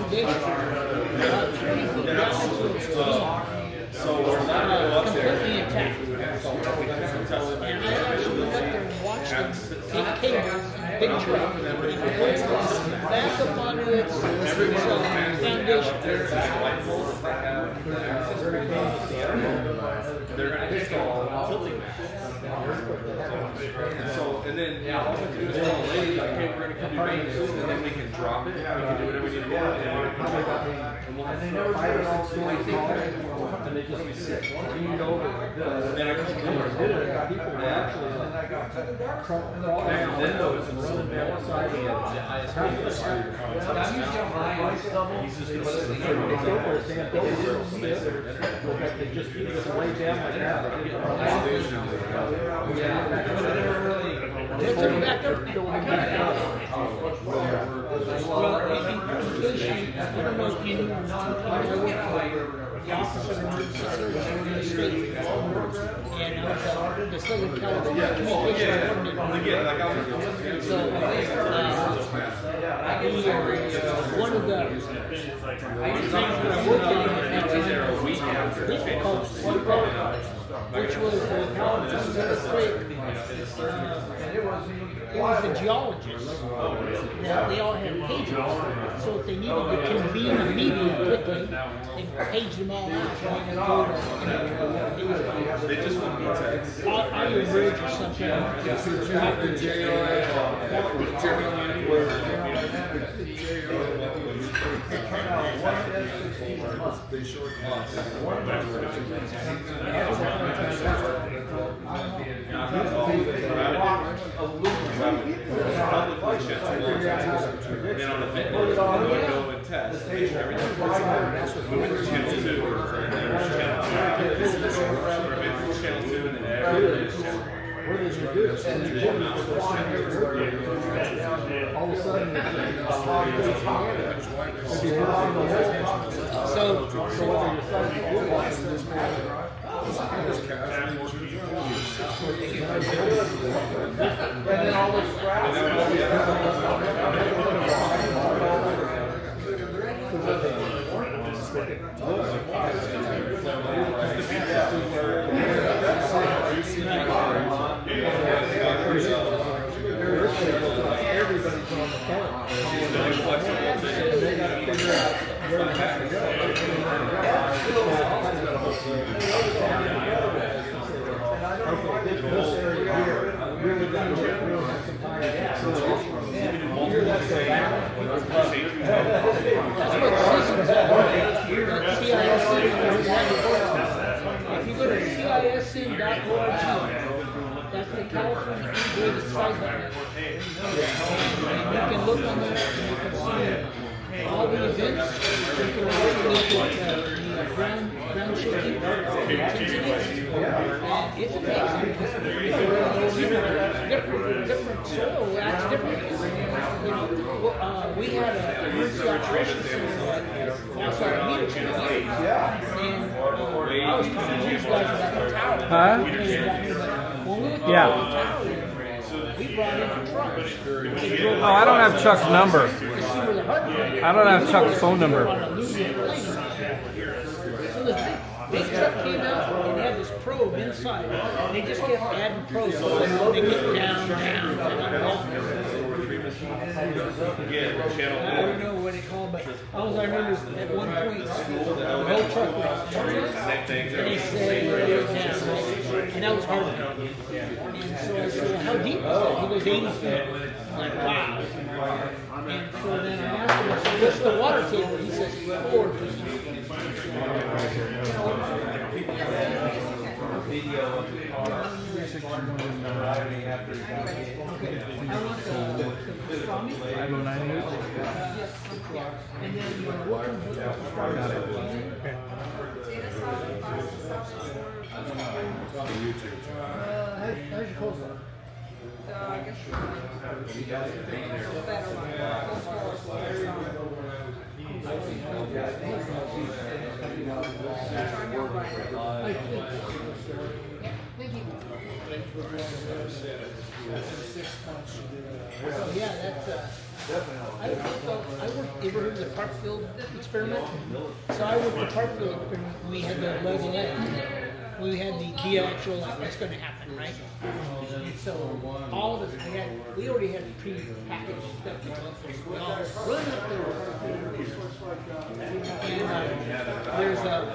foundation, 20 feet down into its beam, completely intact. And I actually went there and watched them take cables, big truck, and put it back up onto its foundation. They're going to install tilting mats. So, and then all we have to do is tell the lady, like, hey, we're going to come do maintenance, and then we can drop it, we can do whatever we need to do, and we'll have to fire it all stories and they just be sick. And then I come over and did it, people were actually, and then I got windows and running down the side of the ISP. He's just going to sit there and they just keep it way down like that. Well, in case I don't know if you knew, I worked for the Office of Emergency Services in the state, and I was the Southern California Communications Coordinator. So, one of the things that I worked on at that time called Archival, which was the earthquake. It was the geologists. Now, they all had pagers, so if they needed to convene a meeting quickly, they page them all out. They just want to text. Iron Bridge or something. They short then on the fit, we go and test, make sure everything's working. We went to channel 2, or there's channel 2, and then everything's channel 3. What did you do? All of a sudden, So whether you're starting to do this and then all those scraps. Everybody's on the phone. They got to figure out where the heck to go. Okay, this area here really got to have some time to get. So here that's the back. If you go to CISC.org, that's the California Integrated Site Network. You can look on there and you can see all the events. You can also look at the ground shaking intensity. It's amazing because different soil reacts differently. You know, we had an emergency operations center outside of Meter for years. And I was talking to these guys about the tower. Huh? When we looked at the tower, we brought in a truck. Oh, I don't have Chuck's number. I don't have Chuck's phone number. So this big truck came out and had this probe inside. And they just kept adding probes. They get down. I don't know what it called, but all I remember is at one point the whole truck was turned and they said down, and that was hard. And so I said, well, how deep is that? He goes 80 feet. I'm like, wow. And so then I asked him, I said, what's the water table? He says 4 feet. Video of the car. I want the Swami. 5098. And then what comes with it? How's your cold one? I guess better one. Thank you. So yeah, that's I worked. You ever heard of the Parkfield experiment? So I worked the Parkfield experiment. We had the level edge. We had the actual, like, that's going to happen, right? And so all of us, we already had pre-packaged stuff. So we all run up there. And there's on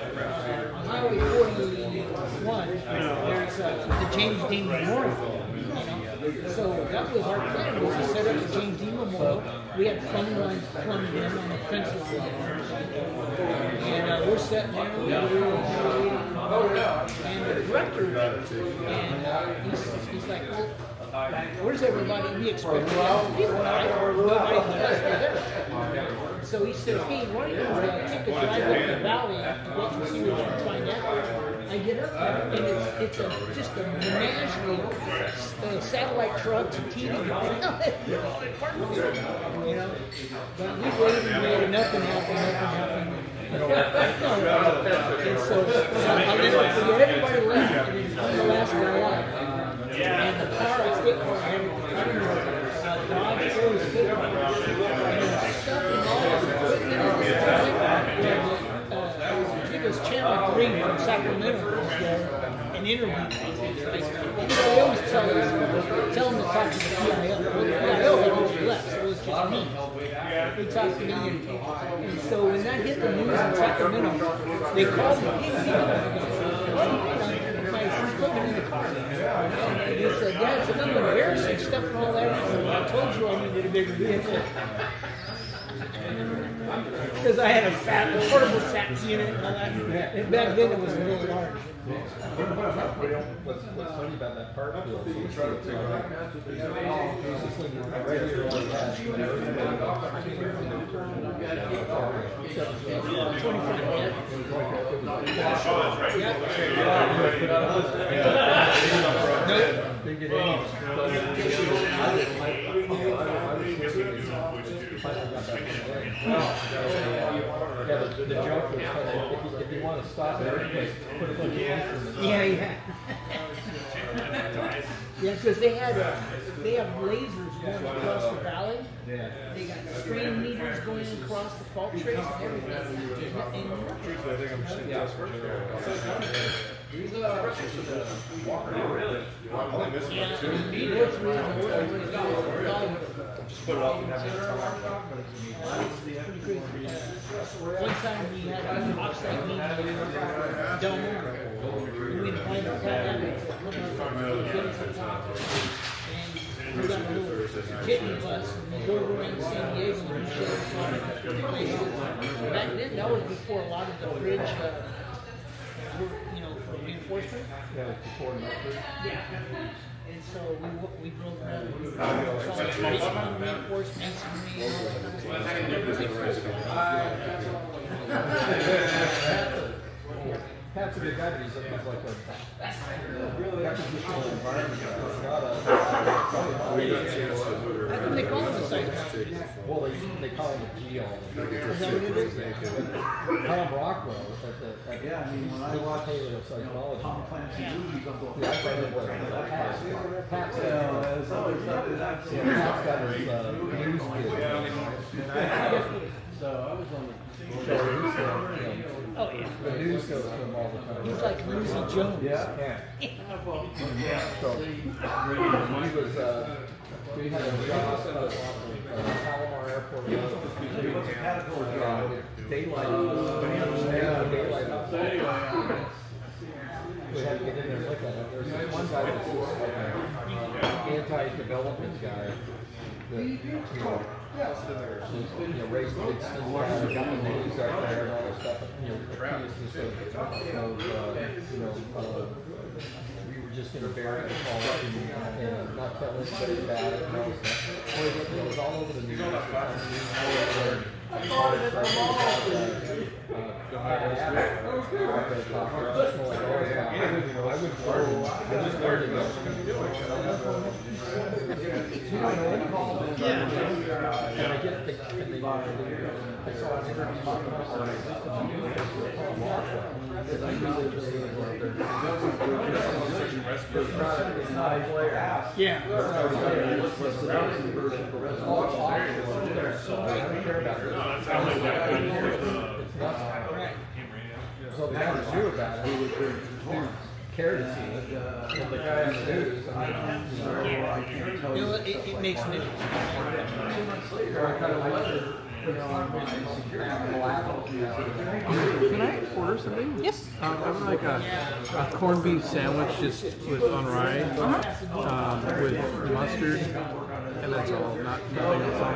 Highway 41, there's the James Dean Memorial. So that was our plan, was to set up the James Dean Memorial. We had phone lines plumbed in on the fences. And we're sitting there, and the director, and he's like, well, where's everybody? We expect people, right? Nobody but us were there. So he says, hey, why don't you take a drive up the valley and go and see what you can find out. I get up there, and it's just a menagerie of satellite trucks and TV, you know. But we waited, nothing happened. And so I'll never forget, everybody left, and I'm the last guy alive. And the car, I still had Dodge Aero skate car, and stuff and all this equipment. It was Channel 3 from Sacramento was there and interviewed me. They always tell them to talk to the PIL. Well, the PIL had already left, so it was just me. They talked to me, and so when that hit the news in Sacramento, they called me, my equipment in the car. And they said, yeah, it's a little embarrassing stuff and all that. I told you I needed a bigger vehicle. Because I had a portable SAP unit and all that. And back then it was really large. What's funny about that part field is it's right here on that. 25. The joke was kind of, if you want to stop at every place, put a bunch of instruments. Yeah. Yeah, because they have lasers going across the valley. Yeah. They got strain meters going across the fault trace and everything. Just put it off and have it. One time we had an offsite meeting in Del Mar. We invited the to come up and give us a talk. And we got a little kidney bus and we drove around San Diego and showed us all the places. Back then, that was before a lot of the bridge, for reinforcement. Yeah, before Milford. Yeah. And so we drove around and we saw the masonry, reinforced masonry, and all that. Pat's a good guy, but he's like a really acquisitional environment. How come they call him a seismologist? Well, they call him a geol. Is that what it is? Tom Rockwell at paleoseismology. Pat's got his news kid. So I was on the show. Oh, yeah. The news goes to him all the time. He's like Lucy Jones. Yeah. So he was, we had a job at Palomar Airport. Daylight. We had to get in there and look at it. There's this one guy that's like an anti-development guy that, raised the big scheme, got the news out there and all this stuff, accused us of, we were just going to bury the fault and not tell anybody about it and all this stuff. It was all over the news. Yeah. So the guy that knew about it didn't care to see it. And the guy on the news, You know, it makes news. I kind of wondered, Can I order something? Yes. I would like a corned beef sandwich just with on rye, with mustard, and that's all. Nothing else on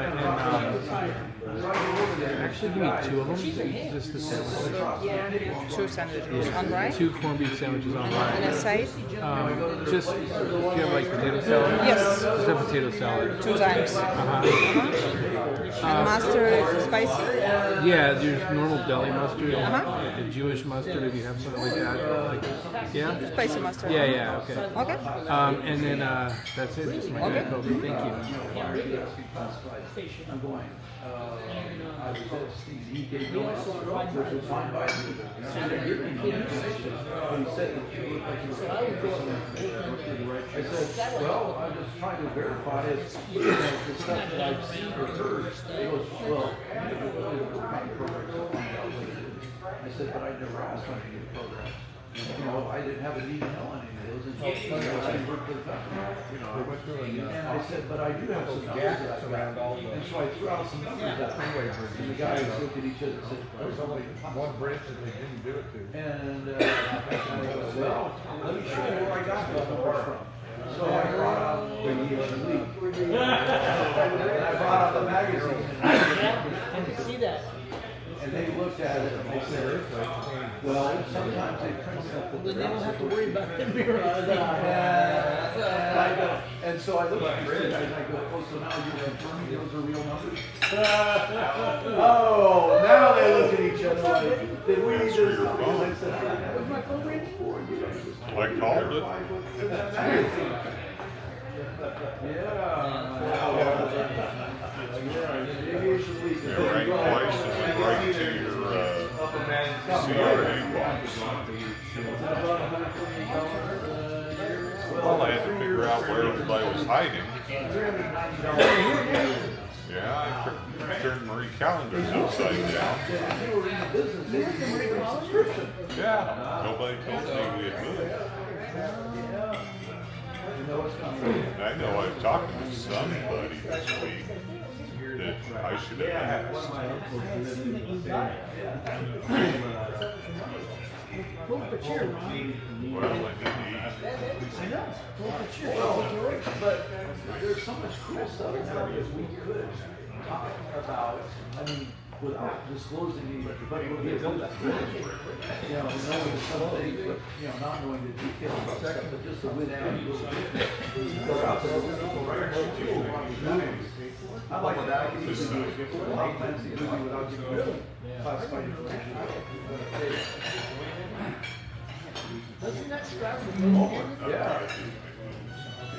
it. And actually, give me 2 of them. Just the sandwich. 2 sandwiches on rye. 2 corned beef sandwiches on And rye. a side? Just do you have like potato salad? Yes. Just have potato salad. 2 times. And mustard, spicy? Yeah, there's normal deli mustard, Uh-huh. the Jewish mustard if you have something like that. Yeah? Spicy mustard. Yeah, okay. Okay. And then that's it, just my Diet Coke. Thank you. They also provide so I would go I said, well, I'm just trying to verify it. The stuff that I've seen or heard. He goes, well, I said, but I never asked him to get a program. You know, I didn't have a email on any of those until I worked with them. And I said, but I do have some numbers that I got. And so I threw out some numbers at them. And the guys looked at each other and said, there's only one branch that they didn't do it to. And I go, well, let me show you where I got those numbers from. So I brought out the week. And I brought out the magazine. I can see that. And they looked at it and they said, well, sometimes they print something. Then they don't have to worry about the mirror. And so I looked at the guys and I go, oh, so now you're confirming those are real numbers? Oh, now they look at each other like, did we just? I said, I have my phone ready for you. I called it. You're right twice and went right to your CRA box. Well, I had to figure out where everybody was hiding. Yeah, I turned Marie calendars upside down. Yeah, nobody told me we had moved. I know I've talked to somebody this week that I should have asked. Pull up a chair, Ron. Well, I need to eat. I know. Pull up a chair. Well, but there's so much cool stuff now that we could talk about. I mean, without disclosing any, but it would be a good thing. You know, knowing some things, but not knowing the details about stuff, but just the with and go out there. I like that. I can easily do a lot of fancy movie without getting classified information. Doesn't that strap Yeah.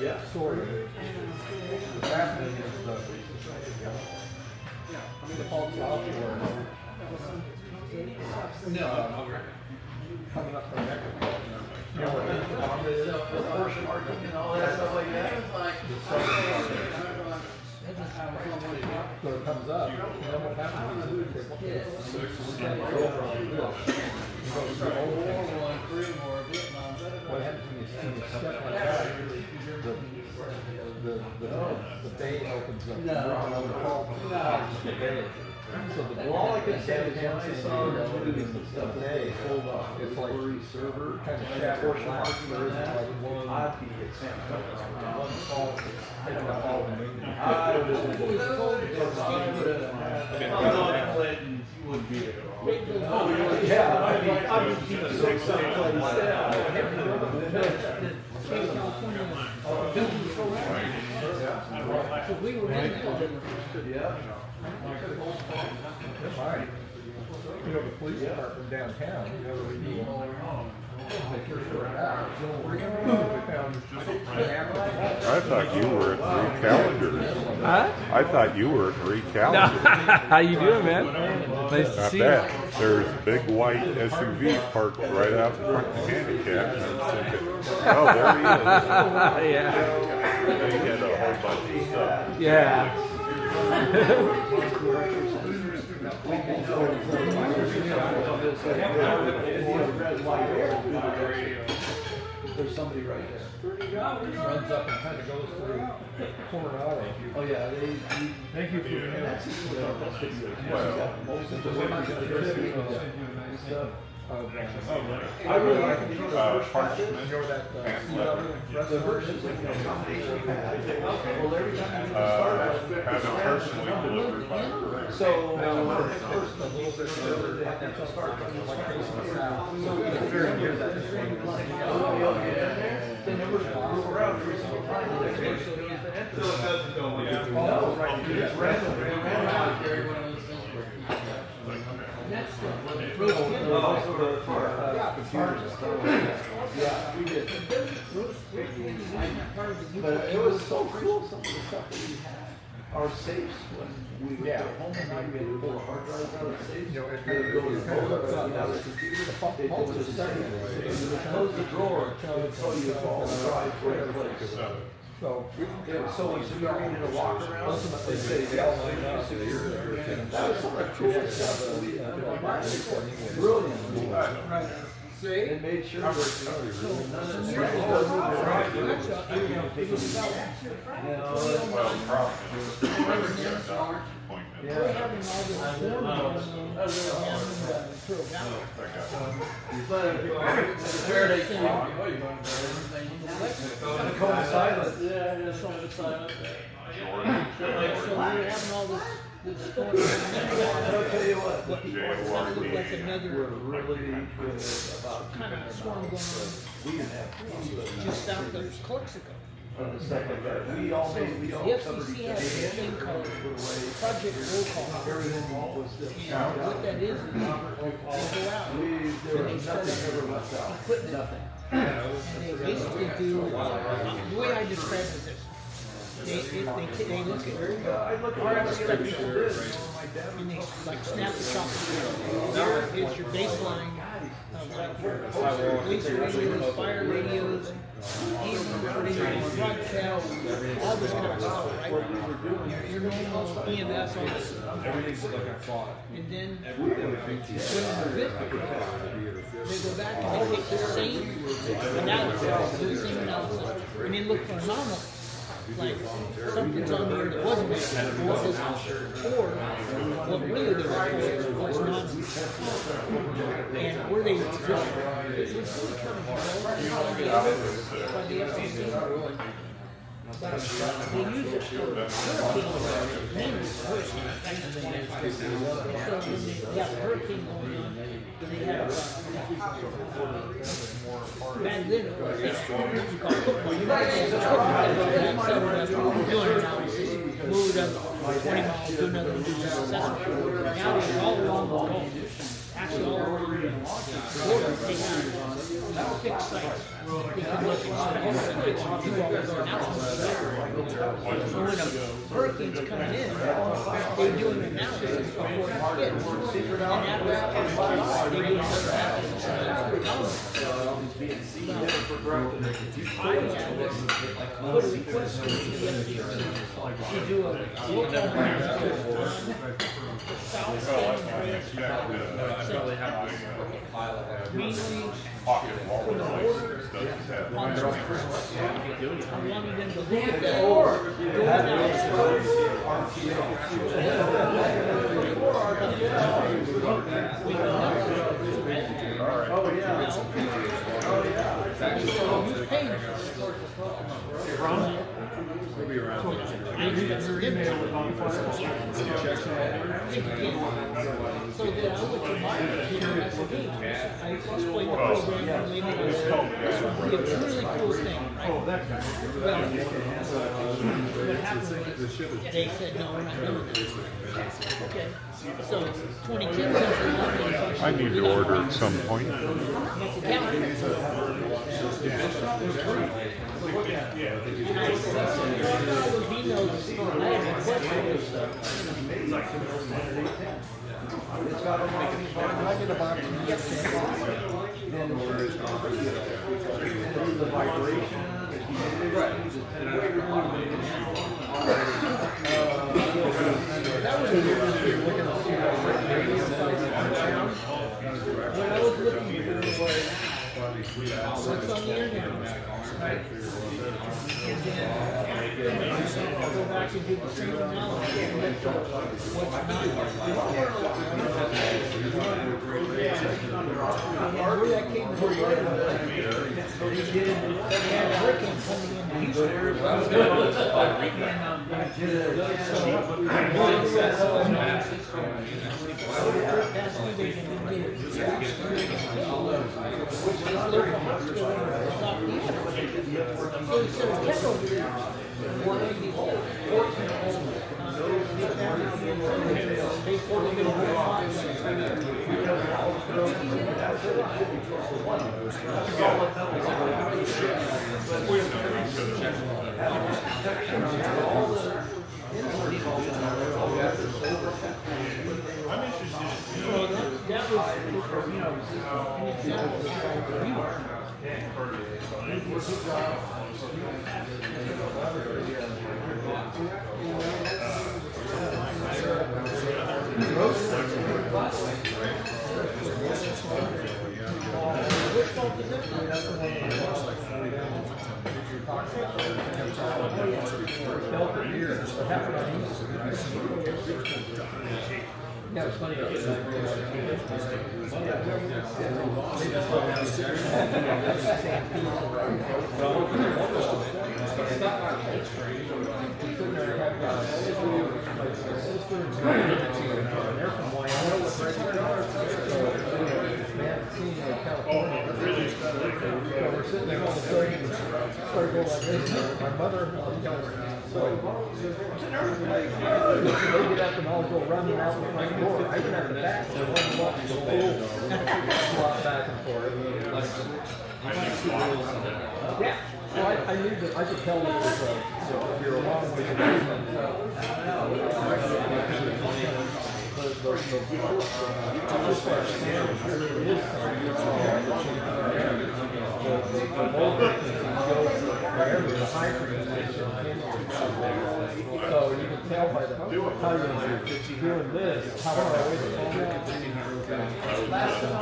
Yeah. Sort of. The fascinating is the false software. No. Coming up from Mexico. You know, the portion market and all that stuff like that. So it comes up, and then what happens is what happens when you step like that, the bay opens up. The bay. So all I can say is when I saw the bay, it's like server kind of chat portion marks. There isn't like one fault taking up all the maintenance. Would be there. Yeah, I mean, I'm just 6 We were in there. Yeah. Fine. you know, the police department downtown, you know, we need. They first were out. We found I thought you were at 3 calendars. Huh? I thought you were at 3 calendars. How you doing, man? Nice to Not see bad. There's a big white SUV parked right out in front of the handicap. And I was thinking, oh, there he is. you. Yeah. They had a whole bunch of stuff. Yeah. There's somebody right there. Runs up and kind of goes through Coronado. Oh yeah, thank you for being here. I really like the versions of the combination you had. Well, every time you Have it personally delivered by so first a little bit further, they have to start like facing south. So it's very near that. They never move around every single time. So it doesn't go. Oh, right. It's random. That's the Yeah, we did. But it was so cool, some of the stuff that we had. Our safes, when we would get home and we had to pull the hard drives out of the safe, you know, it would go to the computer, they pulled the second, you would close the drawer, it would tell you all the drives for every place. So when you needed to walk around, ultimately say, that was some of the cool stuff that we brilliant. Right. They made sure that we're having all this I'll tell you what, look like another really good about kind of swarm going on just south of Calexico. stuff like that. We all The FCC has this thing called Project Roll Call. everything was And what that is they go out and they start up equipment. And they basically do, the way I describe it is this. They look at our spectrum and they like snap the top. There is your baseline of like police radios, fire radios, broadcast, all this kind of stuff, right? Your normal EMS, all this stuff. And then when the event occurs, they go back and they take the same analysis, do the same analysis, and then look for anomalies. Like something's on there that wasn't there, or what really they were was not. And where they just it's really kind of developed by the FCC. But they use it for hurricane. So when they have a hurricane going on, they have back then it was football. You might say doing analysis, move it up 20 miles, do another assessment. Now they're all along the coast. Actually, all over the border, they have fixed sites. They can look at do all this analysis. So when a hurricane's coming in, they do an analysis before it hits. And after it hits, they do another analysis. Put a request to the FCC to do a local analysis south mainly pocket wall for the border. doesn't have I wanted them to look at that, do analysis. Who's paying for it? We'll be around. I expect to give it to them. So then I went to my university. I explained the program and maybe this would be a really cool thing, right? Well, what happened was they said, no, we're not doing that. Okay. So 2010 Central London I need to order at some point. It's got when I get a box, then the vibration. When I was looking for what's on the internet, I'll go back and do the same analysis and look for what's not. And where that came from, they had hurricane coming into Houston. Yeah, it's funny. We're sitting there all the time, started going like this. My mother, so they get up and all go running out the front door. I get out the back, so one walk to the pool, walk back and forth. Yeah, so I knew that I could tell that it was you're a long way so you can tell by the how you're doing this, how far away the phone is. Last time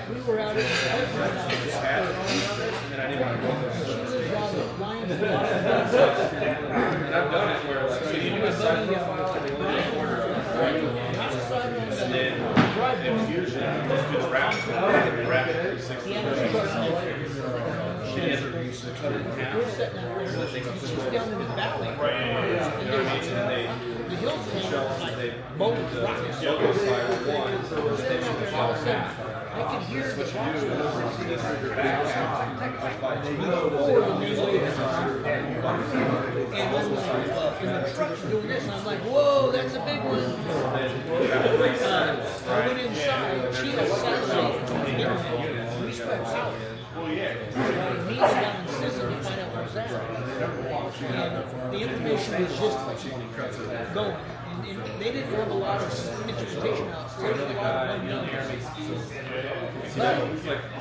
we were out in I've done it where like, so you do a side profile and then you order and then infusion, just wrap it, wrap it 360 down in the valley. And the hills like molten rocks. I could hear the boxes and the truck's doing this, and I'm like, whoa, that's a big one. I went inside, she has satellite, we spread out. Me got insistent to find out where it was at. And the information was just going. And they didn't have a lot of instrumentation out, so there was a lot of unknowns. But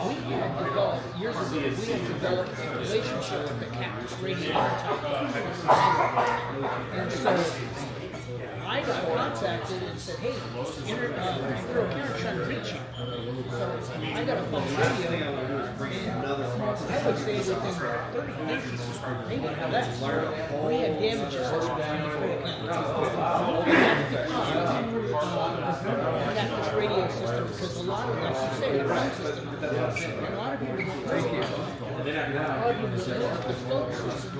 we had developed, years ago, we had developed a relationship with the Captain's radio type. And so I got contact contacted and said, hey, Imperial Karen's trying to reach you. So I got a bunch of radio, and I would say within 30 days, maybe less, we had damages that's between Imperial Karen. Got this radio system because a lot of, like you say, the phone system, and a lot of people don't realize the phone system,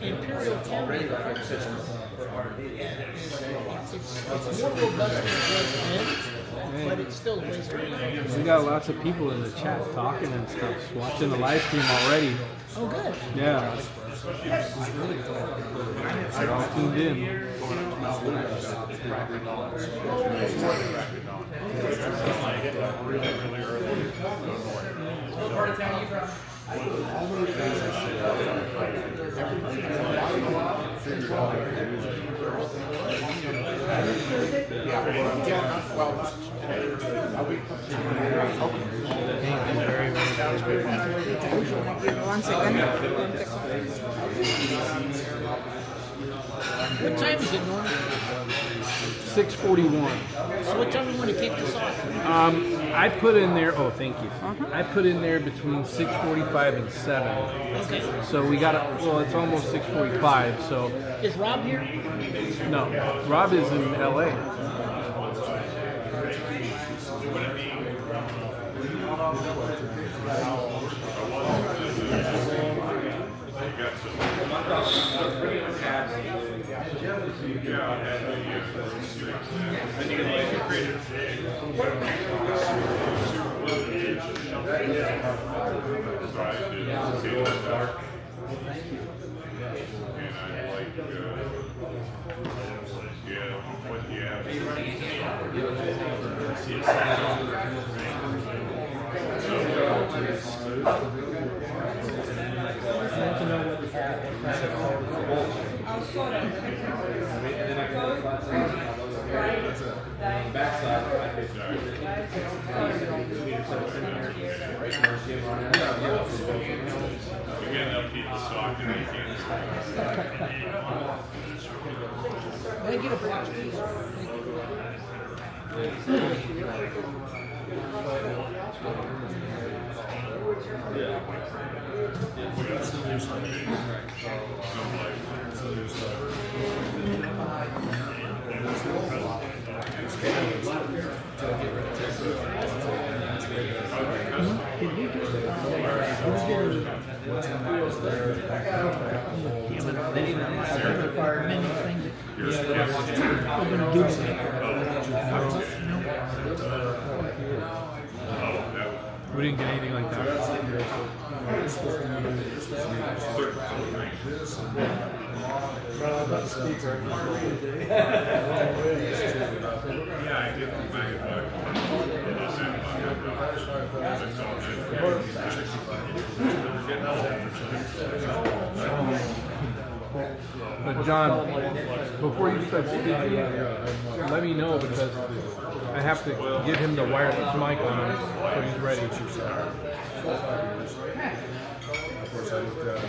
Imperial Karen, the phone system, it's more robust than it was then, but it's still a ways to go. We got lots of people in the chat talking and stuff, watching the live stream already. Oh, good. Yeah. They're all tuned in. One second. What time is it normally? 6:41. So what time do you want to kick this off? I put in there. Oh, thank you. I put in there between 6:45 and 7. Okay. So we got. Well, it's almost 6:45. So Is Rob here? no, Rob is in LA. Can I get a box, please? We didn't get anything like that. But John, before you start speaking, let me know because I have to give him the wireless mic on him so he's ready. Of course, I looked at it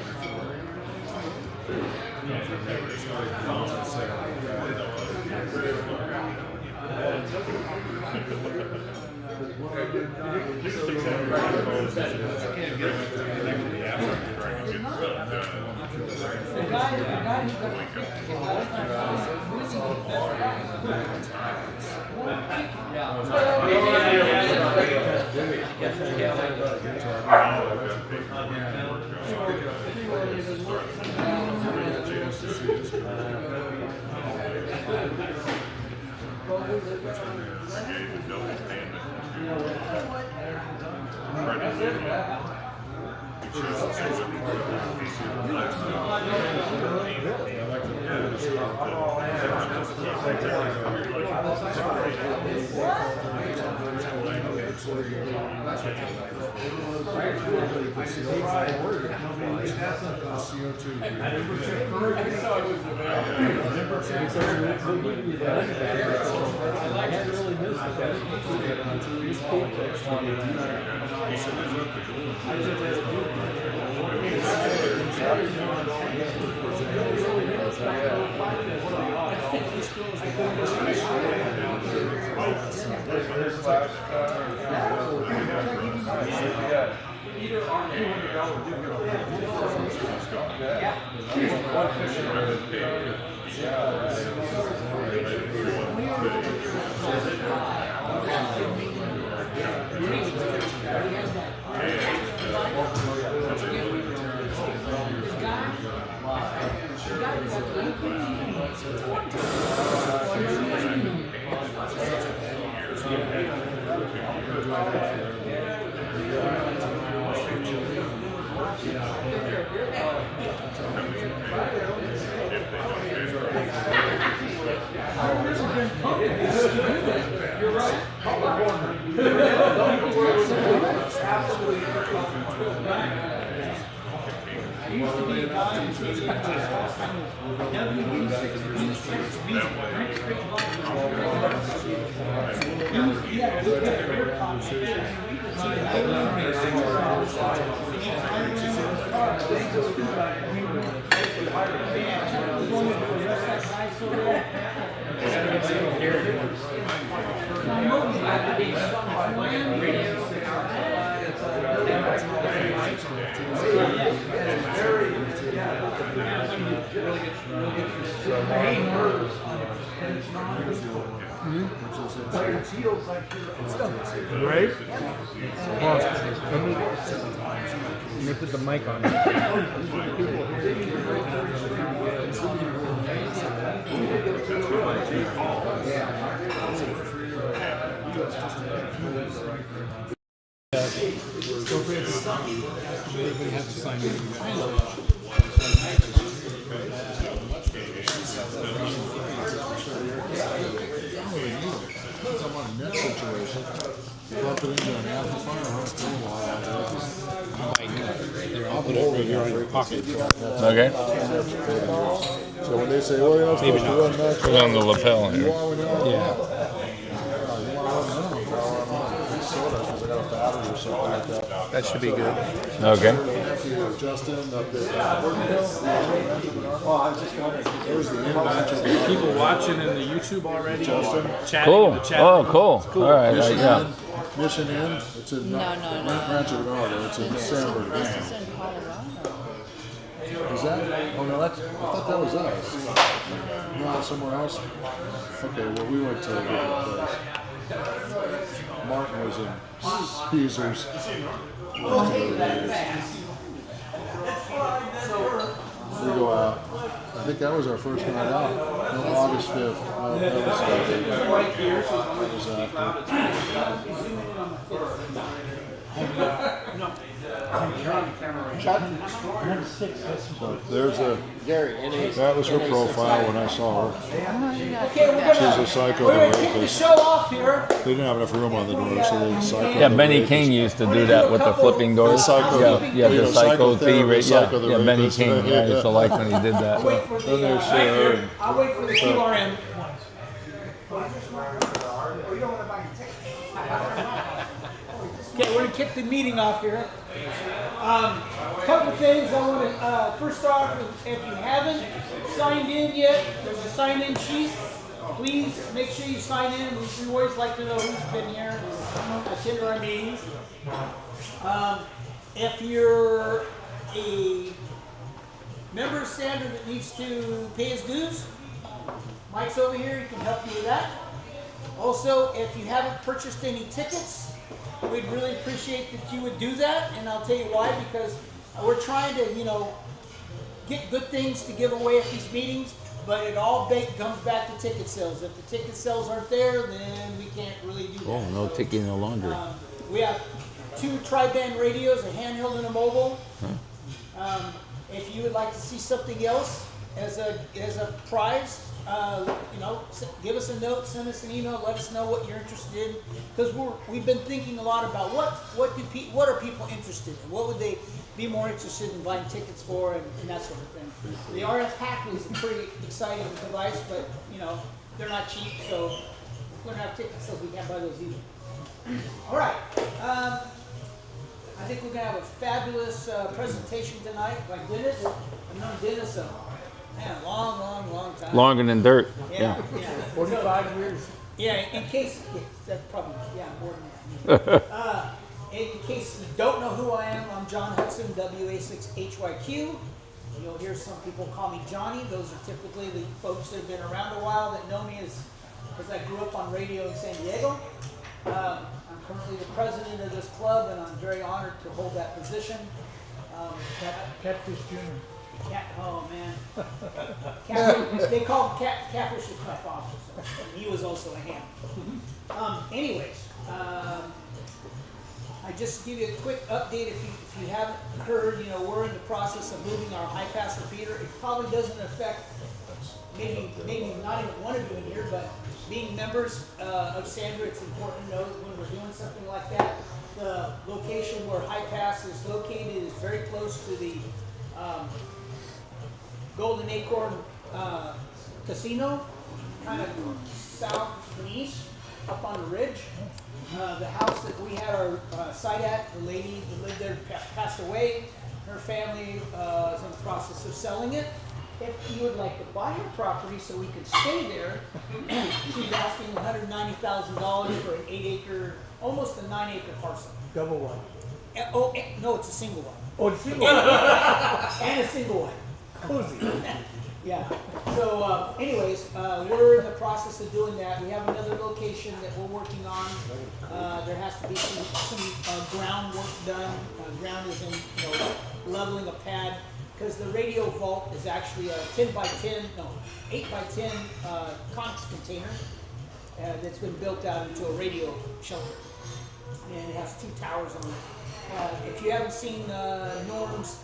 Right? Well, let me put the mic on. Everybody has to sign in. Net situation. Plug it into an amplifier, how it's doing I'll put it right here in your pocket. Okay. So when they say, oh, you're not supposed to run that, Put on the lapel here. Yeah. because I got a battery or something like that. That should be good. Okay. Justin, up there. Oh, I was just wondering. There's the in-match of the People watching in the YouTube already. Justin. Chatting Cool. in the chat Oh, room. cool. It's cool. All right. Mission Yeah. Inn. Mission Inn. It's in Rancho Bernardo. It's in Sandburg. This is in Colorado. Is that? Oh no, that's. I thought that was us. No, somewhere else. Okay, well we went to a different place. Martin was in Caesars. We go out. I think that was our first night out. No, August 5th. That was but there's a. That was her profile when I saw her. Okay, She's a psycho we're gonna kick the rapist. show off here. They didn't have enough room on the door, so they psycho. Yeah, Benny King used to do that with the flipping doors. Psycho- Yeah, the psycho psychotherapist, thief. psycho the Yeah, Benny rapist. King. Yeah, I used to like when he did that. Wait for the, Then there's her. I'll wait for the QRM. Okay, we're gonna kick the meeting off here. Couple things I want to first off, if you haven't signed in yet, there's a sign-in sheet. Please make sure you sign in. We always like to know who's been here and attended our meetings. If you're a member of Standard that needs to pay his dues, Mike's over here. He can help you with that. Also, if you haven't purchased any tickets, we'd really appreciate that you would do that, and I'll tell you why, because we're trying to, get good things to give away at these meetings, but it all comes back to ticket sales. If the ticket sales aren't there, then we can't really do that. Oh, no ticket, no laundry. We have 2 tri-band radios, a handheld and a mobile. If you would like to see something else as a prize, give us a note, send us an email, let us know what you're interested in, because we've been thinking a lot about what are people interested in, what would they be more interested in buying tickets for, and that sort of thing. The RF hack is a pretty exciting device, but they're not cheap, so if we don't have tickets, so we can't buy those either. All right. I think we're gonna have a fabulous presentation tonight by Dennis. I've known Dennis a long time. Longer than dirt. Yeah. 45 years. Yeah, in case, yeah, that's probably, yeah, more than that. In case you don't know who I am, I'm John Hudson, WA6HYQ. You'll hear some people call me Johnny. Those are typically the folks that have been around a while that know me as I grew up on radio in San Diego. I'm currently the president of this club, and I'm very honored to hold that position. Catfish Jr. Oh man, Catfish, they call him Catfish was my father. So he was also a ham. Anyways, I just give you a quick update if you haven't heard. You know, we're in the process of moving our high pass repeater. It probably doesn't affect maybe not even one of you in here, but being members of Sandra, it's important to know that when we're doing something like that, the location where high pass is located is very close to the Golden Acorn Casino, kind of south and east, up on the ridge. The house that we had our site at, the lady who lived there passed away. Her family is in the process of selling it. If you would like to buy your property so we could stay there, she's asking $190,000 for an 8-acre, almost a 9-acre parcel. Double one. No, it's a single one. Oh, it's single one. And a single one. Cozy. Yeah. So, anyways, we're in the process of doing that. We have another location that we're working on. There has to be some groundwork done. Ground is in, leveling a pad, because the radio vault is actually a 8 by 10 Conex container that's been built out into a radio shelter, and it has 2 towers on it. If you haven't seen Norm's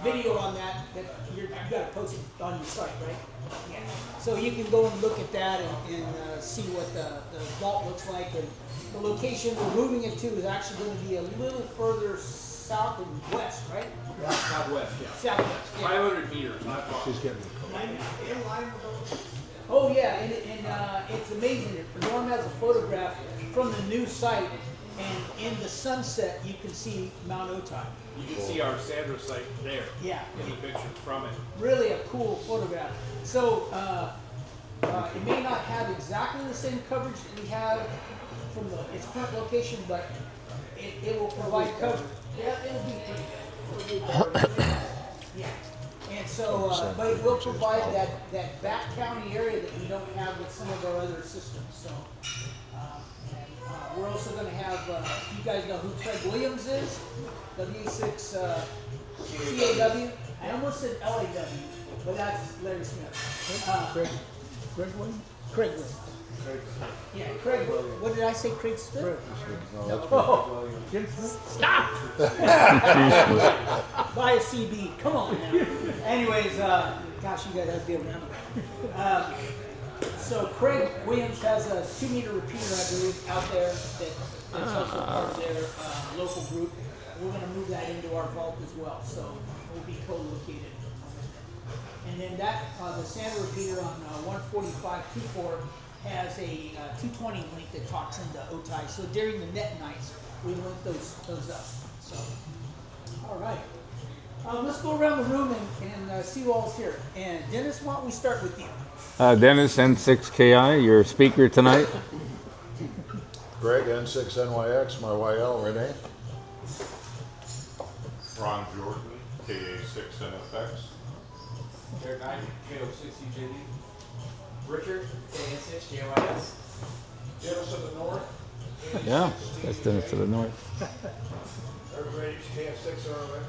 video on that you got to post it on your site, right? Yeah. So you can go and look at that and see what the vault looks like. And the location we're moving it to is actually going to be a little further south and west, right? Southwest, yeah. Southwest. Yeah. 500 meters, not far. She's getting Oh yeah, and it's amazing. Norm has a photograph from the new site, and in the sunset you can see Mount Otay. You can see our Sandra site there. Yeah. Any pictures from it. Really a cool photograph. So it may not have exactly the same coverage that we have from its current location, but it will provide coverage. Yeah, it'll be pretty good. Yeah. And so, but it will provide that back county area that we don't have with some of our other systems. So, we're also going to have, you guys know who Craig Williams is? W6 CAW. I almost said LAW, but that's Larry Smith. Greg Williams? Craig Williams. Yeah, Craig. What did I say? Craig Smith? Jim Smith? Stop! Buy a CB. Come on now. Anyways, gosh, you guys have to be around. So Craig Williams has a 2-meter repeater, I believe, out there that's also part of their local group. We're going to move that into our vault as well, so we'll be co-located. And then the Sandra repeater on 145.24 has a 220 link that talks into Otay. So during the net nights, we link those up. So, all right. Let's go around the room and see who all's here. And Dennis, why don't we start with you? Dennis, N6KI, your speaker tonight. Greg, N6NYX, my YL, Renee. Ron Jordan, KA6NFX. Jared Knight, KO60JD. Richard, KN6, JYS. Dennis to the north. Yeah, that's Dennis to the north. Everybody, KF6 RMX.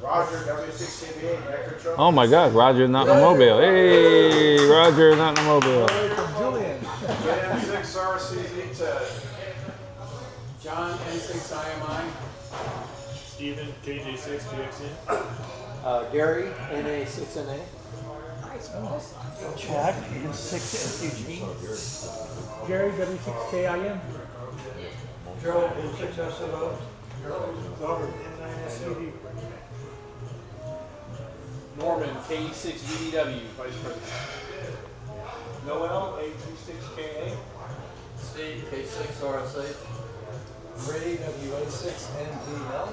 Roger, W6CB8, Vector Trophy. Oh my God, Roger not in a mobile. Hey, Roger not in a mobile. Julian. KN6 RCZ10. John, N6IMI. Steven, KJ6 PXN. Gary, NA6NA. Chad, N6SUG. Jerry, W6KIM. Joe, N6SMO. Robert, N9SUD. Norman, KE6VDW, Vice President. Noel, A36KA. Steve, K6RSA. Ray, WA6NVL.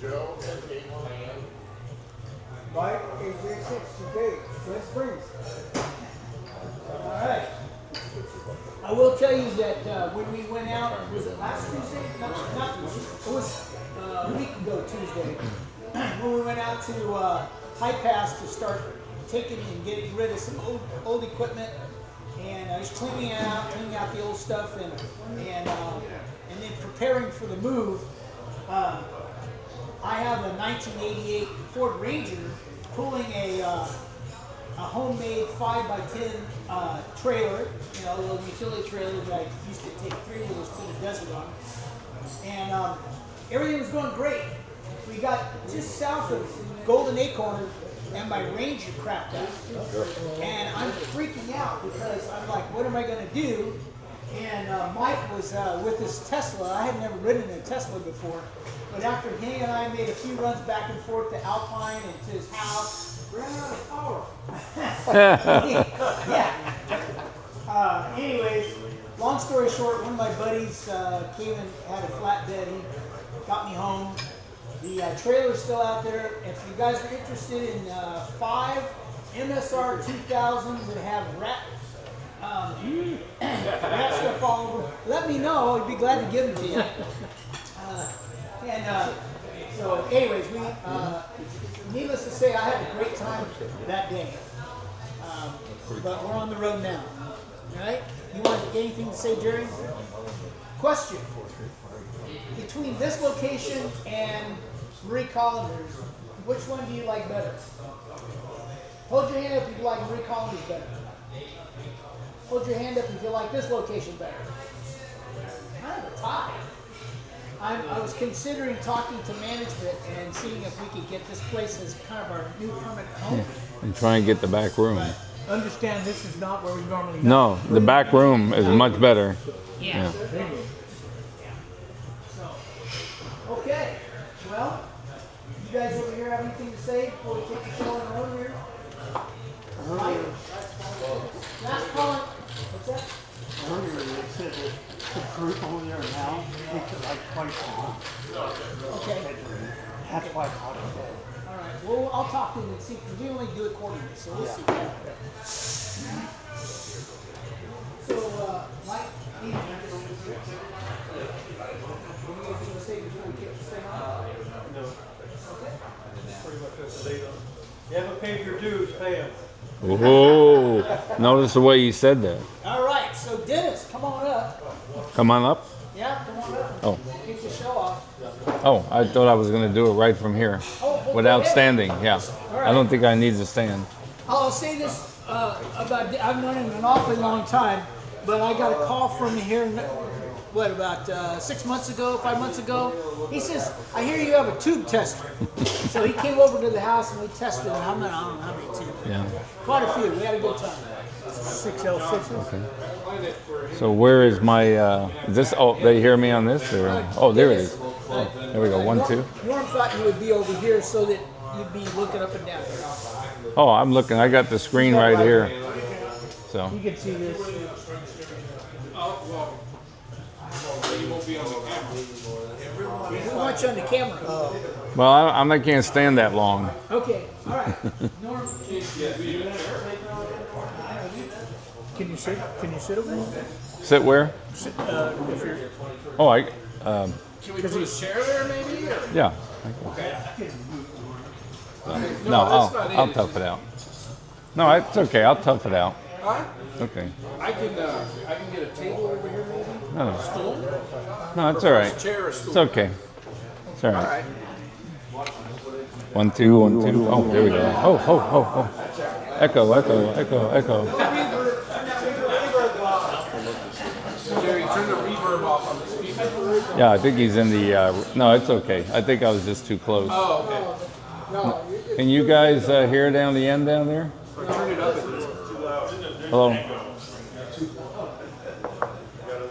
Joe, Mike, AJ6 today, Twin Springs. Alright. I will tell you that when we went out, was it last Tuesday? No, not Tuesday. It was a week ago Tuesday. When we went out to High Pass to start taking and getting rid of some old equipment. And I was cleaning out the old stuff and then preparing for the move. I have a 1988 Ford Ranger pulling a homemade 5x10 trailer, you know, a little utility trailer that I used to take 3-wheelers to the desert on. And everything was going great. We got just south of Golden Acorn and my Ranger crapped out. And I'm freaking out because I'm like, what am I going to do? And Mike was with his Tesla. I had never ridden in a Tesla before. But after he and I made a few runs back and forth to Alpine and to his house, ran out of power. Yeah. Anyways, long story short, one of my buddies came and had a flatbed. He got me home. The trailer's still out there. If you guys are interested in 5 MSR 2000s that have rat stuff all over, let me know. I'd be glad to give them to you. So anyways, we needless to say, I had a great time that day. But we're on the road now. All right? You want anything to say, Jerry? Question. Between this location and Marie Collinder's, which one do you like better? Hold your hand up if you like Marie Collinder's better. Hold your hand up if you like this location better. Kind of a tie. I was considering talking to management and seeing if we could get this place as kind of our new permanent home. And try and get the back room. But understand this is not where we normally go. No, the back room is much better. Yeah. So, okay. Well, you guys over here have anything to say before we take the show on the road here? Last comment. What's that? Earlier they said that the group over there now takes it like twice a month. Okay. That's why I caught it today. All right. Well, I'll talk to them and see. We only do it quarterly, so we'll see. So, Mike, what do you say before we get this thing on? No. Pretty much that's the date on it. You haven't paid your dues, pay them. Oh, notice the way you said that. All right. So, Dennis, come on up. Come on up. Yeah, come on up. Oh. Get your show off. Oh, I thought I was going to do it right from here. Oh, Without okay. standing, yeah. I don't think I need to stand. I'll say this about, I've known him an awfully long time, but I got a call from him here, about 6 months ago, 5 months ago. He says, I hear you have a tube tester. So he came over to the house and we tested it. I don't know how many tubes. Yeah. Quite a few. We had a good time. 6L6. Okay. So where is my, is this, oh, they hear me on this? Or, oh, there it is. Oh, there we go, 1, 2. Norm thought you would be over here so that you'd be looking up and down. Oh, I'm looking, I got the screen right here. So, You can see this. We want you on the camera. well, I can't stand that long. Okay, all right. Norm, Can you sit? Can you sit over there? Sit where? If you're, Oh, Can we put a chair there maybe? Or? yeah. No, I'll tough it out. No, it's okay, I'll tough it out. Huh? Okay. I can get a table over here maybe? No, Stool? no, it's all right. Chair or stool? It's okay. It's all All right. right. 1, 2, 1, 2. Oh, there we go. Oh. Echo. Jerry, turn the reverb off on the speaker. Yeah, I think he's in the, no, it's okay. I think I was just too close. Oh, okay. Can you guys hear down the end down there? Or turn it up at least. Hello?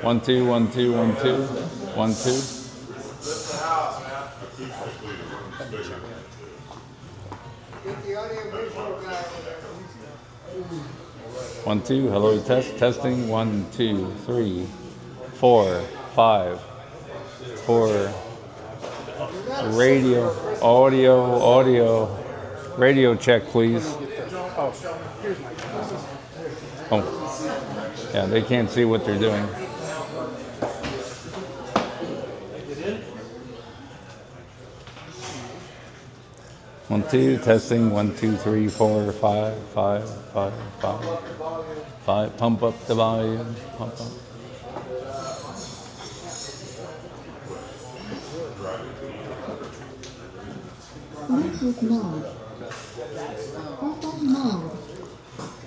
1, 2, 1, 2, 1, 2. 1, 2. get the audio visual guy over there. 1, 2. Hello, testing. 1, 2, 3, 4, 5. 4. Radio, audio. Radio check, please. Oh, here's my glasses. Oh, yeah, they can't see what they're doing. One, two, testing. 1, 2, 3, 4, 5, 5, 5, 5, 5. Pump up the volume. Pump up.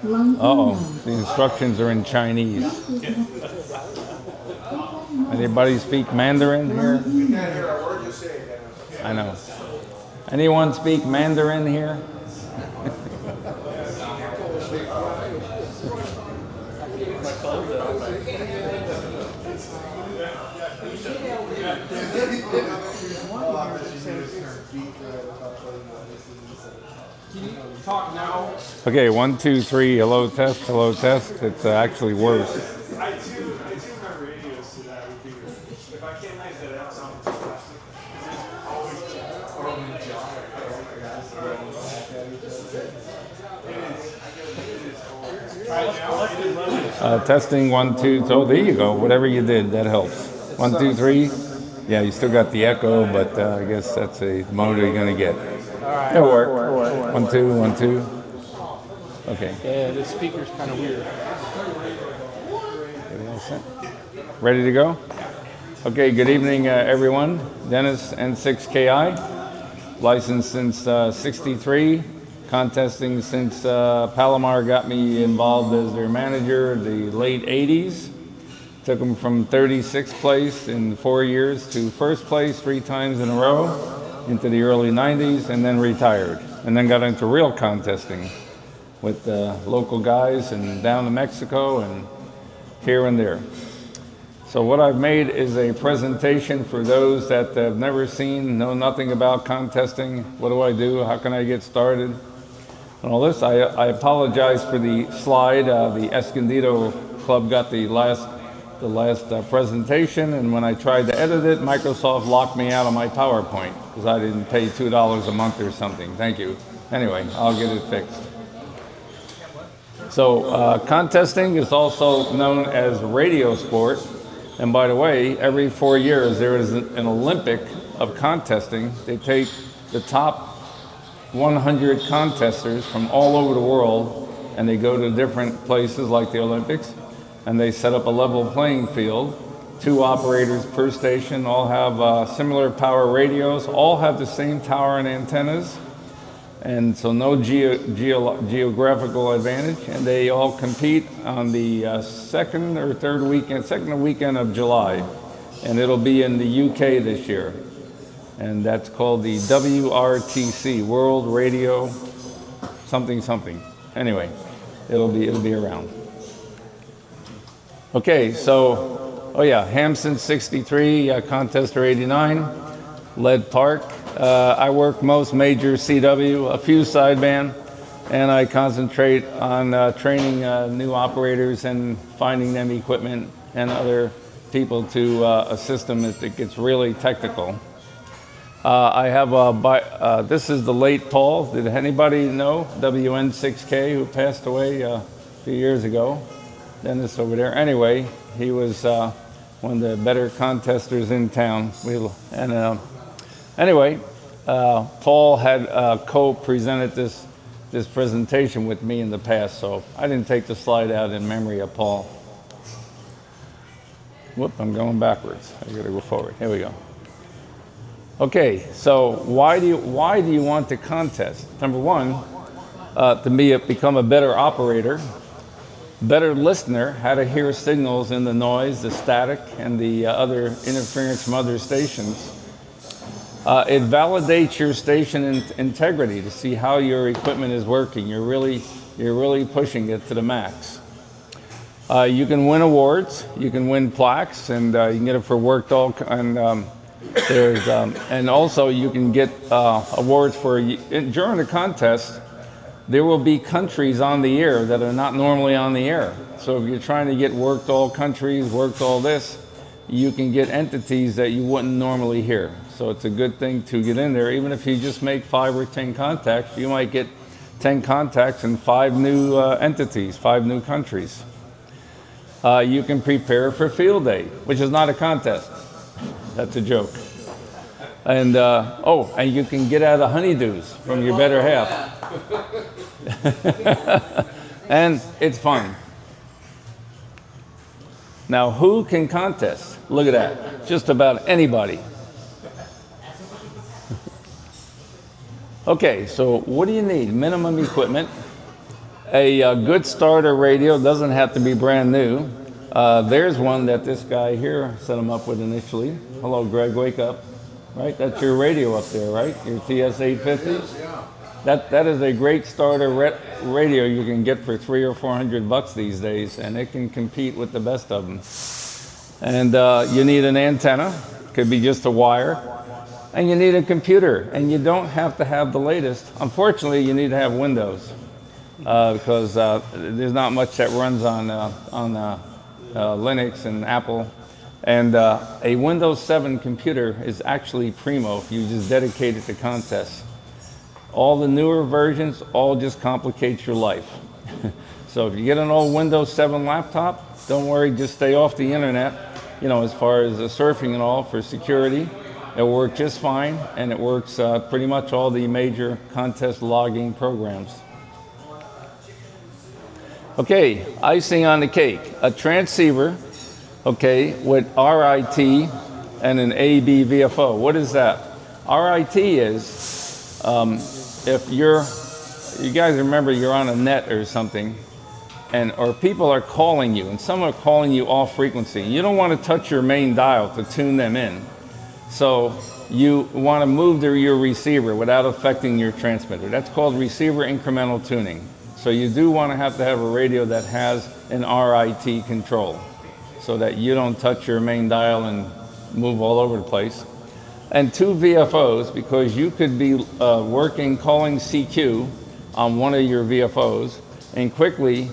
Uh-oh, the instructions are in Chinese. Anybody speak Mandarin here? I know. Anyone speak Mandarin here? Can you talk now? Okay, 1, 2, 3, hello test, hello test. It's actually worse. I too remember radios to that would be, if I can't make that out, sound fantastic. Testing 1, 2. So there you go. Whatever you did, that helps. 1, 2, 3. Yeah, you still got the echo, but I guess that's a motor you're gonna get. It'll work. 1, 2, 1, 2. Okay. Yeah, this speaker's kind of weird. Ready to go? Okay. Good evening, everyone. Dennis N6KI, licensed since '63. Contesting since Palomar got me involved as their manager in the late 80s. Took them from 36th place in 4 years to first place 3 times in a row into the early 90s, and then retired. And then got into real contesting with local guys and down to Mexico and here and there. So what I've made is a presentation for those that have never seen, know nothing about contesting. What do I do? How can I get started? And all this. I apologize for the slide. The Escondido Club got the last presentation, and when I tried to edit it, Microsoft locked me out of my PowerPoint because I didn't pay $2 a month or something. Thank you. Anyway, I'll get it fixed. So contesting is also known as radio sport. And by the way, every 4 years there is an Olympic of contesting. They take the top 100 contesters from all over the world, and they go to different places like the Olympics, and they set up a level playing field. 2 operators per station, all have similar power radios, all have the same tower and antennas, and so no geographical advantage, and they all compete on the second weekend of July, and it'll be in the UK this year. And that's called the WRTC, World Radio something something. Anyway, it'll be around. Okay, so, oh yeah, Hampson 63, Contester 89, Lead Park. I work most major CW, a few sideband, and I concentrate on training new operators and finding them equipment and other people to assist them if it gets really technical. I have this is the late Paul. Did anybody know WN6K, who passed away a few years ago? Dennis over there. Anyway, he was one of the better contesters in town. Anyway, Paul had co-presented this presentation with me in the past, so I didn't take the slide out in memory of Paul. Whoop, I'm going backwards. I gotta go forward. Here we go. Okay, so why do you want to contest? Number one, to become a better operator, better listener, how to hear signals in the noise, the static, and the other interference from other stations. It validates your station integrity to see how your equipment is working. You're really pushing it to the max. You can win awards, you can win plaques, and you can get it for worked all and. And also you can get awards for, during the contest, there will be countries on the air that are not normally on the air. So if you're trying to get worked all countries, worked all this, you can get entities that you wouldn't normally hear. So it's a good thing to get in there. Even if you just make 5 or 10 contacts, you might get 10 contacts in 5 new entities, 5 new countries. You can prepare for field day, which is not a contest. That's a joke. And and you can get out of honeydews from your better half. And it's fun. Now, who can contest? Look at that. Just about anybody. Okay, so what do you need? Minimum equipment. A good starter radio, doesn't have to be brand new. There's one that this guy here set him up with initially. Hello, Greg, wake up. Right, that's your radio up there, right? Your TS-850? That is a great starter radio you can get for $300 or $400 these days, and it can compete with the best of them. And you need an antenna, could be just a wire, and you need a computer, and you don't have to have the latest. Unfortunately, you need to have Windows because there's not much that runs on Linux and Apple. And a Windows 7 computer is actually primo if you just dedicate it to contests. All the newer versions all just complicate your life. So if you get an old Windows 7 laptop, don't worry, just stay off the internet, you know, as far as surfing and all for security. It'll work just fine, and it works pretty much all the major contest logging programs. Okay, icing on the cake. A transceiver, okay, with RIT and an AB VFO. What is that? RIT is, if you guys remember you're on a net or something, or people are calling you, and some are calling you off frequency. You don't want to touch your main dial to tune them in. So you want to move your receiver without affecting your transmitter. That's called receiver incremental tuning. So you do want to have a radio that has an RIT control so that you don't touch your main dial and move all over the place. And 2 VFOs, because you could be calling CQ on one of your VFOs and quickly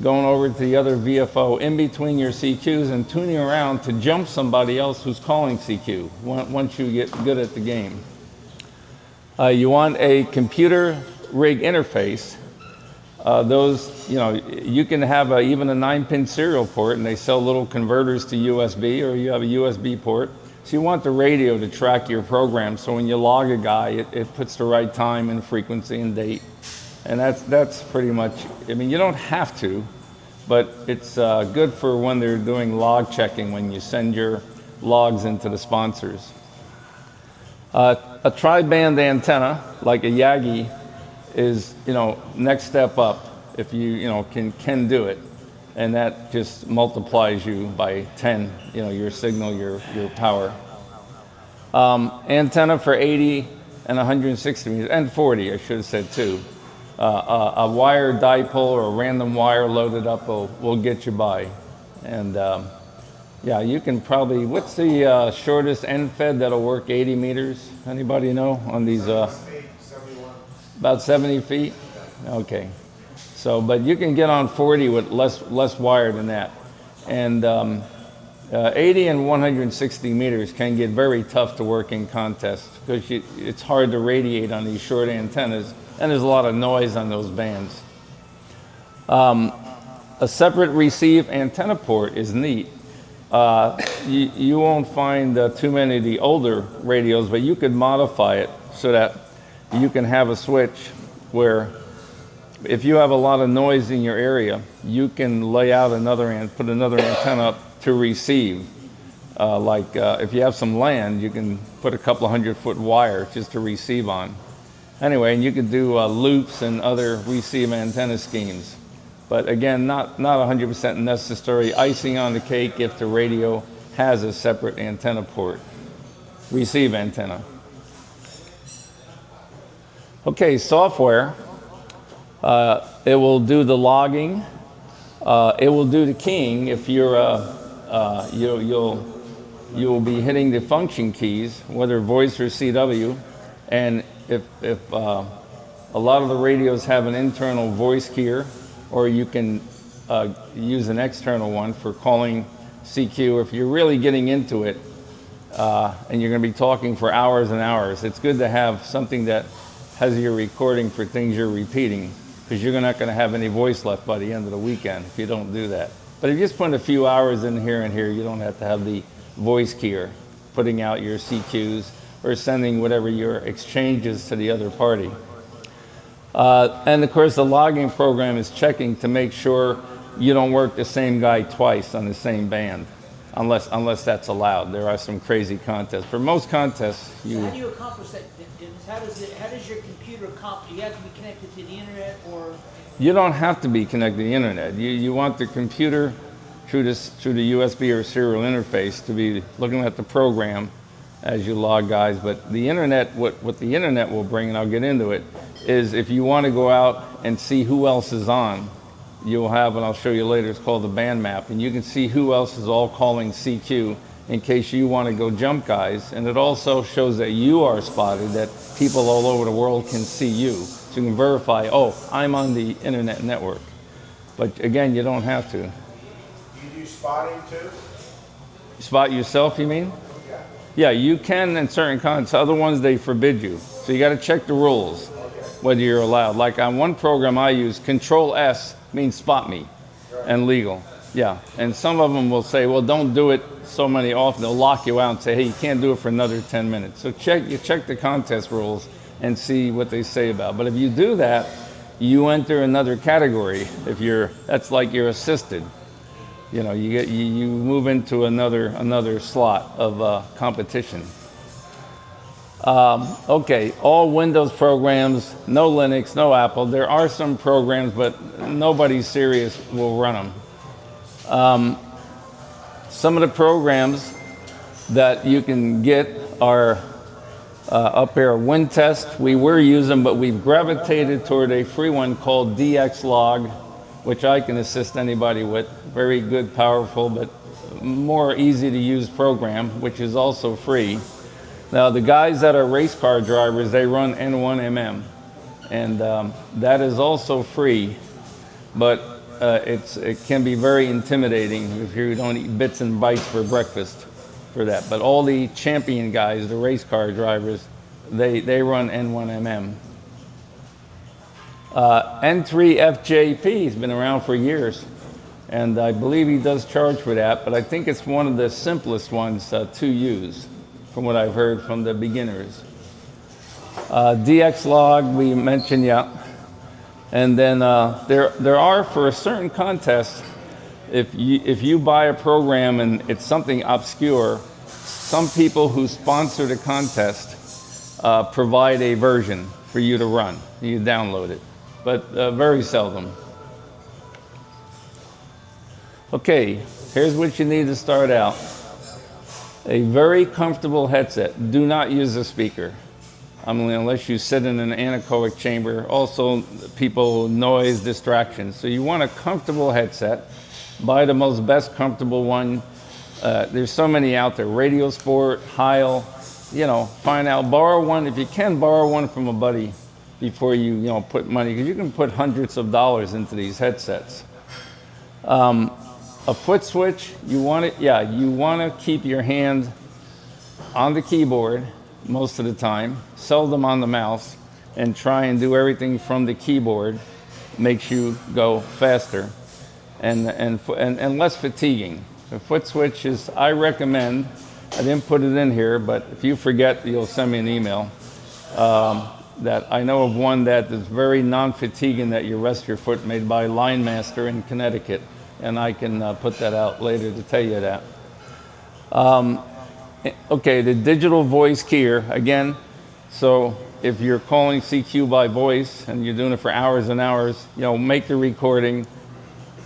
going over to the other VFO in between your CQs and tuning around to jump somebody else who's calling CQ once you get good at the game. You want a computer rig interface. Those, you know, you can have even a 9-pin serial port, and they sell little converters to USB, or you have a USB port. So you want the radio to track your program, so when you log a guy, it puts the right time and frequency and date. And that's pretty much, I mean, you don't have to, but it's good for when they're doing log checking, when you send your logs into the sponsors. A tri-band antenna, like a Yagi, is, you know, next step up if you know, can do it. And that just multiplies you by 10, you know, your signal, your power. Antenna for 80 and 160 meters, and 40, I should have said too. A wire dipole or a random wire loaded up will get you by. And yeah, you can probably, what's the shortest end fed that'll work 80 meters? Anybody know on these? About 70 feet? Okay. So, but you can get on 40 with less wire than that. And 80 and 160 meters can get very tough to work in contests because it's hard to radiate on these short antennas, and there's a lot of noise on those bands. A separate receive antenna port is neat. You won't find too many of the older radios, but you could modify it so that you can have a switch where if you have a lot of noise in your area, you can lay out put another antenna up to receive. If you have some land, you can put a couple of 100-foot wire just to receive on. Anyway, and you could do loops and other receive antenna schemes. But again, not 100% necessary. Icing on the cake if the radio has a separate antenna port. Receive antenna. Okay, software. It will do the logging. It will do the keying if you're you'll be hitting the function keys, whether voice or CW, and if a lot of the radios have an internal voice keyer, or you can use an external one for calling CQ. If you're really getting into it and you're going to be talking for hours and hours, it's good to have something that has your recording for things you're repeating, because you're not going to have any voice left by the end of the weekend if you don't do that. But if you just put a few hours in here and here, you don't have to have the voice keyer putting out your CQs or sending whatever your exchanges to the other party. And of course, the logging program is checking to make sure you don't work the same guy twice on the same band, unless that's allowed. There are some crazy contests. For most contests, How do you accomplish that, Dennis? How does your computer you have to be connected to the internet, or? You don't have to be connected to the internet. You want the computer through the USB or serial interface to be looking at the program as you log guys. But the internet, what the internet will bring, and I'll get into it, is if you want to go out and see who else is on, you'll have, and I'll show you later, it's called the band map, and you can see who else is all calling CQ in case you want to go jump guys. And it also shows that you are spotted, that people all over the world can see you. So you can verify, oh, I'm on the internet network. But again, you don't have to. You do spotting too? Spot yourself, you mean? Yeah, you can in certain contests. Other ones, they forbid you. So you got to check the rules, whether you're allowed. Like on one program I use, Control S means spot me and legal. Yeah, and some of them will say, well, don't do it so many often. They'll lock you out and say, hey, you can't do it for another 10 minutes. So you check the contest rules and see what they say about it. But if you do that, you enter another category. That's like you're assisted. You know, you move into another slot of competition. Okay, all Windows programs, no Linux, no Apple. There are some programs, but nobody serious will run them. Some of the programs that you can get are up here, WinTest. We were using, but we've gravitated toward a free one called DXlog, which I can assist anybody with. Very good, powerful, but more easy to use program, which is also free. Now, the guys that are race car drivers, they run N1MM, and that is also free, but it can be very intimidating if you don't eat bits and bytes for breakfast for that. But all the champion guys, the race car drivers, they run N1MM. N3FJP has been around for years, and I believe he does charge for that, but I think it's one of the simplest ones to use, from what I've heard from the beginners. DXlog, we mentioned, yeah. And then there are, for a certain contest, if you buy a program and it's something obscure, some people who sponsor the contest provide a version for you to run. You download it, but very seldom. Okay, here's what you need to start out. A very comfortable headset. Do not use a speaker. I mean, unless you sit in an anechoic chamber. Also, people, noise, distractions. So you want a comfortable headset. Buy the best comfortable one. There's so many out there. Radio Sport, Heil, find out. Borrow one. If you can, borrow one from a buddy before you put money, because you can put hundreds of dollars into these headsets. A foot switch, you want to keep your hand on the keyboard most of the time, seldom on the mouse, and try and do everything from the keyboard. Makes you go faster and less fatiguing. The foot switch is, I recommend, I didn't put it in here, but if you forget, you'll send me an email. That I know of one that is very non-fatiguing, that you rest your foot, made by Line Master in Connecticut. And I can put that out later to tell you that. Okay, the digital voice keyer, again, so if you're calling CQ by voice and you're doing it for hours and hours, make the recording.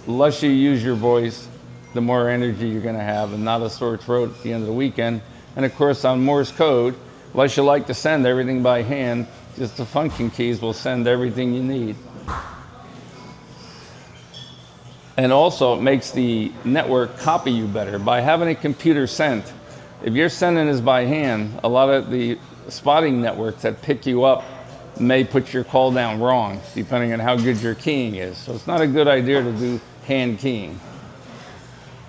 The less you use your voice, the more energy you're gonna have and not a sore throat at the end of the weekend. And of course, on Morse code, unless you like to send everything by hand, just the function keys will send everything you need. And also, it makes the network copy you better. By having a computer sent, if you're sending this by hand, a lot of the spotting networks that pick you up may put your call down wrong, depending on how good your keying is. So it's not a good idea to do hand keying.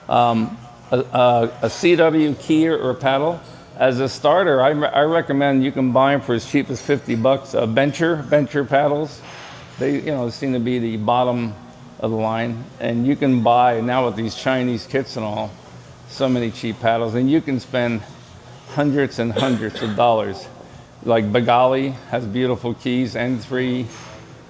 A CW keyer or paddle, As a starter, I recommend you can buy them for as cheap as $50. Bencher paddles, they seem to be the bottom of the line, and you can buy now with these Chinese kits and all, so many cheap paddles, and you can spend hundreds and hundreds of dollars. Like Bagali has beautiful keys, N3, I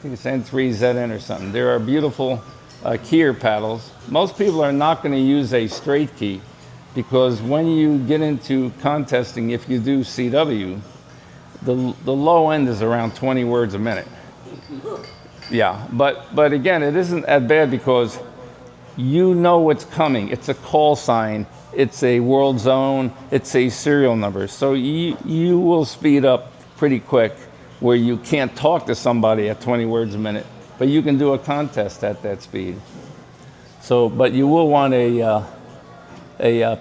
think it's N3ZN or something. There are beautiful keyer paddles. Most people are not going to use a straight key because when you get into contesting, if you do CW, the low end is around 20 words a minute. Yeah, but again, it isn't that bad because you know what's coming. It's a call sign, it's a world zone, it's a serial number. So you will speed up pretty quick where you can't talk to somebody at 20 words a minute, but you can do a contest at that speed. So, but you will want a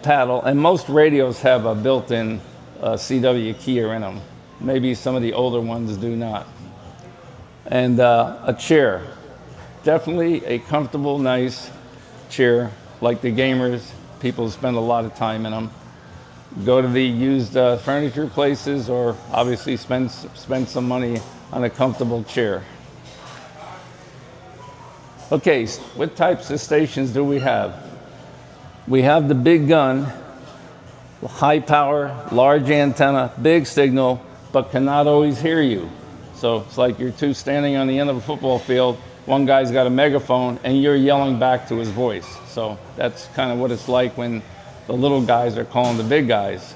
paddle, and most radios have a built-in CW keyer in them. Maybe some of the older ones do not. And a chair, definitely a comfortable, nice chair, like the gamers. People spend a lot of time in them. Go to the used furniture places, or obviously spend some money on a comfortable chair. Okay, what types of stations do we have? We have the big gun, high power, large antenna, big signal, but cannot always hear you. So it's like you're two standing on the end of a football field, one guy's got a megaphone, and you're yelling back to his voice. So that's kind of what it's like when the little guys are calling the big guys.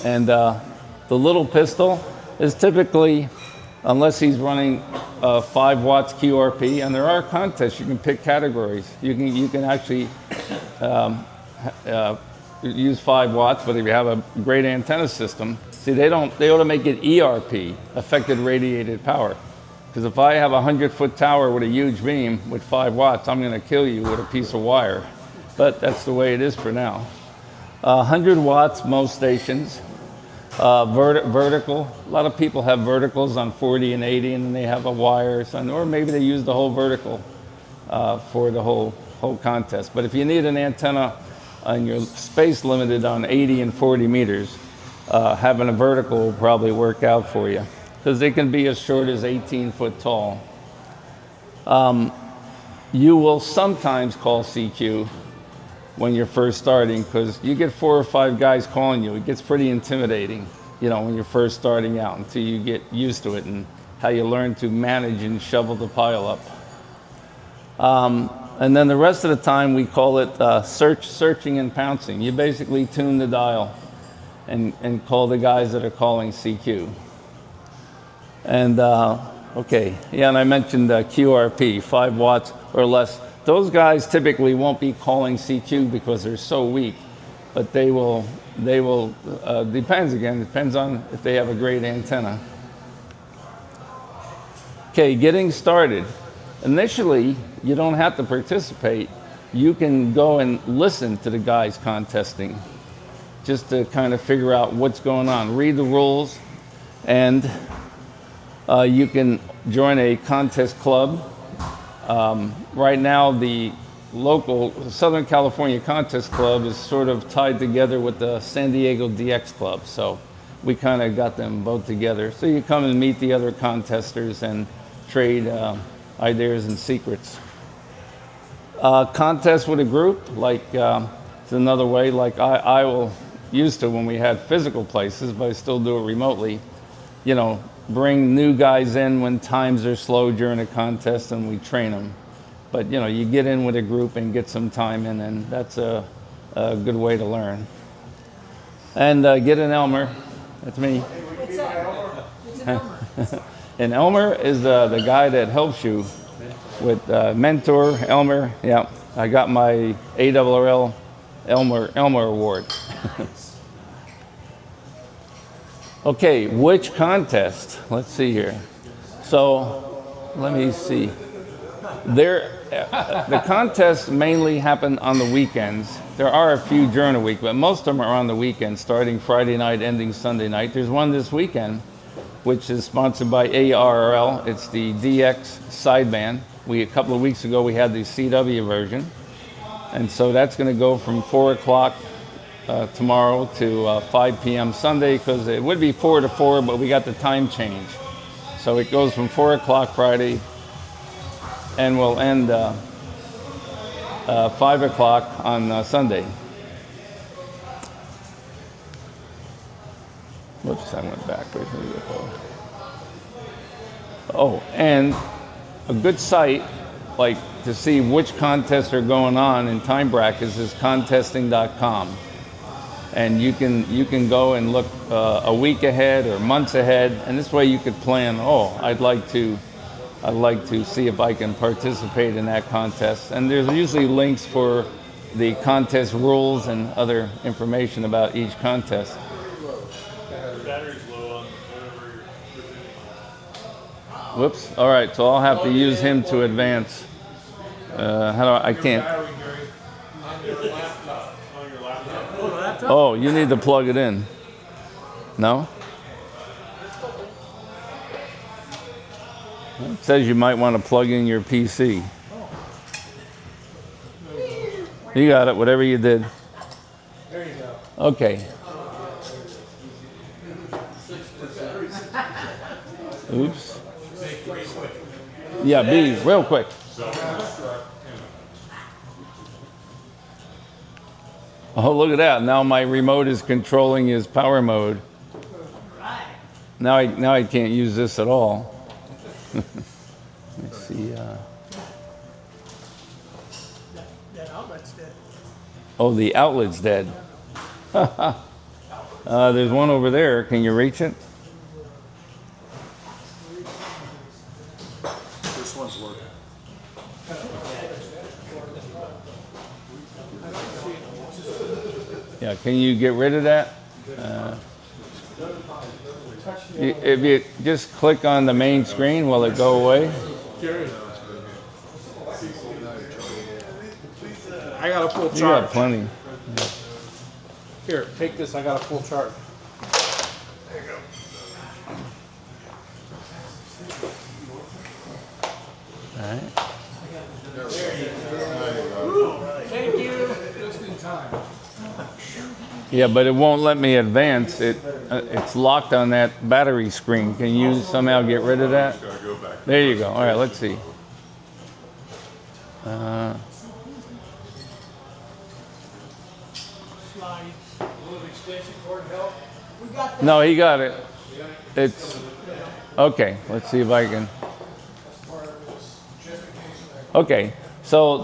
And the little pistol is typically, unless he's running 5 watts QRP, and there are contests, you can pick categories. You can actually use 5 watts, but if you have a great antenna system, see, they ought to make it ERP, effective radiated power. Because if I have a 100-foot tower with a huge beam with 5 watts, I'm going to kill you with a piece of wire. But that's the way it is for now. 100 watts, most stations. Vertical, a lot of people have verticals on 40 and 80, and then they have a wire or something, or maybe they use the whole vertical for the whole contest. But if you need an antenna and you're space limited on 80 and 40 meters, having a vertical will probably work out for you, because they can be as short as 18 foot tall. You will sometimes call CQ when you're first starting, because you get 4 or 5 guys calling you. It gets pretty intimidating, when you're first starting out, until you get used to it and how you learn to manage and shovel the pile up. And then the rest of the time we call it searching and pouncing. You basically tune the dial and call the guys that are calling CQ. And okay, yeah, and I mentioned QRP, 5 watts or less. Those guys typically won't be calling CQ because they're so weak, but they will, depends on if they have a great antenna. Okay, getting started. Initially, you don't have to participate. You can go and listen to the guys contesting, just to kind of figure out what's going on. Read the rules, and you can join a contest club. Right now, the local Southern California Contest Club is sort of tied together with the San Diego DX Club, so we kind of got them both together. So you come and meet the other contesters and trade ideas and secrets. Contest with a group, like it's another way, like I will used to when we had physical places, but I still do it remotely. Bring new guys in when times are slow during a contest, and we train them. But you get in with a group and get some time in, and that's a good way to learn. And get an Elmer. That's me. What's that? It's an Elmer. An Elmer is the guy that helps you with mentor. Elmer, yeah. I got my ARRL Elmer Award. Okay, which contest? Let's see here. So, let me see. The contests mainly happen on the weekends. There are a few during the week, but most of them are on the weekend, starting Friday night, ending Sunday night. There's one this weekend, which is sponsored by ARRL. It's the DX sideband. A couple of weeks ago, we had the CW version. And so that's going to go from 4 o'clock tomorrow to 5 p.m. Sunday, because it would be 4 to 4, but we got the time change. So it goes from 4 o'clock Friday and will end 5 o'clock on Sunday. Whoops, I went backwards. Oh, and a good site, like to see which contests are going on in time brackets, is contesting.com. And you can go and look a week ahead or months ahead, and this way you could plan, oh, I'd like to see if I can participate in that contest. And there's usually links for the contest rules and other information about each contest. Battery's low on whatever you're doing. Whoops. All right, so I'll have to use him to advance. I can't. Oh, you need to plug it in. No? It says you might want to plug in your PC. You got it, whatever you did. There you go. Okay. Oops. Yeah, B, real quick. Oh, look at that. Now my remote is controlling his power mode. Now I can't use this at all. Let's see. That outlet's dead. Oh, the outlet's dead. There's one over there. Can you reach it? This one's working. Yeah, can you get rid of that? If you just click on the main screen, will it go away? I got a full You charge. got plenty. Here, take this. I got a full charge. All right. Thank you. Yeah, but it won't let me advance. It's locked on that battery screen. Can you somehow get rid of that? There you go. All right, let's see. No, he got it. It's okay. Let's see if I can. Okay, so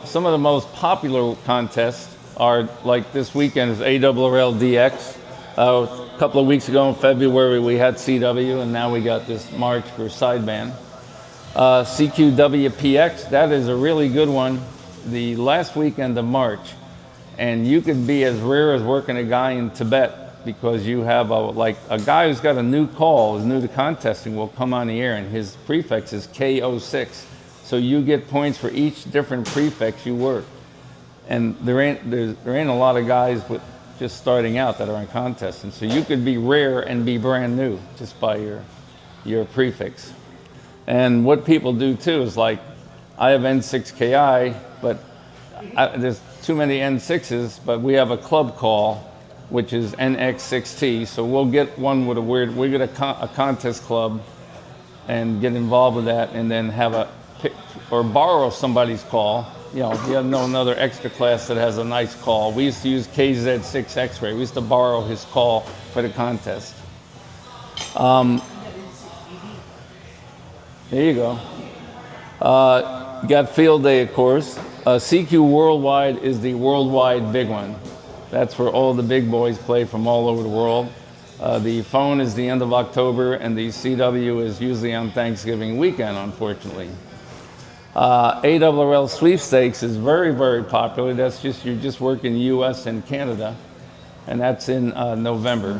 some of the most popular contests are, like this weekend is ARRL DX. A couple of weeks ago in February we had CW, and now we got this March for sideband. CQWPX, that is a really good one. The last weekend of March, and you could be as rare as working a guy in Tibet, because you have a guy who's got a new call, is new to contesting, will come on the air, and his prefix is K06. So you get points for each different prefix you work. And there ain't a lot of guys with just starting out that are in contests, and so you could be rare and be brand new just by your prefix. And what people do too is, like, I have N6KI, but there's too many N6s, but we have a club call which is NX6T, so we'll get one with we get a contest club and get involved with that, and then have or borrow somebody's call. You know another extra class that has a nice call. We used to use KZ6 X-ray. We used to borrow his call for the contest. There you go. Got field day, of course. CQ Worldwide is the worldwide big one. That's where all the big boys play from all over the world. The phone is the end of October, and the CW is usually on Thanksgiving weekend, unfortunately. ARRL Sweepstakes is very, very popular. That's just, you're just working US and Canada, and that's in November.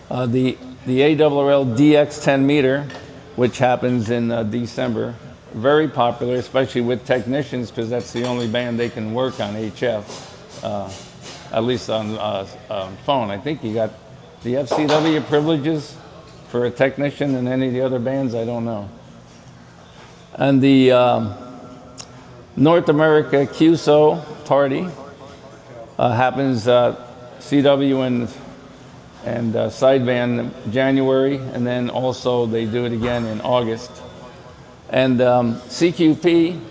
The ARRL DX 10 meter, which happens in December, very popular, especially with technicians, because that's the only band they can work on HF, at least on phone. I think do you have CW privileges for a technician in any of the other bands? I don't know. And the North America QSO Tardy, happens CW and sideband January, and then also they do it again in August. And CQP,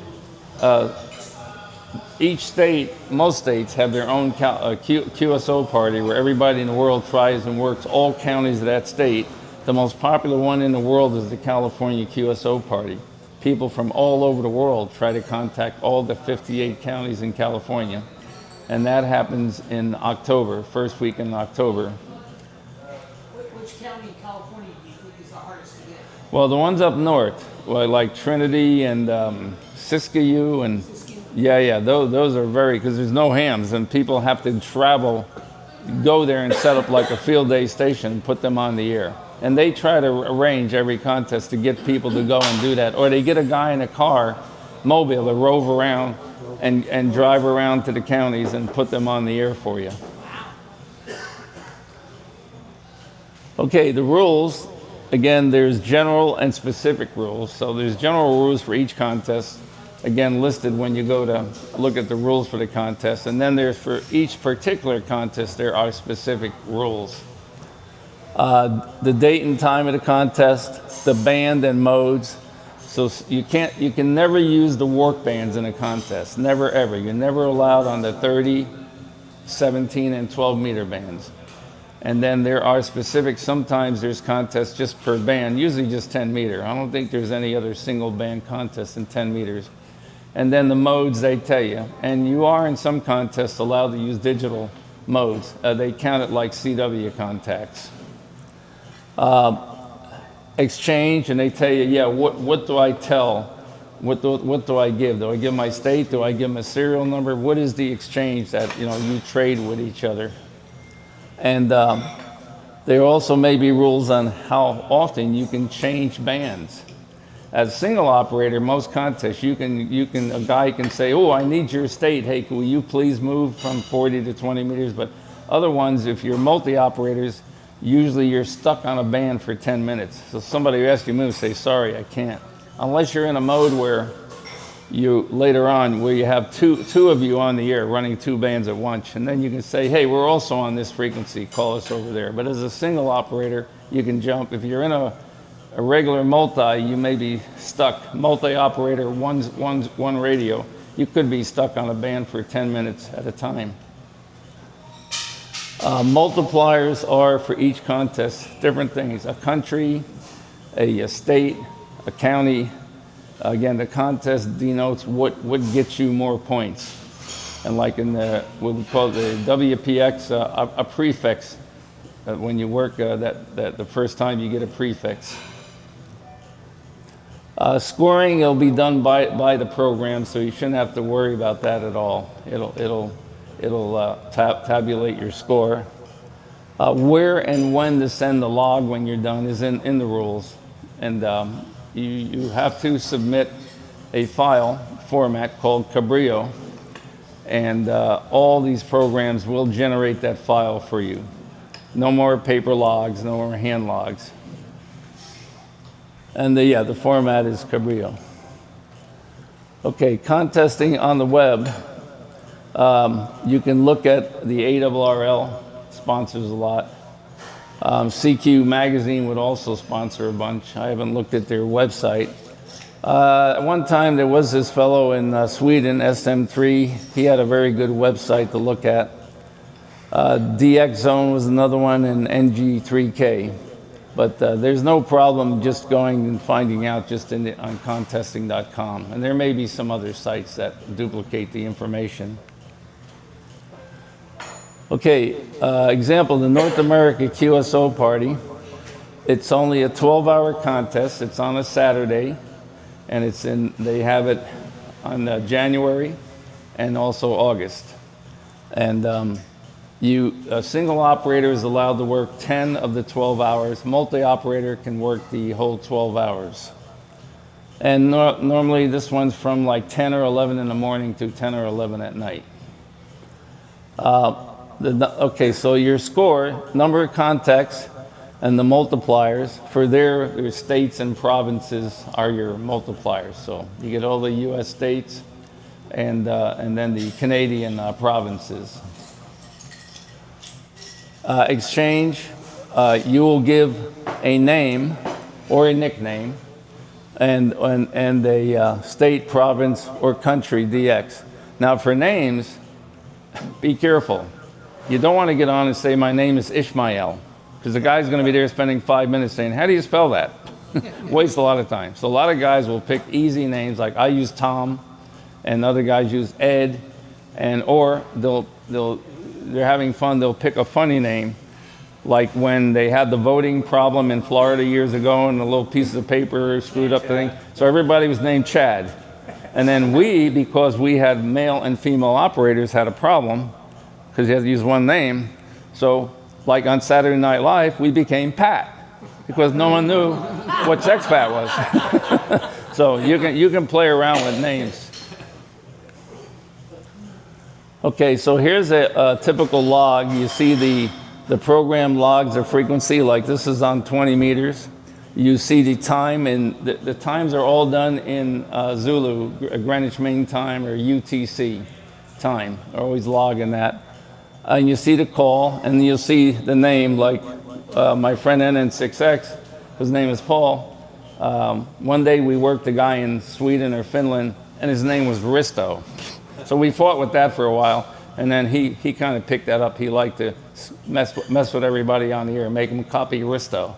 each state, most states have their own QSO party where everybody in the world tries and works all counties of that state. The most popular one in the world is the California QSO party. People from all over the world try to contact all the 58 counties in California. And that happens in October, first week in October. Which county in California do you think is the hardest to get? Well, the ones up north, like Trinity and Siskiyou and yeah, those are very, because there's no hams and people have to travel, go there and set up like a field day station and put them on the air. And they try to arrange every contest to get people to go and do that. Or they get a guy in a car, mobile, to rove around and drive around to the counties and put them on the air for you. Okay, the rules. Again, there's general and specific rules. So there's general rules for each contest, again listed when you go to look at the rules for the contest. And then there's for each particular contest, there are specific rules. The date and time of the contest, the band and modes. So you can never use the work bands in a contest, never ever. You're never allowed on the 30, 17, and 12 meter bands. And then there are specific, sometimes there's contests just per band, usually just 10 meter. I don't think there's any other single band contest in 10 meters. And then the modes they tell you. And you are in some contests allowed to use digital modes. They count it like CW contacts. Exchange, and they tell you, yeah, what do I tell? What do I give? Do I give my state? Do I give them a serial number? What is the exchange that you trade with each other? And there also may be rules on how often you can change bands. As a single operator, most contests, a guy can say, oh, I need your state. Hey, will you please move from 40 to 20 meters? But other ones, if you're multi-operators, usually you're stuck on a band for 10 minutes. So somebody who asks you to move, say, sorry, I can't. Unless you're in a mode where later on, where you have two of you on the air running two bands at once, and then you can say, hey, we're also on this frequency, call us over there. But as a single operator, you can jump. If you're in a regular multi, you may be stuck. Multi-operator, one radio, you could be stuck on a band for 10 minutes at a time. Multipliers are for each contest different things. A country, a state, a county. Again, the contest denotes what gets you more points. And like in what we call the WPX, a prefix. When you work that the first time you get a prefix. Scoring will be done by the program, so you shouldn't have to worry about that at all. It'll tabulate your score. Where and when to send the log when you're done is in the rules. And you have to submit a file format called Cabrillo. And all these programs will generate that file for you. No more paper logs, no more hand logs. And the format is Cabrillo. Okay, contesting on the web. You can look at the ARRL, sponsors a lot. CQ Magazine would also sponsor a bunch. I haven't looked at their website. At one time there was this fellow in Sweden, SM3. He had a very good website to look at. DX Zone was another one, and NG3K. But there's no problem just going and finding out just on contesting.com. And there may be some other sites that duplicate the information. Okay, example, the North America QSO party. It's only a 12-hour contest. It's on a Saturday, and they have it on January and also August. And a single operator is allowed to work 10 of the 12 hours. Multi-operator can work the whole 12 hours. And normally this one's from like 10 or 11 in the morning to 10 or 11 at night. Okay, so your score, number of contacts, and the multipliers for their states and provinces are your multipliers. So you get all the U.S. states and then the Canadian provinces. exchange, you will give a name or a nickname and a state, province, or country, DX. Now for names, be careful. You don't want to get on and say, my name is Ishmael, because the guy's going to be there spending 5 minutes saying, how do you spell that? Waste a lot of time. So a lot of guys will pick easy names, like I use Tom, and other guys use Ed, or they're having fun, they'll pick a funny name, like when they had the voting problem in Florida years ago and the little pieces of paper screwed up the thing. So everybody was named Chad. And then we, because we had male and female operators, had a problem because you had to use one name. So like on Saturday Night Live, we became Pat because no one knew what sex Pat was. So you can play around with names. Okay, so here's a typical log. You see the program logs the frequency, like this is on 20 meters. You see the time, and the times are all done in Zulu, Greenwich Mean Time, or UTC time. They're always logging that. And you see the call, and you'll see the name, like my friend NN6X, his name is Paul. One day we worked a guy in Sweden or Finland, and his name was Risto. So we fought with that for a while, and then he kind of picked that up. He liked to mess with everybody on the air, make them copy Risto.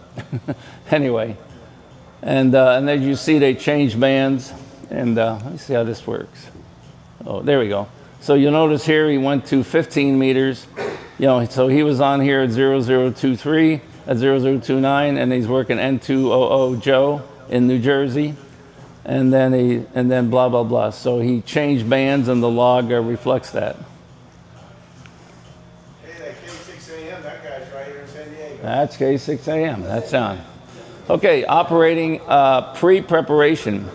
Anyway, and then you see they change bands, and let me see how this works. Oh, there we go. So you'll notice here he went to 15 meters. So he was on here at 0023, at 0029, and he's working N200 Joe in New Jersey. And then blah, blah, blah. So he changed bands, and the log reflects that. Hey, that K6AM, that guy's right here in San Diego. That's K6AM. That's on. Okay, operating pre-preparation.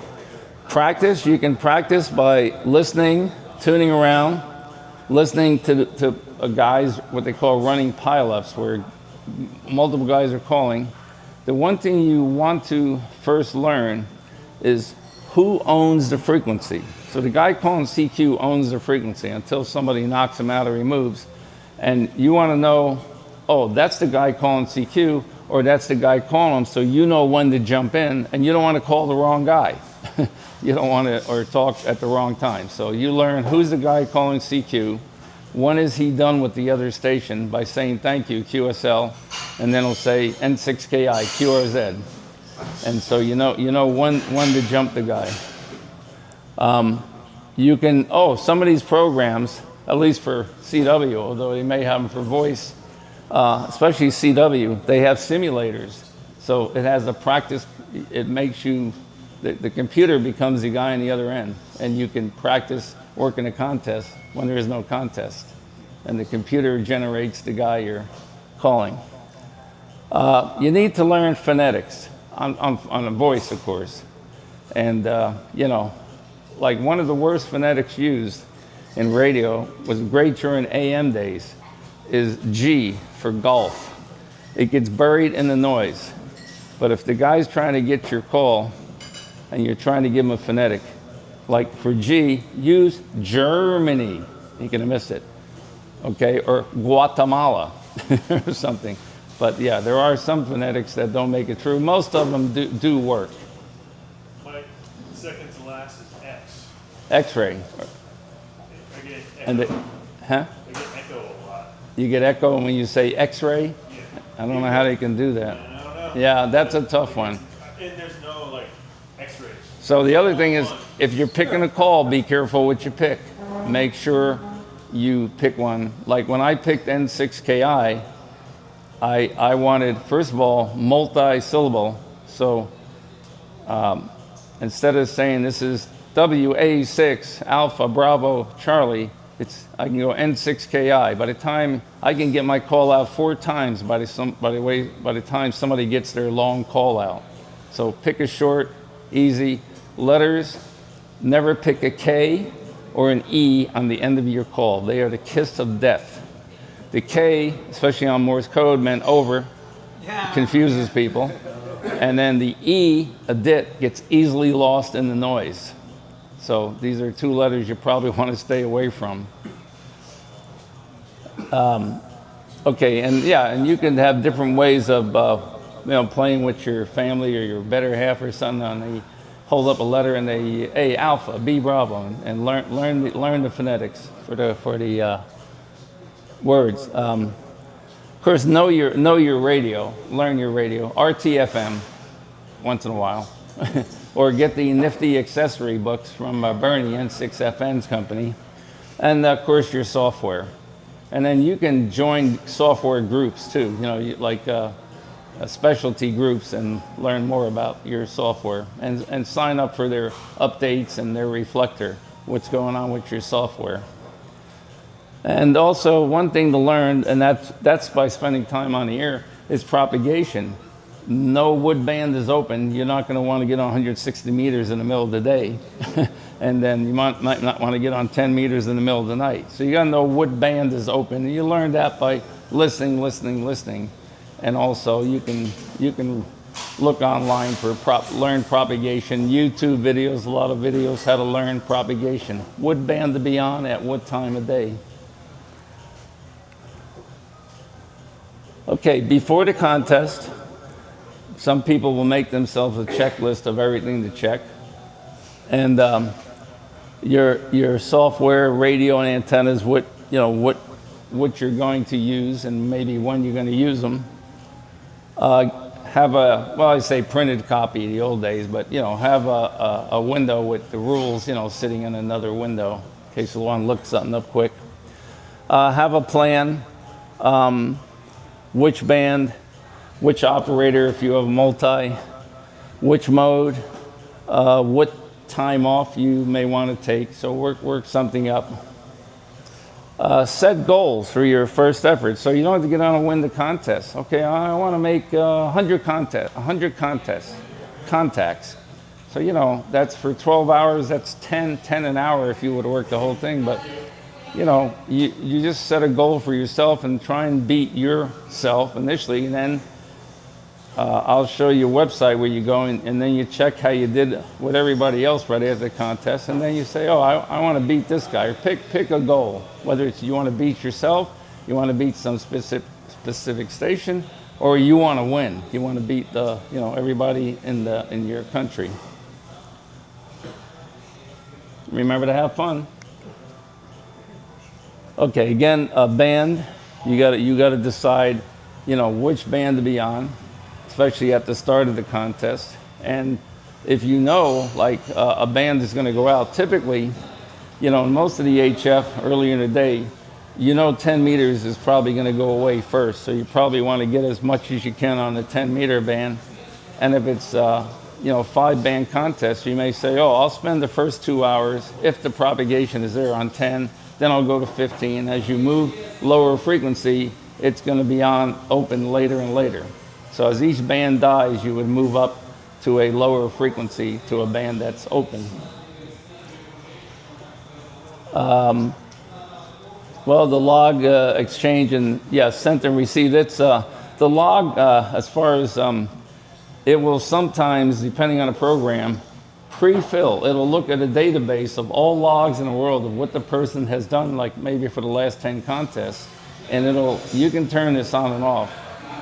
Practice. You can practice by listening, tuning around, listening to guys, what they call running pileups, where multiple guys are calling. The one thing you want to first learn is who owns the frequency. So the guy calling CQ owns the frequency until somebody knocks him out or removes. And you want to know, oh, that's the guy calling CQ, or that's the guy calling him, so you know when to jump in, and you don't want to call the wrong guy. You don't want to, or talk at the wrong time. So you learn who's the guy calling CQ, when is he done with the other station by saying thank you, QSL, and then he'll say N6KI, QRZ. And so you know when to jump the guy. You can, some of these programs, at least for CW, although they may have them for voice, especially CW, they have simulators. So it has a practice, it makes you, the computer becomes the guy on the other end, and you can practice working a contest when there is no contest. And the computer generates the guy you're calling. You need to learn phonetics. On a voice, of course. And, like one of the worst phonetics used in radio was great during AM days is G for golf. It gets buried in the noise. But if the guy's trying to get your call and you're trying to give him a phonetic, like for G, use Germany. He could have missed it. Okay, or Guatemala or something. But yeah, there are some phonetics that don't make it true. Most of them do work. My second to last is X. X-ray. I get echo. And I get echo a lot. You get echo when you say X-ray? Yeah. I don't know how they can do that. I don't know. Yeah, that's a tough one. And there's no X-rays. So the other thing is, if you're picking a call, be careful what you pick. Make sure you pick one. Like when I picked N6KI, I wanted, first of all, multi-syllable. So instead of saying this is WA6 Alpha Bravo Charlie, I can go N6KI. By the time I can get my call out 4 times by the time somebody gets their long call out. So pick a short, easy letters. Never pick a K or an E on the end of your call. They are the kiss of death. The K, especially on Morse code, meant over, confuses people. And then the E, a dit, gets easily lost in the noise. So these are 2 letters you probably want to stay away from. Okay, and yeah, and you can have different ways of, playing with your family or your better half or something. On the hold up a letter and they A alpha, B bravo, and learn the phonetics for the words. Of course, know your radio, learn your radio, RTFM, once in a while, or get the nifty accessory books from Bernie N6FN's company, and of course your software. And then you can join software groups too, like specialty groups, and learn more about your software and sign up for their updates and their reflector, what's going on with your software. And also one thing to learn, and that's by spending time on the air, is propagation. No wood band is open. You're not going to want to get on 160 meters in the middle of the day. And then you might not want to get on 10 meters in the middle of the night. So you got to know wood band is open. And you learn that by listening. And also you can look online for learn propagation. YouTube videos, a lot of videos how to learn propagation. Wood band to be on at what time of day. Okay, before the contest, some people will make themselves a checklist of everything to check. And your software, radio, and antennas, what you're going to use, and maybe when you're going to use them. Have I say printed copy the old days, but have a window with the rules, sitting in another window in case you want to look something up quick. Have a plan, which band, which operator, if you have multi, which mode, what time off you may want to take. So work something up. Set goals for your first effort. So you don't have to get on and win the contest. Okay, I want to make 100 contacts. So, that's for 12 hours, that's 10 an hour if you would work the whole thing. But, you just set a goal for yourself and try and beat yourself initially, and then I'll show you a website where you go and then you check how you did with everybody else right after the contest, and then you say, oh, I want to beat this guy, or pick a goal, whether it's you want to beat yourself, you want to beat some specific station, or you want to win, you want to beat everybody in your country. Remember to have fun. Okay, again, a band, you got to decide, which band to be on, especially at the start of the contest. And if like a band is going to go out, typically, in most of the HF earlier in the day, 10 meters is probably going to go away first. So you probably want to get as much as you can on the 10-meter band. And if it's, 5-band contest, you may say, oh, I'll spend the first 2 hours, if the propagation is there, on 10, then I'll go to 15. As you move lower frequency, it's going to be on open later and later. So as each band dies, you would move up to a lower frequency to a band that's open. Well, the log exchange and sent and received. It's the log as far as it will sometimes, depending on the program, pre-fill. It'll look at a database of all logs in the world of what the person has done, like maybe for the last 10 contests, and you can turn this on and off.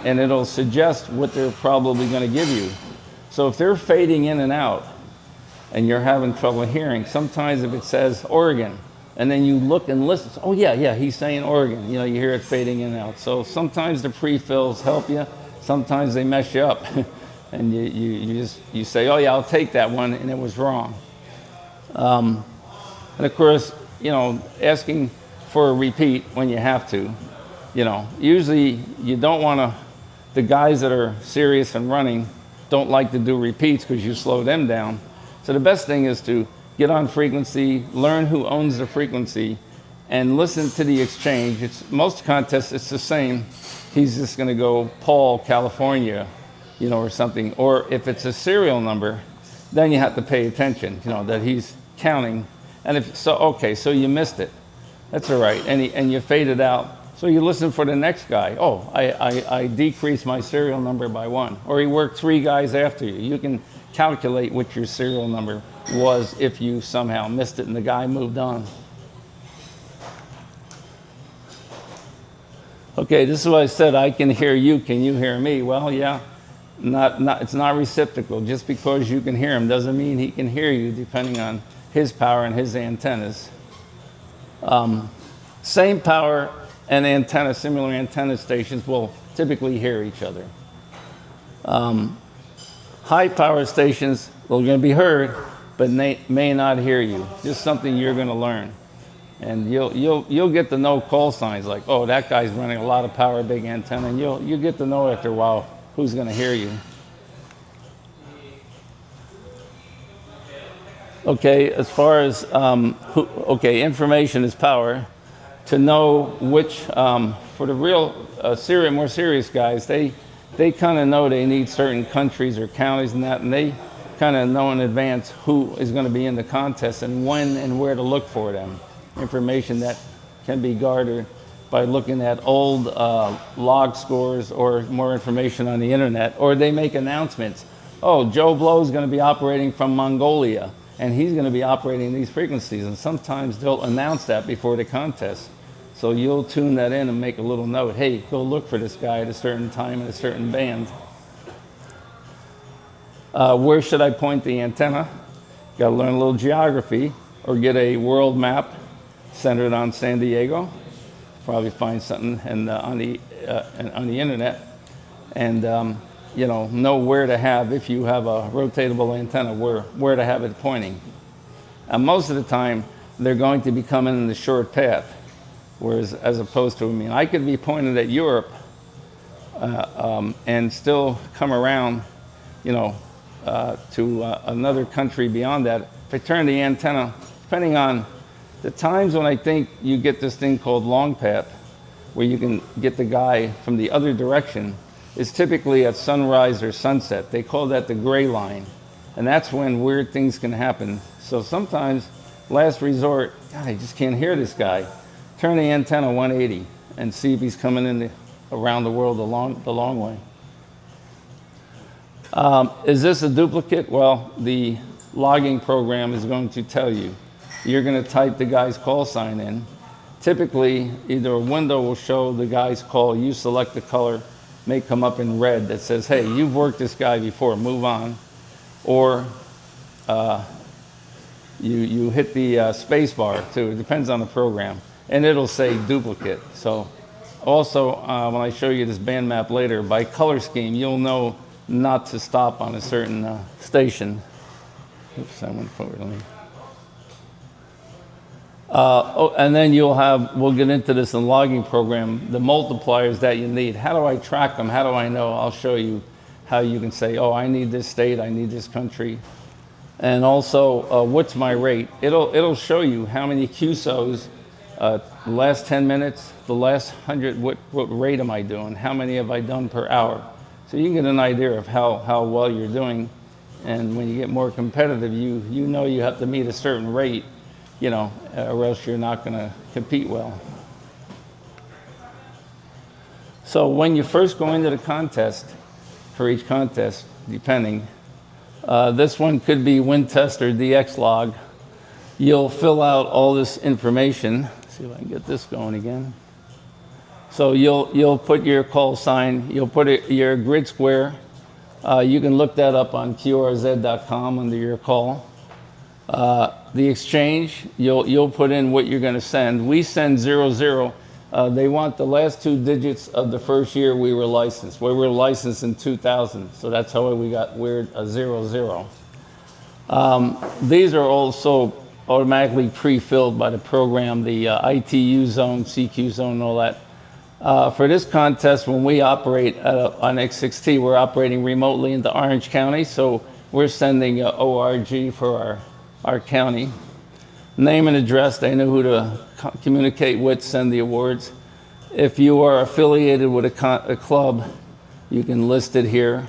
And it'll suggest what they're probably going to give you. So if they're fading in and out and you're having trouble hearing, sometimes if it says Oregon, and then you look and listen, oh yeah, he's saying Oregon, you hear it fading in and out. So sometimes the pre-fills help you, sometimes they mess you up. And you say, oh yeah, I'll take that one, and it was wrong. And of course, asking for a repeat when you have to. Usually you don't want to, the guys that are serious and running don't like to do repeats because you slow them down. So the best thing is to get on frequency, learn who owns the frequency, and listen to the exchange. Most contests, it's the same. He's just going to go Paul, California, or something. Or if it's a serial number, then you have to pay attention, that he's counting. And so you missed it. That's all right. And you faded out. So you listen for the next guy. Oh, I decreased my serial number by 1. Or he worked 3 guys after you. You can calculate what your serial number was if you somehow missed it and the guy moved on. Okay. Okay, this is what I said. I can hear you. Can you hear me? Well, yeah. It's not reciprocal. Just because you can hear him doesn't mean he can hear you, depending on his power and his antennas. Same power and antenna, similar antenna stations will typically hear each other. High power stations are going to be heard, but may not hear you. Just something you're going to learn. And you'll get to know call signs like, oh, that guy's running a lot of power, big antenna, and you'll get to know after a while who's going to hear you. Okay, as far as, information is power. To know which, for the real more serious guys, they kind of know they need certain countries or counties and that, and they kind of know in advance who is going to be in the contest and when and where to look for them. Information that can be garnered by looking at old log scores or more information on the internet, or they make announcements. Oh, Joe Blow is going to be operating from Mongolia, and he's going to be operating these frequencies, and sometimes they'll announce that before the contest. So you'll tune that in and make a little note. Hey, go look for this guy at a certain time in a certain band. Where should I point the antenna? Got to learn a little geography or get a world map centered on San Diego. Probably find something on the internet, and know where to have, if you have a rotatable antenna, where to have it pointing. And most of the time, they're going to be coming in the short path, whereas as opposed to, I could be pointed at Europe and still come around, to another country beyond that. If I turn the antenna, depending on the times when I think you get this thing called long path, where you can get the guy from the other direction, is typically at sunrise or sunset. They call that the gray line. And that's when weird things can happen. So sometimes, last resort, God, I just can't hear this guy. Turn the antenna 180 and see if he's coming in around the world the long way. Is this a duplicate? Well, the logging program is going to tell you. You're going to type the guy's call sign in. Typically, either a window will show the guy's call, you select the color, may come up in red that says, hey, you've worked this guy before, move on. Or you hit the space bar too, it depends on the program, and it'll say duplicate. So also, when I show you this band map later, by color scheme, you'll know not to stop on a certain station. Oops, I went forward, let me. And then we'll get into this in the logging program, the multipliers that you need. How do I track them? How do I know? I'll show you how you can say, oh, I need this state, I need this country. And also, what's my rate? It'll show you how many QSOs, the last 10 minutes, the last 100, what rate am I doing? How many have I done per hour? So you can get an idea of how well you're doing. And when you get more competitive, you know you have to meet a certain rate, or else you're not going to compete well. So when you first go into the contest, for each contest, depending, this one could be WinTest or DX log. You'll fill out all this information. Let's see if I can get this going again. So you'll put your call sign, you'll put your grid square. You can look that up on qrz.com under your call. The exchange, you'll put in what you're going to send. We send 00. They want the last 2 digits of the first year we were licensed. We were licensed in 2000, so that's how we got weird 00. These are also automatically pre-filled by the program, the ITU zone, CQ zone, and all that. For this contest, when we operate on X6T, we're operating remotely into Orange County, so we're sending ORG for our county. Name and address, they know who to communicate with, send the awards. If you are affiliated with a club, you can list it here.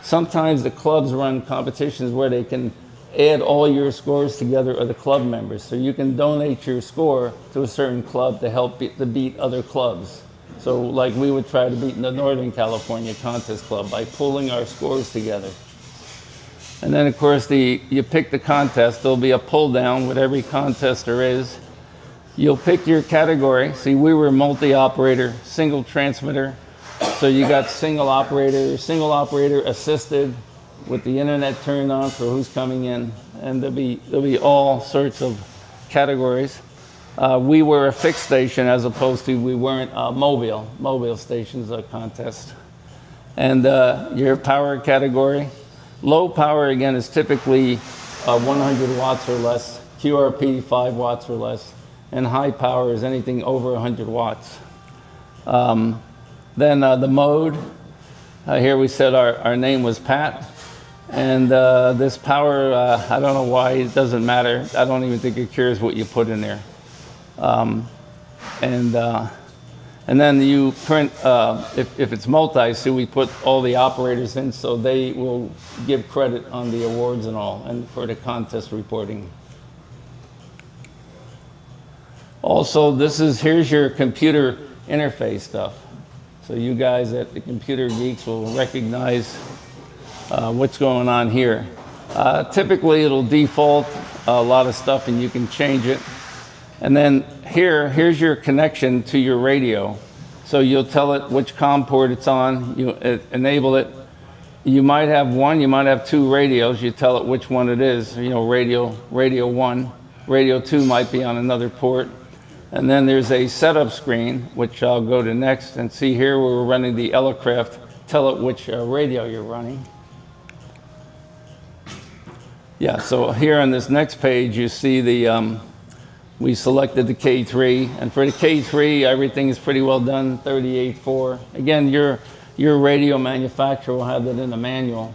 Sometimes the clubs run competitions where they can add all your scores together or the club members. So you can donate your score to a certain club to help beat other clubs. So like we would try to beat the Northern California Contest Club by pulling our scores together. And then of course you pick the contest. There'll be a pull down with every contest there is. You'll pick your category. See, we were multi-operator, single transmitter. So you got single operator assisted with the internet turned on for who's coming in. And there'll be all sorts of categories. We were a fixed station as opposed to we weren't mobile stations contest. And your power category, low power again is typically 100 watts or less, QRP 5 watts or less, and high power is anything over 100 watts. Then the mode, here we said our name was Pat. And this power, I don't know why, it doesn't matter. I don't even think it cares what you put in there. And then you print, if it's multi-SU, we put all the operators in so they will give credit on the awards and all, and for the contest reporting. Also, here's your computer interface stuff. So you guys at the Computer Geeks will recognize what's going on here. Typically, it'll default a lot of stuff and you can change it. And then here's your connection to your radio. So you'll tell it which COM port it's on, you enable it. You might have one, you might have two radios, you tell it which one it is. You know, radio 1, radio 2 might be on another port. And then there's a setup screen, which I'll go to next, and see here where we're running the Elecraft, tell it which radio you're running. Yeah, so here on this next page, you see we selected the K3, and for the K3, everything is pretty well done, 38.4. Again, your radio manufacturer will have that in the manual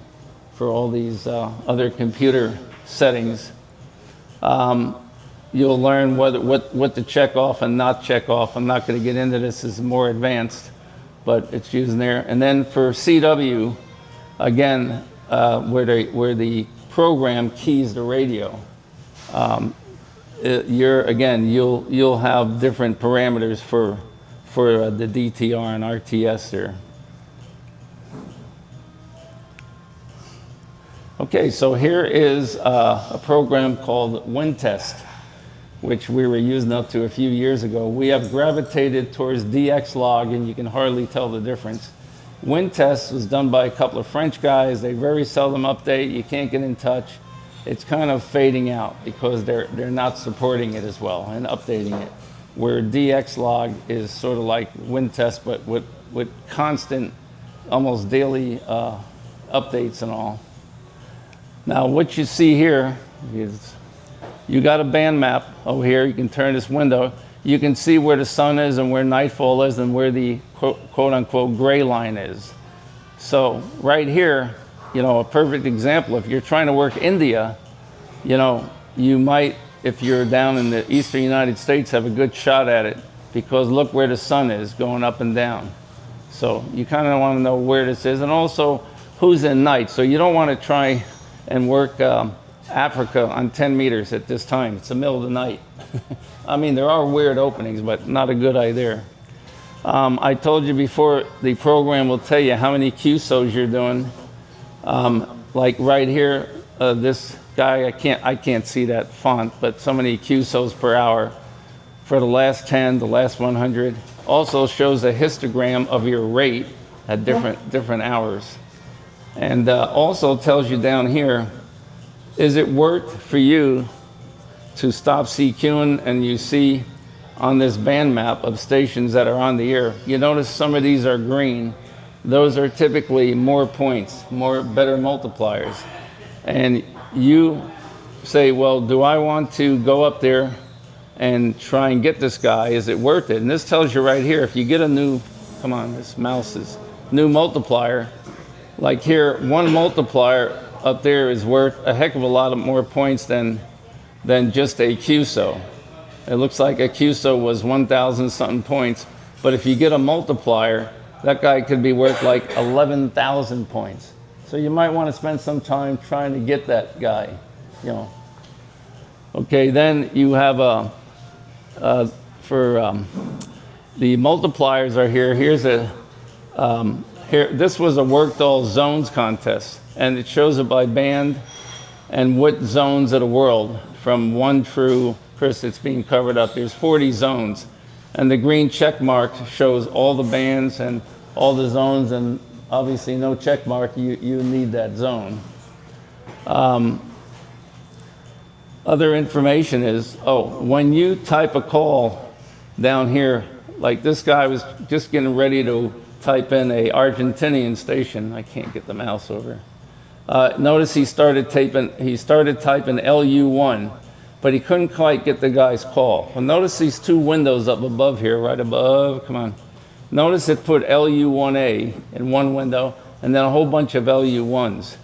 for all these other computer settings. You'll learn what to check off and not check off. I'm not going to get into this, it's more advanced, but it's using there. And then for CW, again, where the program keys the radio, you'll have different parameters for the DTR and RTS there. Okay, so here is a program called WinTest, which we were using up to a few years ago. We have gravitated towards DXlog, and you can hardly tell the difference. WinTest was done by a couple of French guys. They very seldom update. You can't get in touch. It's kind of fading out because they're not supporting it as well and updating it. Where DXlog is sort of like WinTest, but with constant, almost daily updates and all. Now, what you see here is you got a band map over here. You can turn this window. You can see where the sun is and where nightfall is and where the quote unquote gray line is. So right here, you know, a perfect example, if you're trying to work India, you know, you might, if you're down in the eastern United States, have a good shot at it because look where the sun is going up and down. So you kind of want to know where this is and also who's in night. So you don't want to try and work Africa on 10 meters at this time. It's the middle of the night. I mean, there are weird openings, but not a good idea. I told you before, the program will tell you how many QSOs you're doing. Like right here, this guy, I can't see that font, but so many QSOs per hour for the last 10, the last 100. Also shows a histogram of your rate at different hours. And also tells you down here, is it worth for you to stop CQing and you see on this band map of stations that are on the air, you notice some of these are green. Those are typically more points, better multipliers. And you say, well, do I want to go up there and try and get this guy? Is it worth it? And this tells you right here, if you get a new, come on, this mouse is, new multiplier, like here, one multiplier up there is worth a heck of a lot of more points than just a QSO. It looks like a QSO was 1,000 something points, but if you get a multiplier, that guy could be worth like 11,000 points. So you might want to spend some time trying to get that guy, you know. Okay, then you have the multipliers are here. Here's a this was a worked all zones contest, and it shows it by band and what zones of the world from 1 through Chris, it's being covered up. There's 40 zones. And the green check mark shows all the bands and all the zones, and obviously no check mark, you need that zone. Other information is, when you type a call down here, like this guy was just getting ready to type in a Argentinian station. I can't get the mouse over. Notice he started typing LU1, but he couldn't quite get the guy's call. Well, notice these two windows up above here, right above, come on. Notice it put LU1A in one window and then a whole bunch of LU1s.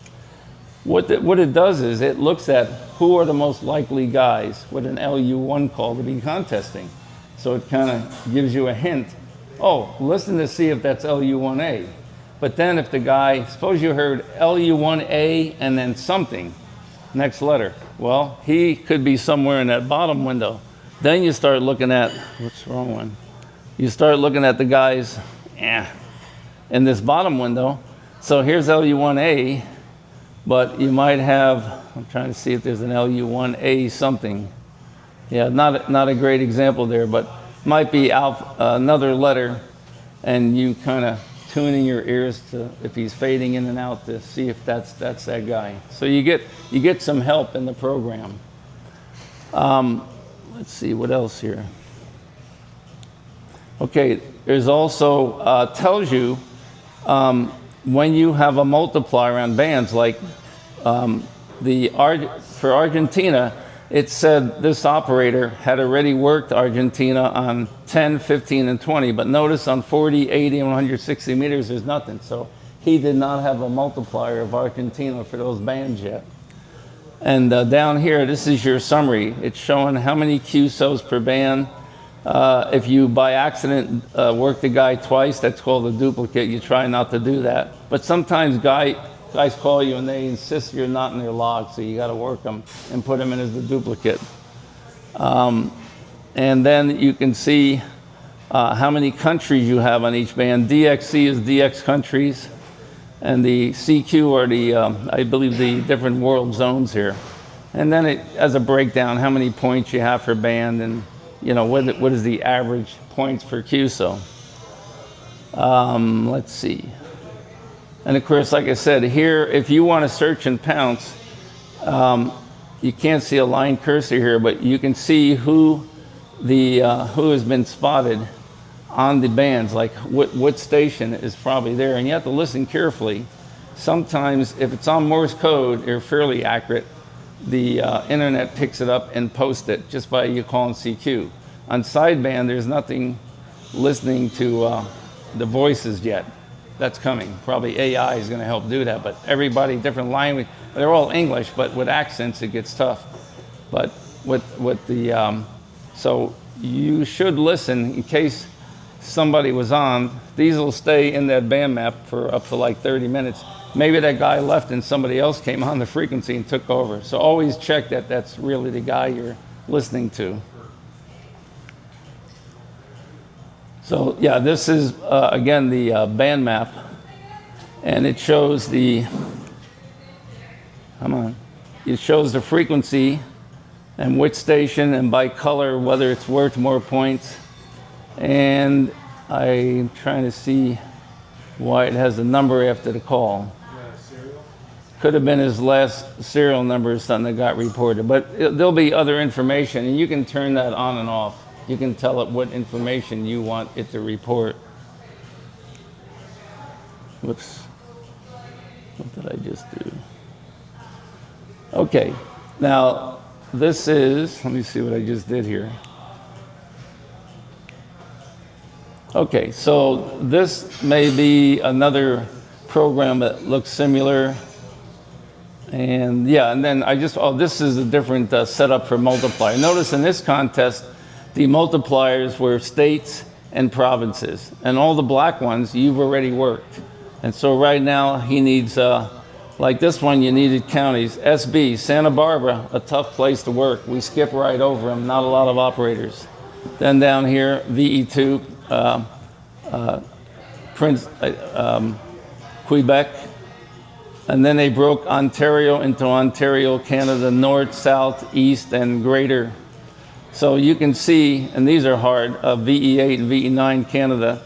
What it does is it looks at who are the most likely guys with an LU1 call to be contesting. So it kind of gives you a hint. Oh, listen to see if that's LU1A. But then if the guy, suppose you heard LU1A and then something, next letter. Well, he could be somewhere in that bottom window. Then you start looking at, what's the wrong one? You start looking at the guys in this bottom window. So here's LU1A, but you might have, I'm trying to see if there's an LU1A something. Yeah, not a great example there, but might be another letter, and you kind of tuning your ears to if he's fading in and out to see if that's that guy. So you get some help in the program. Let's see what else here. Okay, there's also tells you when you have a multiplier on bands, like for Argentina, it said this operator had already worked Argentina on 10, 15, and 20, but notice on 40, 80, and 160 meters, there's nothing. So he did not have a multiplier of Argentina for those bands yet. And down here, this is your summary. It's showing how many QSOs per band. If you, by accident, work the guy twice, that's called a duplicate. You try not to do that. But sometimes guys call you and they insist you're not in their log, so you got to work them and put them in as a duplicate. And then you can see how many countries you have on each band. DXC is DX countries, and the CQ are the, I believe, the different world zones here. And then it has a breakdown, how many points you have per band, and what is the average points per QSO. Let's see. And of course, like I said, here, if you want to search and pounce, you can't see a line cursor here, but you can see who has been spotted on the bands, like what station is probably there. And you have to listen carefully. Sometimes, if it's on Morse code, they're fairly accurate. The internet picks it up and posts it just by you calling CQ. On sideband, there's nothing listening to the voices yet. That's coming. Probably AI is going to help do that, but everybody, different language. They're all English, but with accents, it gets tough. But with the, so you should listen in case somebody was on. These will stay in that band map for up to like 30 minutes. Maybe that guy left and somebody else came on the frequency and took over. So always check that that's really the guy you're listening to. So yeah, this is, again, the band map. And it shows it shows the frequency and which station, and by color, whether it's worth more points. And I'm trying to see why it has a number after the call. Could have been his last serial number or something that got reported. But there'll be other information, and you can turn that on and off. You can tell it what information you want it to report. Whoops. What did I just do? Okay. Now, this is, let me see what I just did here. Okay, so this may be another program that looks similar. And yeah, and then this is a different setup for multiplier. Notice in this contest, the multipliers were states and provinces. And all the black ones you've already worked. And so right now he needs, like this one, you needed counties. SB, Santa Barbara, a tough place to work. We skip right over them, not a lot of operators. Then down here, VE2, Quebec. And then they broke Ontario into Ontario, Canada, North, South, East, and Greater. So you can see, and these are hard, VE8 and VE9 Canada,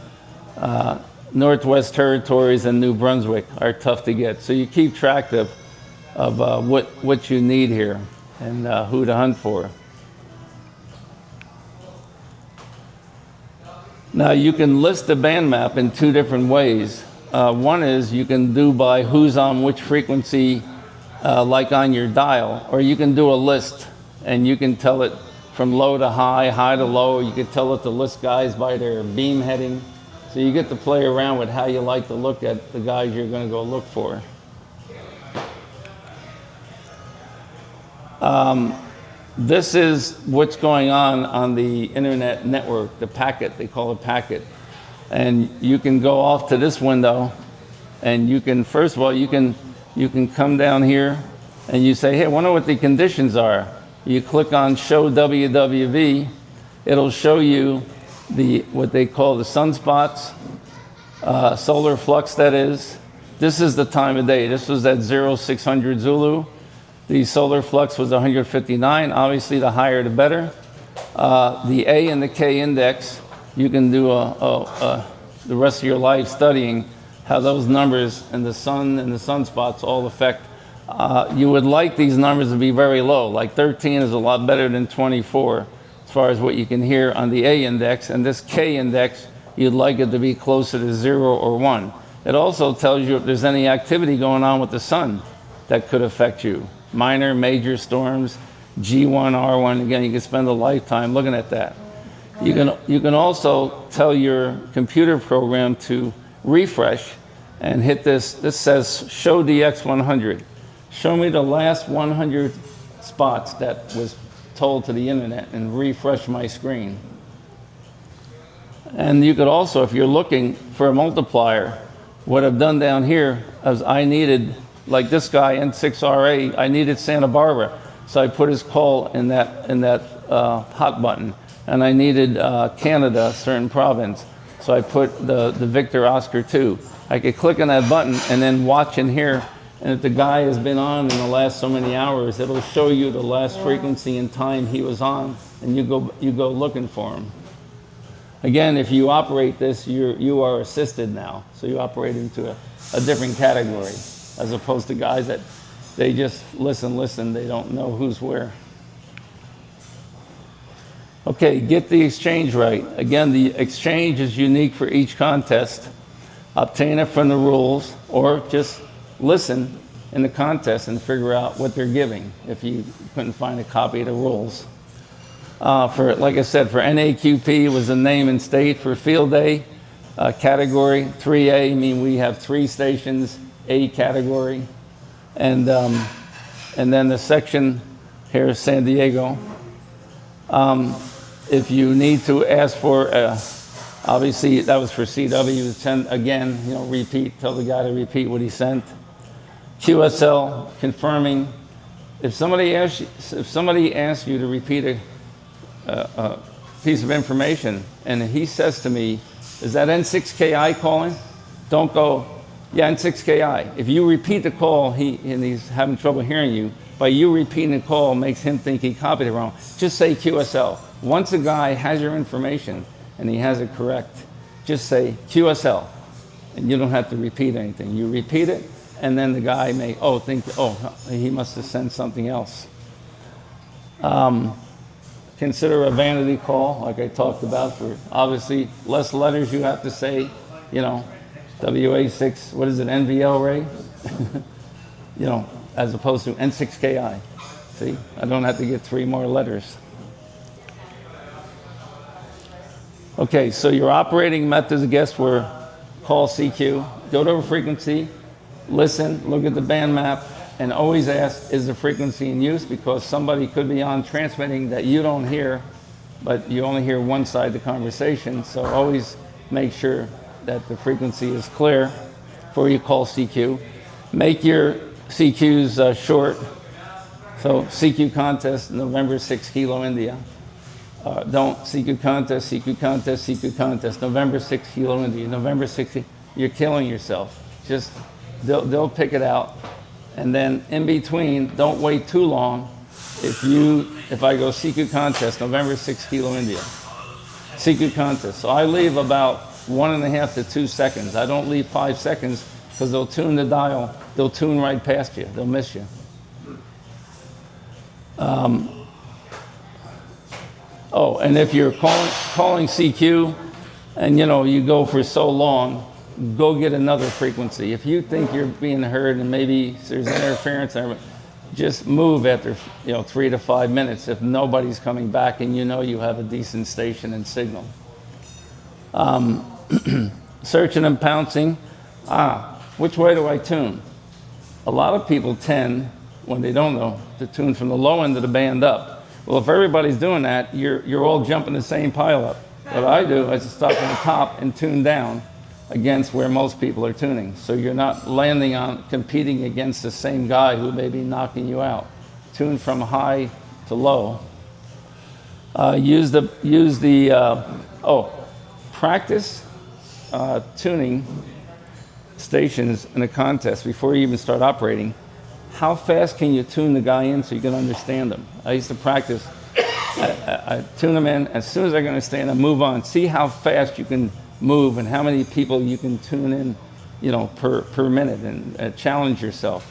Northwest Territories and New Brunswick are tough to get. So you keep track of what you need here and who to hunt for. Now you can list the band map in two different ways. One is you can do by who's on which frequency, like on your dial, or you can do a list and you can tell it from low to high, high to low. You can tell it to list guys by their beam heading. So you get to play around with how you like to look at the guys you're going to go look for. This is what's going on the internet network, the packet, they call it packet. And you can go off to this window and you can, first of all, you can come down here and you say, hey, I wonder what the conditions are. You click on show WWV, it'll show you what they call the sunspots, solar flux that is. This is the time of day. This was at 0600 Zulu. The solar flux was 159. Obviously, the higher the better. The A and the K index, you can do the rest of your life studying how those numbers and the sun and the sunspots all affect. You would like these numbers to be very low. Like 13 is a lot better than 24 as far as what you can hear on the A index. And this K index, you'd like it to be closer to 0 or 1. It also tells you if there's any activity going on with the sun that could affect you. Minor, major storms, G1, R1. Again, you can spend a lifetime looking at that. You can also tell your computer program to refresh and hit this. This says show DX100. Show me the last 100 spots that was told to the internet and refresh my screen. And you could also, if you're looking for a multiplier, what I've done down here is I needed, like this guy, N6RA, I needed Santa Barbara. So I put his call in that hot button. And I needed Canada, certain province. So I put the Victor Oscar 2. I could click on that button and then watch in here. And if the guy has been on in the last so many hours, it'll show you the last frequency and time he was on, and you go looking for him. Again, if you operate this, you are assisted now. So you operate into a different category, as opposed to guys that they just listen, they don't know who's where. Okay, get the exchange right. Again, the exchange is unique for each contest. Obtain it from the rules, or just listen in the contest and figure out what they're giving if you couldn't find a copy of the rules. Like I said, for NAQP, it was the name and state. For field day, category 3A, I mean we have 3 stations, A category. And then the section here is San Diego. If you need to ask for, obviously that was for CW, send again, repeat, tell the guy to repeat what he sent. QSL, confirming. If somebody asks you to repeat a piece of information and he says to me, is that N6KI calling? Don't go, yeah, N6KI. If you repeat the call and he's having trouble hearing you, by you repeating the call makes him think he copied it wrong. Just say QSL. Once a guy has your information and he has it correct, just say QSL. And you don't have to repeat anything. You repeat it, and then the guy may think he must have sent something else. Consider a vanity call, like I talked about, for obviously less letters you have to say, WA6, what is it, NVL Ray? As opposed to N6KI. See, I don't have to get 3 more letters. Okay, so your operating methods, I guess, were call CQ, go to a frequency, listen, look at the band map, and always ask, is the frequency in use? Because somebody could be on transmitting that you don't hear, but you only hear one side of the conversation. So always make sure that the frequency is clear before you call CQ. Make your CQs short. So CQ contest, November 6 Kilo India. Don't CQ contest, CQ contest, CQ contest, November 6 Kilo India, November 6, you're killing yourself. Just, they'll pick it out. And then in between, don't wait too long if I go CQ contest, November 6 Kilo India, CQ contest. So I leave about 1.5 to 2 seconds. I don't leave 5 seconds because they'll tune the dial. They'll tune right past you. They'll miss you. Oh, and if you're calling CQ and you go for so long, go get another frequency. If you think you're being heard and maybe there's interference, just move after 3 to 5 minutes if nobody's coming back and you have a decent station and signal. Searching and pouncing. Which way do I tune? A lot of people tend, when they don't know, to tune from the low end of the band up. Well, if everybody's doing that, you're all jumping the same pile up. What I do is start from the top and tune down against where most people are tuning. So you're not landing on competing against the same guy who may be knocking you out. Tune from high to low. Practice tuning stations in a contest before you even start operating. How fast can you tune the guy in so you can understand them? I used to practice. I tune them in. As soon as I can understand them, move on. See how fast you can move and how many people you can tune in, per minute, and challenge yourself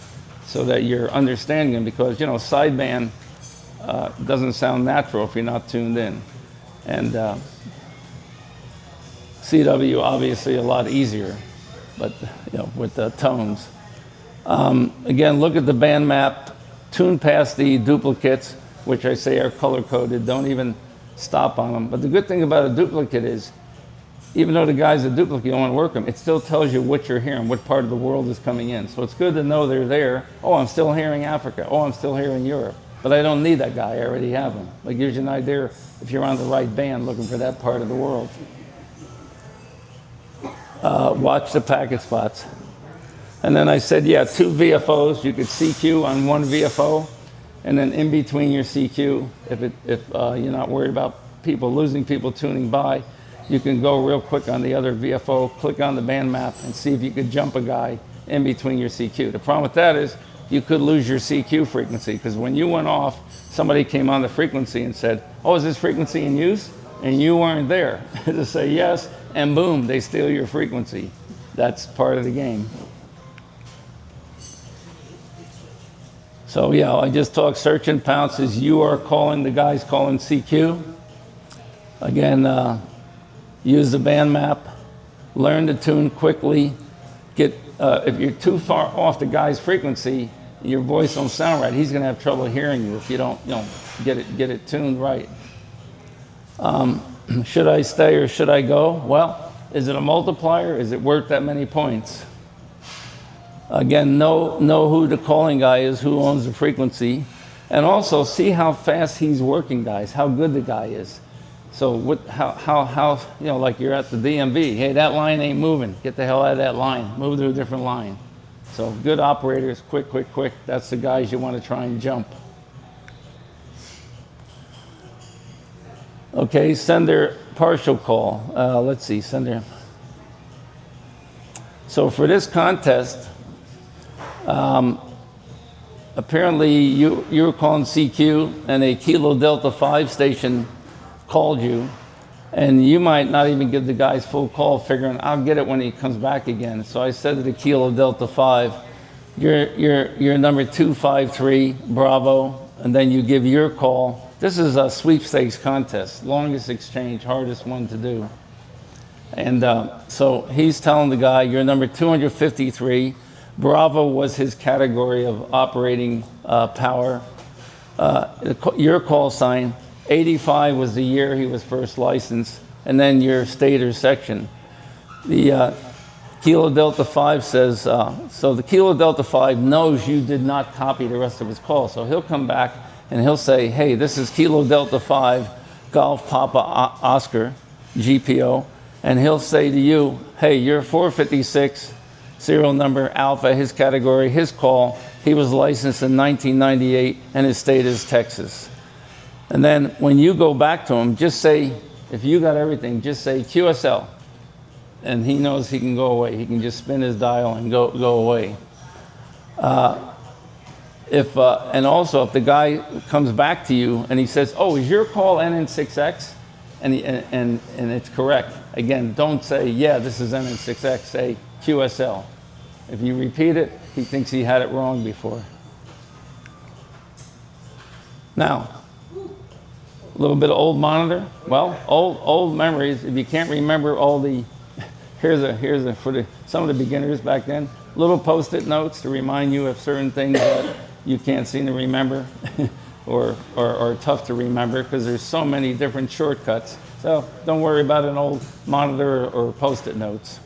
so that you're understanding them, because sideband doesn't sound natural if you're not tuned in, and CW obviously a lot easier, but with the tones. Again, look at the band map, tune past the duplicates, which I say are color coded. Don't even stop on them. But the good thing about a duplicate is, even though the guy's a duplicate, you don't want to work them, it still tells you what you're hearing, what part of the world is coming in. So it's good to know they're there. Oh, I'm still hearing Africa. Oh, I'm still hearing Europe. But I don't need that guy. I already have him. It gives you an idea if you're on the right band looking for that part of the world. Watch the packet spots. And then I said, 2 VFOs. You could CQ on one VFO, and then in between your CQ, if you're not worried about losing people tuning by, you can go real quick on the other VFO, click on the band map, and see if you could jump a guy in between your CQ. The problem with that is you could lose your CQ frequency, because when you went off, somebody came on the frequency and said, oh, is this frequency in use? And you weren't there to say yes, and boom, they steal your frequency. That's part of the game. So I just talked search and pounces. You are calling, the guy's calling CQ. Again, use the band map, learn to tune quickly. If you're too far off the guy's frequency, your voice don't sound right. He's going to have trouble hearing you if you don't, get it tuned right. Should I stay or should I go? Well, is it a multiplier? Is it worth that many points? Again, know who the calling guy is, who owns the frequency, and also see how fast he's working, guys, how good the guy is. So how like you're at the DMV, hey, that line ain't moving. Get the hell out of that line. Move to a different line. So good operators, quick. That's the guys you want to try and jump. Okay, sender partial call. Let's see, sender. So for this contest, apparently you were calling CQ and a Kilo Delta 5 station called you, and you might not even give the guys full call, figuring I'll get it when he comes back again. So I said to the Kilo Delta 5, you're number 253, Bravo, and then you give your call. This is a sweepstakes contest, longest exchange, hardest one to do. And so he's telling the guy, you're number 253. Bravo was his category of operating power. Your call sign, 85 was the year he was first licensed, and then your state or section. The Kilo Delta 5 says, so the Kilo Delta 5 knows you did not copy the rest of his call, so he'll come back and he'll say, hey, this is Kilo Delta 5, Golf Papa Oscar, GPO, and he'll say to you, hey, you're 456, serial number, Alpha, his category, his call. He was licensed in 1998, and his state is Texas. And then when you go back to him, just say, if you got everything, just say QSL. And he knows he can go away. He can just spin his dial and go away. and also if the guy comes back to you and he says, "Oh, is your call NN6X?" and it's correct. Again, don't say, "Yeah, this is NN6X." Say QSL. If you repeat it, he thinks he had it wrong before. Now, a little bit of old monitor. Well, old memories. If you can't remember all the, here's a for some of the beginners back then. Little post-it notes to remind you of certain things that you can't seem to remember, or are tough to remember because there's so many different shortcuts. So don't worry about an old monitor or post-it notes.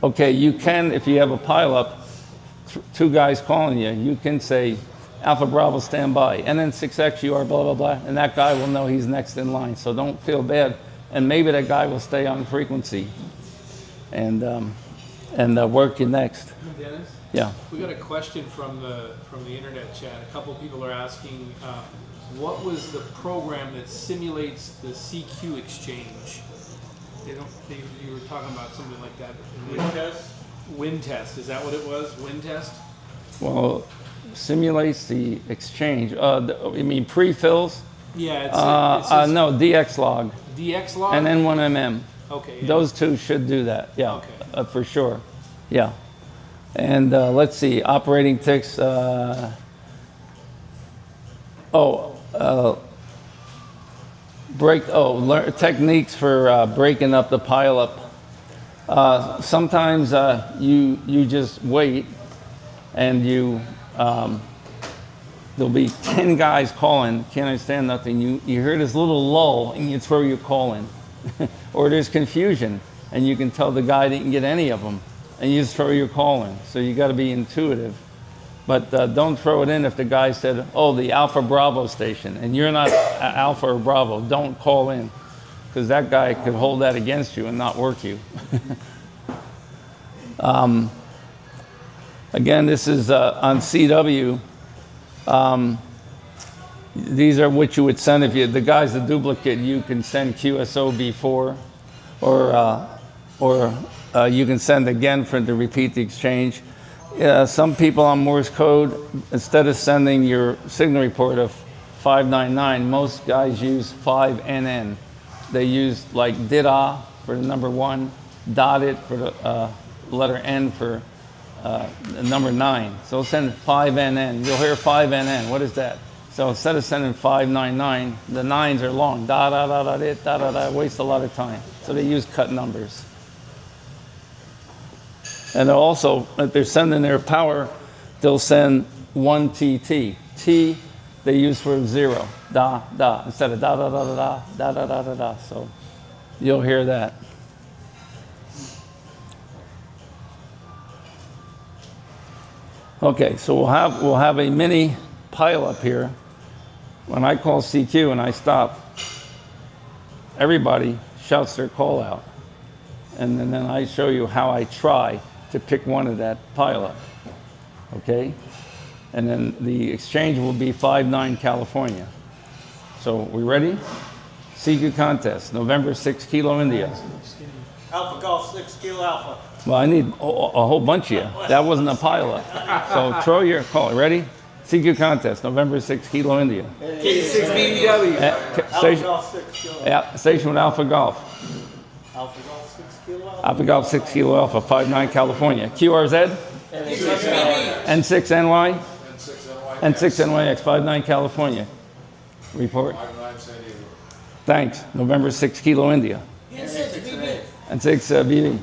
Okay, you can, if you have a pileup, two guys calling you, you can say, Alpha Bravo standby, NN6X, you are blah, blah, blah, and that guy will know he's next in line, so don't feel bad. And maybe that guy will stay on frequency and work you next. Dennis? Yeah. We got a question from the internet chat. A couple of people are asking, what was the program that simulates the CQ exchange? You were talking about something like that. Wind test, is that what it was? Wind test? Well, simulates the exchange. You mean pre-fills? Yeah, no, DX log. DX log? And N1MM. Okay. Yeah. Those two should do that, yeah, okay. For sure. Yeah. And let's see, operating ticks. Techniques for breaking up the pileup. Sometimes you just wait, and there'll be 10 guys calling, can't understand nothing. You hear this little lull, and you throw your call in. Or there's confusion, and you can tell the guy didn't get any of them, and you just throw your call in. So you got to be intuitive. But don't throw it in if the guy said, "Oh, the Alpha Bravo station," and you're not Alpha or Bravo. Don't call in, because that guy could hold that against you and not work you. Again, this is on CW. These are what you would send if the guy's a duplicate. You can send QSO before, or you can send again to repeat the exchange. Some people on Morse code, instead of sending your signal report of 599, most guys use 5NN. They use like DIDA for the number 1, dotted for the letter N for the number 9. So send 5NN. You'll hear 5NN. What is that? So instead of sending 599, the 9s are long. Da da da da da da da da. Waste a lot of time. So they use cut numbers. And also, if they're sending their power, they'll send 1 TT. T they use for 0. Da da instead of da da da da da da da da da. So you'll hear that. Okay, so we'll have a mini pile up here. When I call CQ and I stop, everybody shouts their call out. And then I show you how I try to pick one of that pile up. Okay? And then the exchange will be 5-9 California. So we ready? CQ contest, November 6 Kilo India. Alpha Golf 6 Kilo Alpha. Well, I need a whole bunch of you. That wasn't a pile up. So throw your call. Ready? CQ contest, November 6 Kilo India. K6 BBW. Alpha Golf 6 Kilo Alpha. Yeah, station with Alpha Golf. Alpha Golf 6 Kilo Alpha. Alpha Golf 6 Kilo Alpha, 5-9 California. QRZ? N6NY? N6NYX, 5-9 California. Report. Thanks. November 6 Kilo India. N6 BB.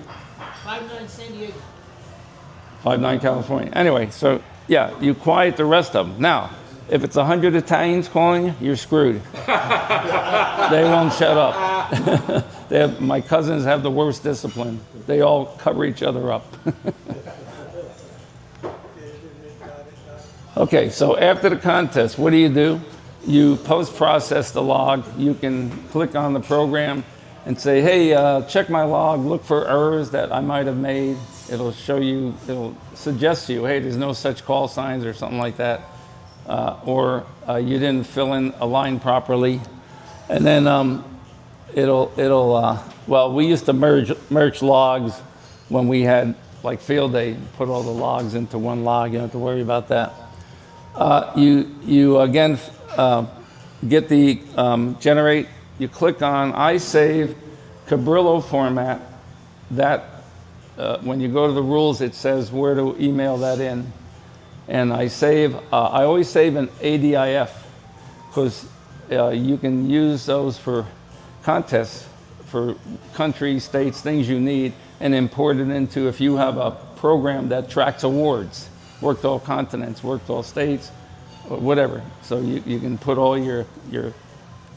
5-9 San Diego. 5-9 California. Anyway, so yeah, you quiet the rest of them. Now, if it's 100 Italians calling you, you're screwed. They won't shut up. My cousins have the worst discipline. They all cover each other up. Okay, so after the contest, what do? You post-process the log. You can click on the program and say, hey, check my log, look for errors that I might have made. It'll show you, it'll suggest to you, hey, there's no such call signs or something like that. Or you didn't fill in a line properly. And then well, we used to merge logs when we had like field day, put all the logs into one log. You don't have to worry about that. You again get the generate. You click on I save Cabrillo format. That when you go to the rules, it says where to email that in. And I save. I always save an ADIF because you can use those for contests for countries, states, things you need, and import it into, if you have a program that tracks awards, worked all continents, worked all states, or whatever. So you can put all your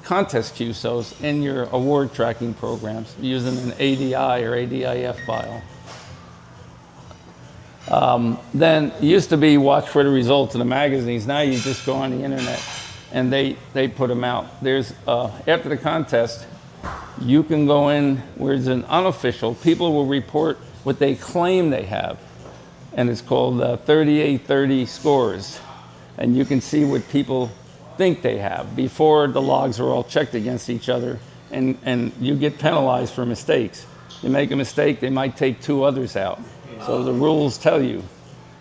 contest QSOs in your award tracking programs using an ADI or ADIF file. Then it used to be watch for the results of the magazines. Now you just go on the internet and they put them out. There's after the contest, you can go in where it's an unofficial. People will report what they claim they have, and it's called 3830 scores. And you can see what people think they have before the logs are all checked against each other, and you get penalized for mistakes. You make a mistake, they might take 2 others out. So the rules tell you.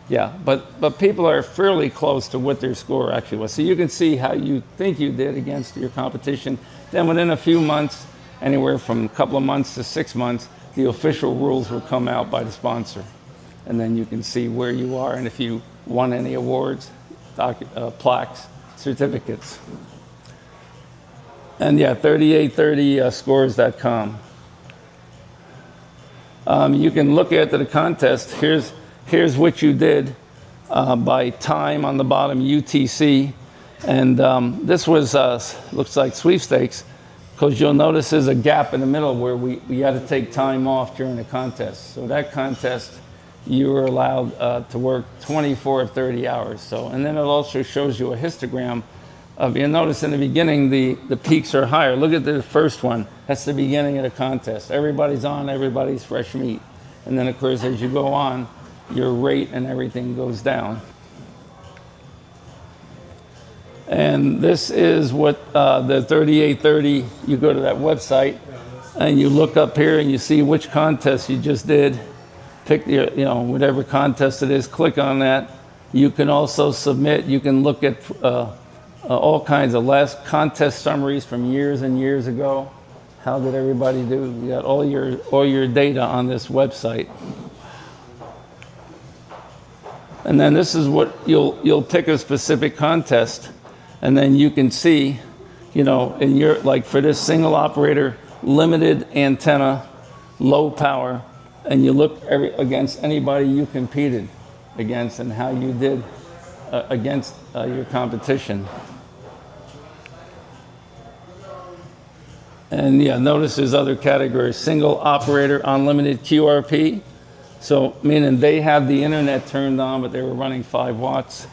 Yeah, but people are fairly close to what their score actually was. So you can see how you think you did against your competition. Then within a few months, anywhere from a couple of months to 6 months, the official rules will come out by the sponsor. And then you can see where you are and if you won any awards, plaques, certificates. And yeah, 3830scores.com. You can look at the contest. Here's what you did by time on the bottom, UTC. And this was, looks like sweepstakes, because you'll notice there's a gap in the middle where we had to take time off during the contest. So that contest, you were allowed to work 24 of 30 hours. So, and then it also shows you a histogram of, you'll notice in the beginning, the peaks are higher. Look at the first one. That's the beginning of the contest. Everybody's on, everybody's fresh meat. And then of course, as you go on, your rate and everything goes down. And this is what the 3830, you go to that website and you look up here and you see which contest you just did. Pick your, whatever contest it is, click on that. You can also submit, you can look at all kinds of last contest summaries from years and years ago. How did everybody do? You got all your data on this website. And then this is what you'll pick a specific contest, and then you can see, in your, like for this single operator, limited antenna, low power, and you look against anybody you competed against and how you did against your competition. And yeah, notice there's other categories. Single operator, unlimited QRP. So meaning they have the internet turned on, but they were running 5 watts.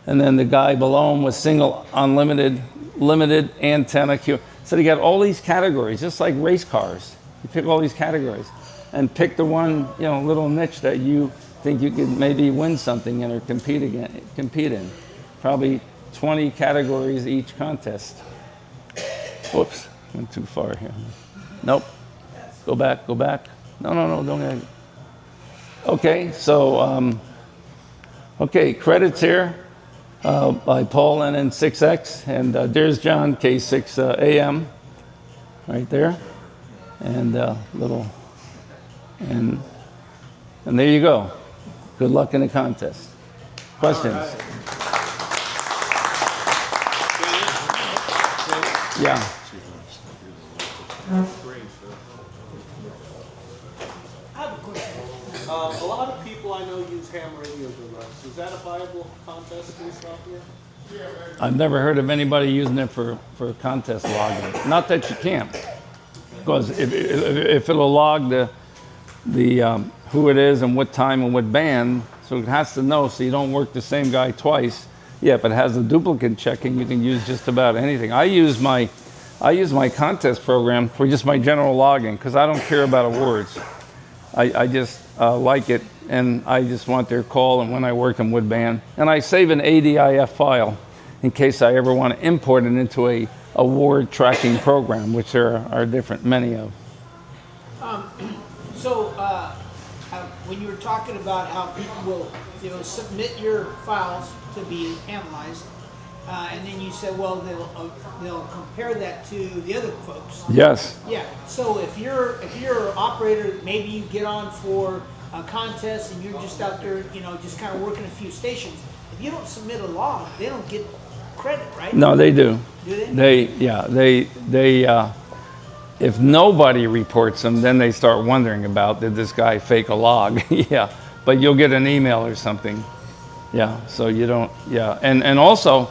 And then the guy below him was single, unlimited, limited antenna Q. So they got all these categories, just like race cars. You pick all these categories and pick the one, little niche that you think you could maybe win something in or compete in. Probably 20 categories each contest. Whoops, went too far here. Nope. Go back. No, don't get it. Okay, so, credits here by Paul NN6X, and there's John K6AM right there, and and there you go. Good luck in the contest. Questions? Right. Yeah. A lot of people I know use ham radio devices. Is that a viable contest use software? I've never heard of anybody using it for contest logging. Not that you can't, because if it'll log the who it is and what time and what band, so it has to know so you don't work the same guy twice. Yeah, if it has a duplicate checking, you can use just about anything. I use my contest program for just my general logging because I don't care about awards. I just like it, and I just want their call and when I work in Woodband. And I save an ADIF file in case I ever want to import it into a award tracking program, which there are many of. So when you were talking about how people will, submit your files to be analyzed, and then you said, well, they'll compare that to the other folks. Yes. Yeah. So if you're an operator, maybe you get on for a contest and you're just out there, just kind of working a few stations. If you don't submit a log, they don't get credit, right? No, they do. Do they? They if nobody reports them, then they start wondering about, did this guy fake a log? Yeah, but you'll get an email or something. Yeah, so you don't, yeah. And also,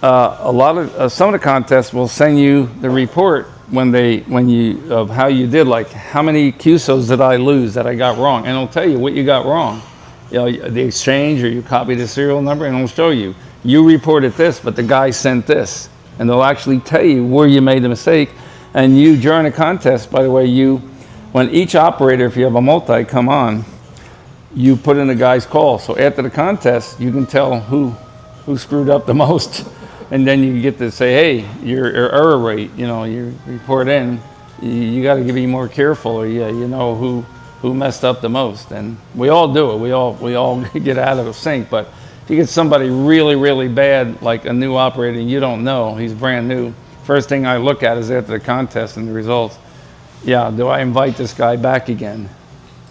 a lot of, some of the contests will send you the report of how you did, like how many QSOs did I lose that I got wrong, and it'll tell you what you got wrong. The exchange, or you copy the serial number, and it'll show you. You reported this, but the guy sent this. And they'll actually tell you where you made the mistake. And you, during a contest, by the way, when each operator, if you have a multi, come on, you put in the guy's call. So after the contest, you can tell who screwed up the most. And then you get to say, hey, your error rate, you report in, you got to be more careful, or who messed up the most. And we all do it. We all get out of sync. But if you get somebody really, really bad, like a new operator, you don't know, he's brand new, first thing I look at is after the contest and the results. Yeah, do I invite this guy back again?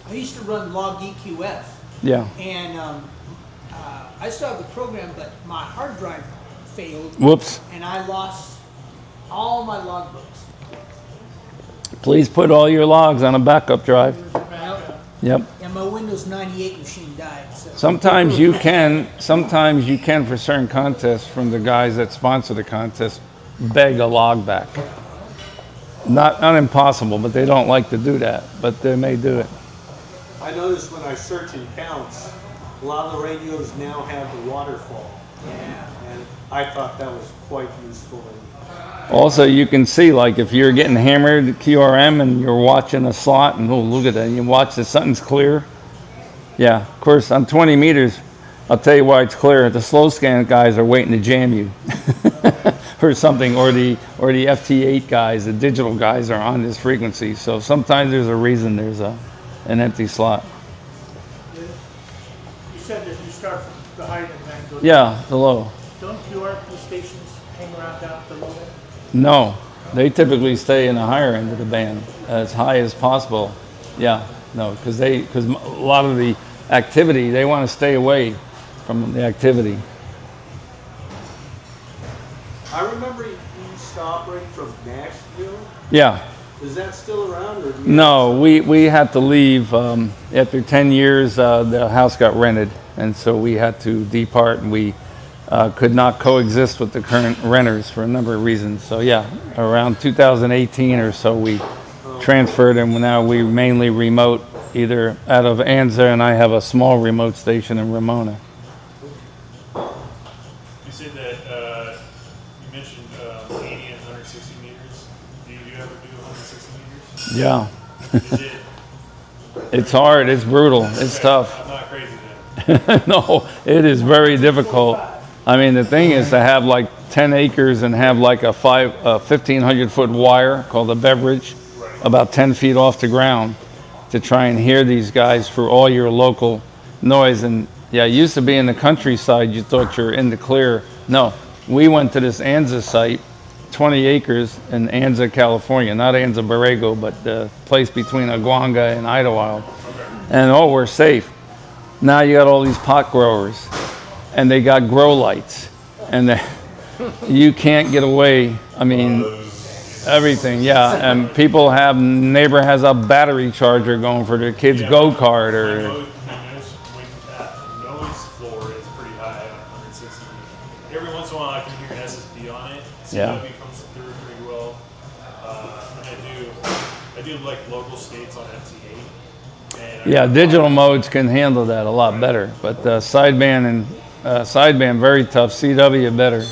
I used to run log EQF. Yeah. And I still have the program, but my hard drive failed. Whoops. And I lost all my log books. Please put all your logs on a backup drive. Yep. And my Windows 98 machine died. So. Sometimes you can for certain contests, from the guys that sponsor the contest, beg a log back. Not impossible, but they don't like to do that, but they may do it. I noticed when I search in counts, a lot of the radios now have the waterfall. Yeah. And I thought that was quite useful. Also, you can see, like, if you're getting hammered QRM and you're watching a slot, and oh, look at that, you watch that something's clear. Yeah, of course, on 20 meters, I'll tell you why it's clear. The slow scan guys are waiting to jam you or something, or the FT8 guys, the digital guys are on this frequency. So sometimes there's a reason there's an empty slot. You said that you start from the high and then go down. Yeah, the low. Don't QRP stations hang around down the low end? No, they typically stay in the higher end of the band, as high as possible. Yeah, no, because a lot of the activity, they want to stay away from the activity. I remember you used to operate from Nashville. Yeah. Is that still around? Or do you No, we had to leave after 10 years. The house got rented, and so we had to depart, and we could not coexist with the current renters for a number of reasons. So yeah, around 2018 or so, we transferred, and now we mainly remote, either out of Anza, and I have a small remote station in Ramona. You said that you mentioned 80 and 160 meters. Do you ever do 160 meters? Yeah. Is it? It's hard. It's brutal. It's tough. I'm not crazy then. No, it is very difficult. I mean, the thing is to have like 10 acres and have like a 1,500 foot wire called a beverage, about 10 feet off the ground, to try and hear these guys for all your local noise. And yeah, it used to be in the countryside, you thought you're in the clear. No, we went to this Anza site, 20 acres in Anza, California, not Anza Borrego, but the place between Aguanga and Idlewild. And oh, we're safe. Now you got all these pot growers, and they got grow lights, and you can't get away. I mean, everything, yeah. And people neighbor has a battery charger going for their kids' go-kart, or. The noise floor is pretty high at 160. Every once in a while I can hear an SSB on it. Yeah. CW comes through pretty well. And I do like local states on FT8. And Yeah, digital modes can handle that a lot better, but sideband very tough. CW better.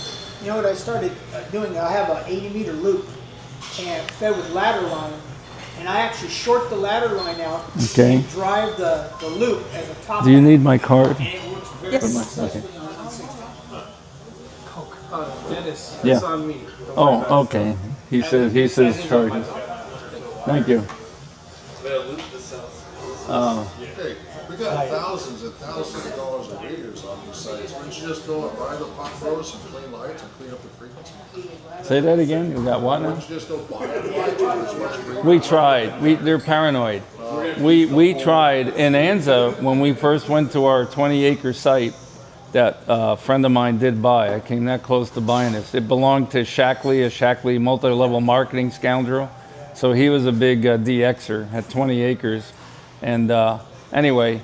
You know what I started doing? I have an 80 meter loop and fed with ladder line, and I actually short the ladder line out Okay. and drive the loop as a top. Do you need my card? And it works very Yes. successfully on 160. Dennis, Yeah. it's on me. Don't worry about Oh, okay. He says charges. Thank you. Hey, we got thousands and thousands of dollars of readers on these sites. Wouldn't you just go and buy the pop pros and clean lights and clean up the frequency? Say that again. You got what now? Wouldn't you just go buy the lights with as much readers? We tried. They're paranoid. We tried in Anza when we first went to our 20-acre site that a friend of mine did buy. I came that close to buying this. It belonged to Shackley, a Shackley multi-level marketing scoundrel. So he was a big DXer, had 20 acres. And anyway,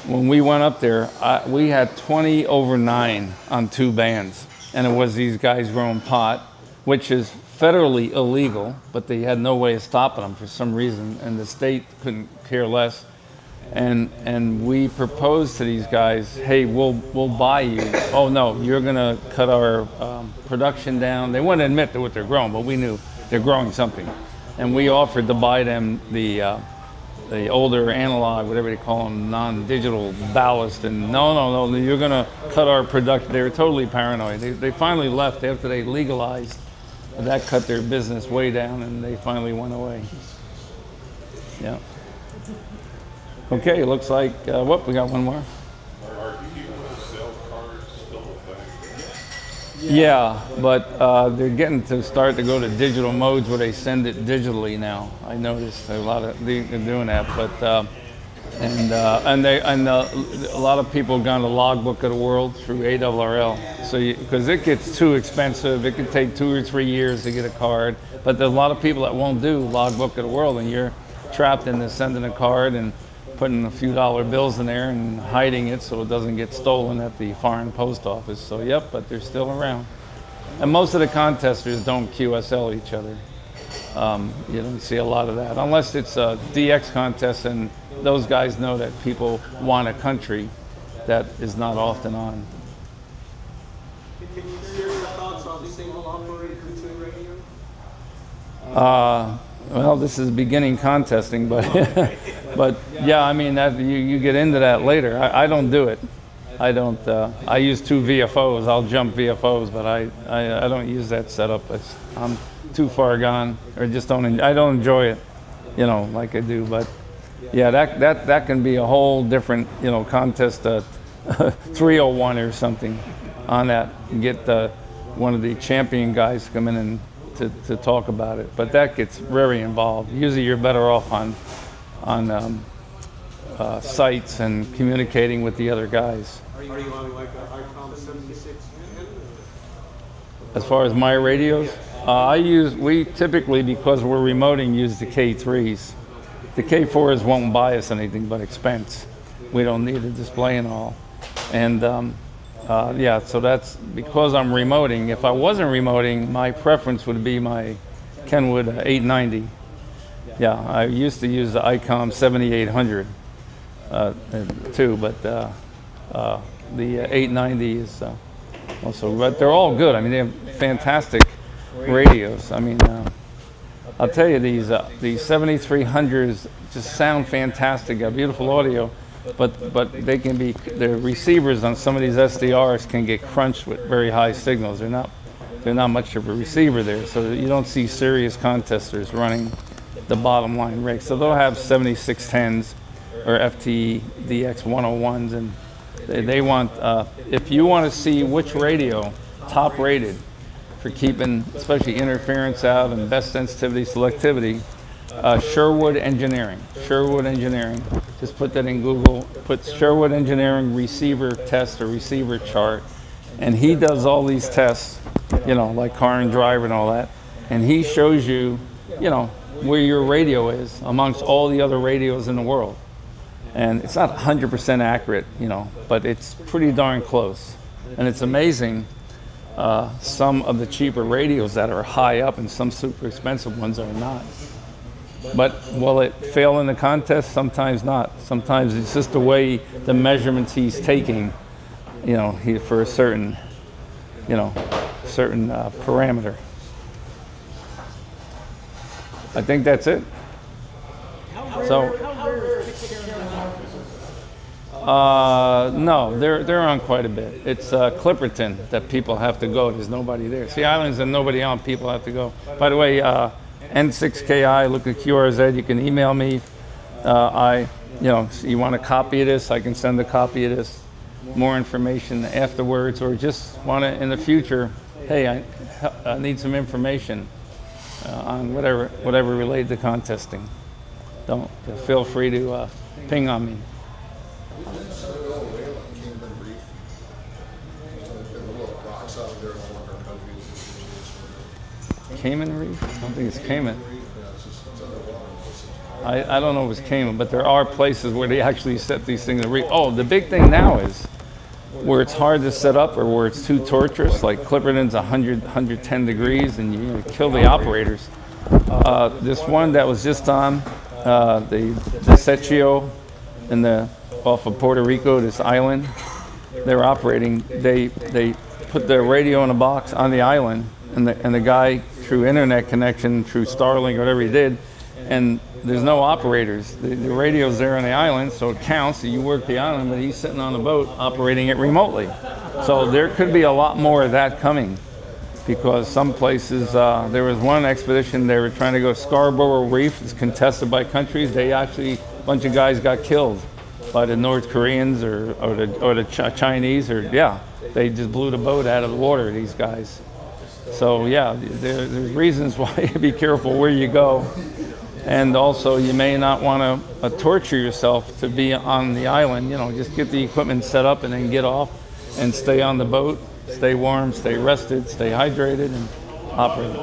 when we went up there, we had 20 over 9 on 2 bands. And it was these guys growing pot, which is federally illegal, but they had no way of stopping them for some reason, and the state couldn't care less. And we proposed to these guys, hey, we'll buy you. Oh no, you're gonna cut our production down. They wouldn't admit to what they're growing, but we knew they're growing something. And we offered to buy them the older analog, whatever they call them, non-digital ballast. And no, you're gonna cut our production. They were totally paranoid. They finally left after they legalized. That cut their business way down, and they finally went away. Yeah. Okay, looks like, whoop, we got one more. Are people who sell cars still a thing? Yeah, but they're getting to start to go to digital modes where they send it digitally now. I noticed a lot of they're doing that, but a lot of people have gone to Logbook of the World through ARRL. So because it gets too expensive, it could take 2 or 3 years to get a card. But there's a lot of people that won't do Logbook of the World, and you're trapped into sending a card and putting a few dollar bills in there and hiding it so it doesn't get stolen at the foreign post office. So yep, but they're still around. And most of the contesters don't QSL each other. You don't see a lot of that, unless it's a DX contest, and those guys know that people want a country that is not often on. Can you share your thoughts on single operator Bluetooth radio? Well, this is beginning contesting, but but yeah, I mean that you get into that later. I don't do it. I don't. I use 2 VFOs. I'll jump VFOs, but I don't use that setup. I'm too far gone, or just don't. I don't enjoy it, like I do. But yeah, that can be a whole different, contest. 301 or something on that. And get one of the champion guys to come in and to talk about it. But that gets very involved. Usually, you're better off on sites and communicating with the other guys. Are you on like an ICOM 76? As far as my radios, we typically, because we're remoting, use the K3s. The K4s won't buy us anything but expense. We don't need a display and all. And yeah, so that's because I'm remoting. If I wasn't remoting, my preference would be my Kenwood 890. Yeah, I used to use the ICOM 7800 too, but the 890 is also, but they're all good. I mean, they have fantastic radios. I mean, I'll tell you, these 7300s just sound fantastic, got beautiful audio, but they can be, the receivers on some of these SDRs can get crunched with very high signals. They're not much of a receiver there, so you don't see serious contesters running the bottom line rigs. So they'll have 7610s or FTDX 101s, and they want, if you want to see which radio top rated for keeping especially interference out and best sensitivity selectivity, Sherwood Engineering. Just put that in Google, put Sherwood Engineering receiver test or receiver chart, and he does all these tests, like car and driver and all that, and he shows you, where your radio is amongst all the other radios in the world. And it's not 100% accurate, but it's pretty darn close. And it's amazing, some of the cheaper radios that are high up and some super expensive ones are not. But will it fail in the contest? Sometimes not. Sometimes it's just the way the measurements he's taking, for a certain, parameter. I think that's it. So, no, they're on quite a bit. It's Clipperton that people have to go. There's nobody there. Sea Islands and nobody on. People have to go. By the way, N6KI, look at QRZ. You can email me. I you want a copy of this, I can send a copy of this, more information afterwards, or just want to in the future, hey, I need some information on whatever related to contesting. Don't feel free to ping on me. Cayman Reef? I don't think it's Cayman. I don't know if it's Cayman, but there are places where they actually set these things in reef. Oh, the big thing now is where it's hard to set up or where it's too torturous, like Clipperton's 100, 110 degrees and you kill the operators. This one that was just on, the Secchio off of Puerto Rico, this island, they're operating, they put the radio in a box on the island and the guy, through internet connection, through Starlink, whatever he did, and there's no operators. The radio's there on the island, so it counts. You work the island, but he's sitting on the boat operating it remotely. So there could be a lot more of that coming, because some places, there was one expedition, they were trying to go Scarborough Reef. It's contested by countries. They actually, a bunch of guys got killed by the North Koreans or the Chinese, they just blew the boat out of the water, these guys. So yeah, there's reasons why you be careful where you go. And also, you may not want to torture yourself to be on the island. Just get the equipment set up and then get off and stay on the boat, stay warm, stay rested, stay hydrated, and operate.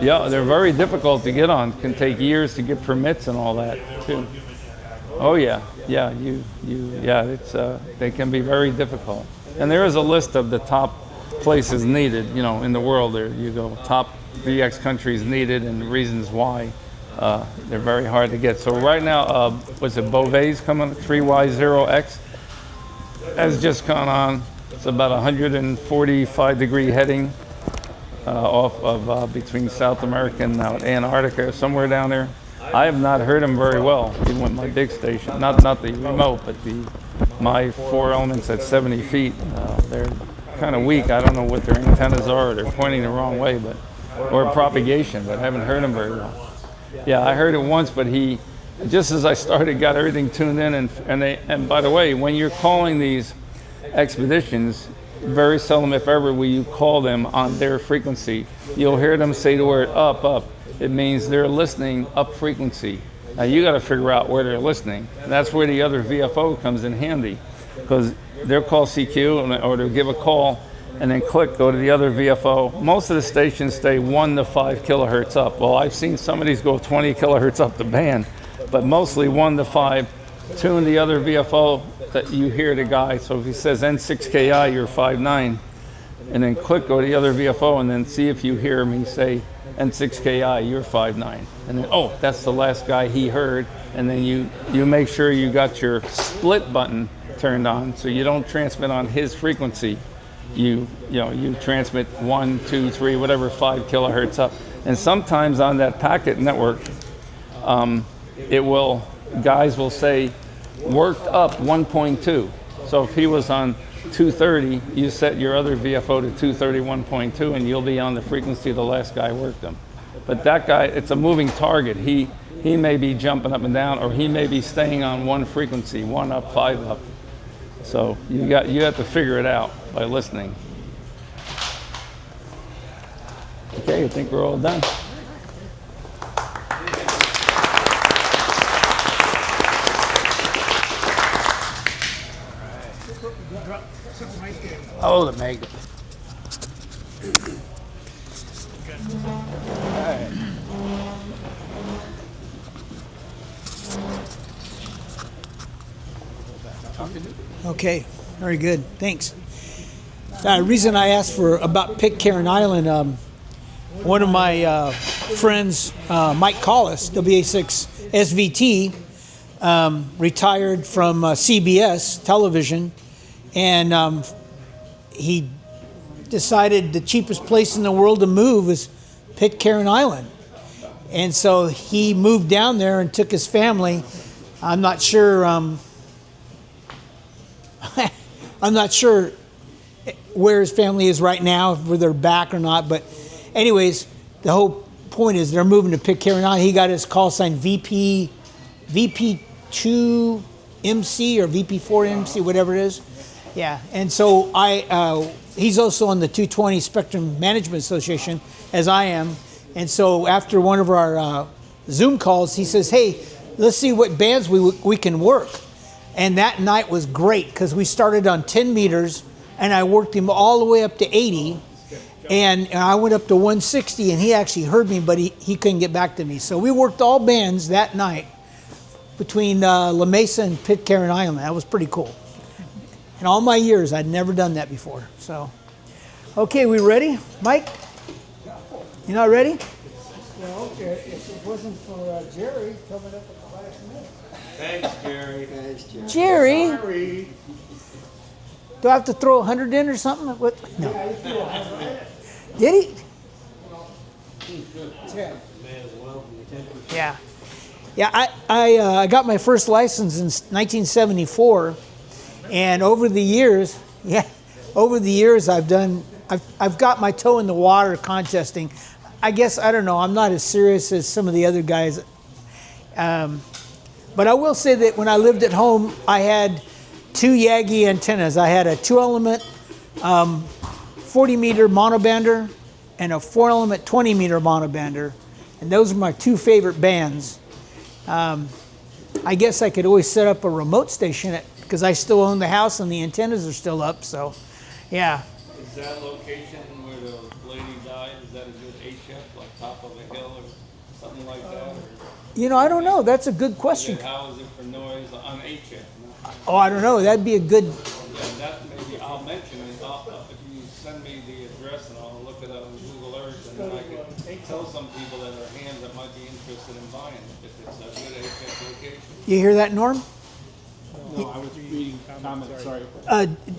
Yeah, they're very difficult to get on. It can take years to get permits and all that too. Oh yeah, it's they can be very difficult. And there is a list of the top places needed, in the world. There you go, top VX countries needed and reasons why. They're very hard to get. So right now, was it Beauvais coming, 3Y0X? Has just gone on. It's about 145 degree heading off of between South America and Antarctica, somewhere down there. I have not heard them very well, even with my big station. Not the remote, but my 4 elements at 70 feet. They're kind of weak. I don't know what their antennas are. They're pointing the wrong way, or propagation, but I haven't heard them very well. Yeah, I heard it once, but he, just as I started, got everything tuned in, and by the way, when you're calling these expeditions, very seldom, if ever, will you call them on their frequency. You'll hear them say the word up. It means they're listening up frequency. Now you got to figure out where they're listening. And that's where the other VFO comes in handy, because they'll call CQ or they'll give a call and then go to the other VFO. Most of the stations stay 1 to 5 kilohertz up. Well, I've seen some of these go 20 kilohertz up the band, but mostly 1 to 5. Tune the other VFO that you hear the guy. So if he says N6KI, you're 5.9, and then go to the other VFO and then see if you hear me say N6KI, you're 5.9. And then, oh, that's the last guy he heard. And then you make sure you got your split button turned on so you don't transmit on his frequency. You transmit 1, 2, 3, whatever, 5 kilohertz up. And sometimes on that packet network, guys will say worked up 1.2. So if he was on 230, you set your other VFO to 231.2 and you'll be on the frequency the last guy worked them. But that guy, it's a moving target. He may be jumping up and down, or he may be staying on one frequency, 1 up, 5 up. So you have to figure it out by listening. Okay, I think we're all done. Oh, the magnet. Okay, very good. Thanks. The reason I asked about Pitcairn Island, one of my friends, Mike Collis, WA6 SVT, retired from CBS television, and he decided the cheapest place in the world to move is Pitcairn Island. And so he moved down there and took his family. I'm not sure I'm not sure where his family is right now, whether they're back or not. But anyways, the whole point is they're moving to Pitcairn Island. He got his call sign VP2 MC or VP4 MC, whatever it is. Yeah, and so he's also on the 220 Spectrum Management Association, as I am. And so after one of our Zoom calls, he says, hey, let's see what bands we can work. And that night was great because we started on 10 meters and I worked him all the way up to 80. And I went up to 160 and he actually heard me, but he couldn't get back to me. So we worked all bands that night between La Mesa and Pitcairn Island. That was pretty cool. In all my years, I'd never done that before. So, okay, we ready? Mike? You not ready? Well, if it wasn't for Jerry coming up at the last minute. Thanks, Jerry. Thanks, Jerry? Sorry. Do I have to throw 100 in or something? What? No. Yeah, he threw 100. Did he? 10. Yeah. Yeah, I got my first license in 1974, and over the years, I've got my toe in the water contesting. I guess, I don't know, I'm not as serious as some of the other guys. But I will say that when I lived at home, I had 2 Yagi antennas. I had a 2-element 40-meter monobander and a 4-element 20-meter monobander. And those are my 2 favorite bands. I guess I could always set up a remote station because I still own the house and the antennas are still up. So, yeah. Is that location where the lady died, is that a good HF, like top of a hill or something like that? You know, I don't know. That's a good question. How is it for noise on HF? Oh, I don't know. That'd be a good... Yeah, that maybe I'll mention it. If you send me the address and I'll look it up on Google Earth, and then I could tell some people that are hands that might be interested in buying it if it's a good HF location. You hear that, Norm? No, I was reading comments, sorry.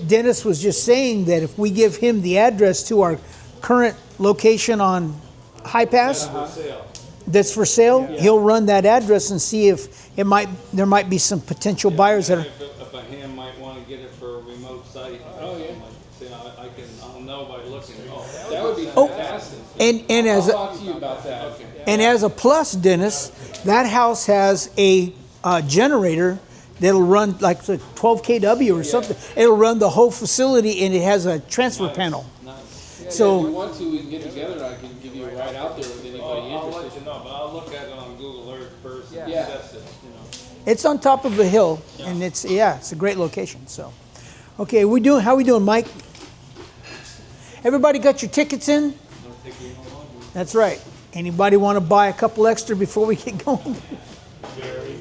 Dennis was just saying that if we give him the address to our current location on High Pass that's for sale, he'll run that address and see if there might be some potential buyers that are... If a ham might want to get it for a remote site, I'll know by looking. That would be fantastic. And as I'll talk to you about that. Okay. And as a plus, Dennis, that house has a generator that'll run like the 12 kW or something. It'll run the whole facility, and it has a transfer panel. Nice. Yeah, So if you want to, we can get together and I can give you a ride out there with anybody I'll interested. let you know, but I'll look at it on Google Earth first and Yeah. assess it, it's on top of a hill, and it's a great location. So, okay, how we doing, Mike? Everybody got your tickets in? That's right. Anybody want to buy a couple extra before we get going? Jerry.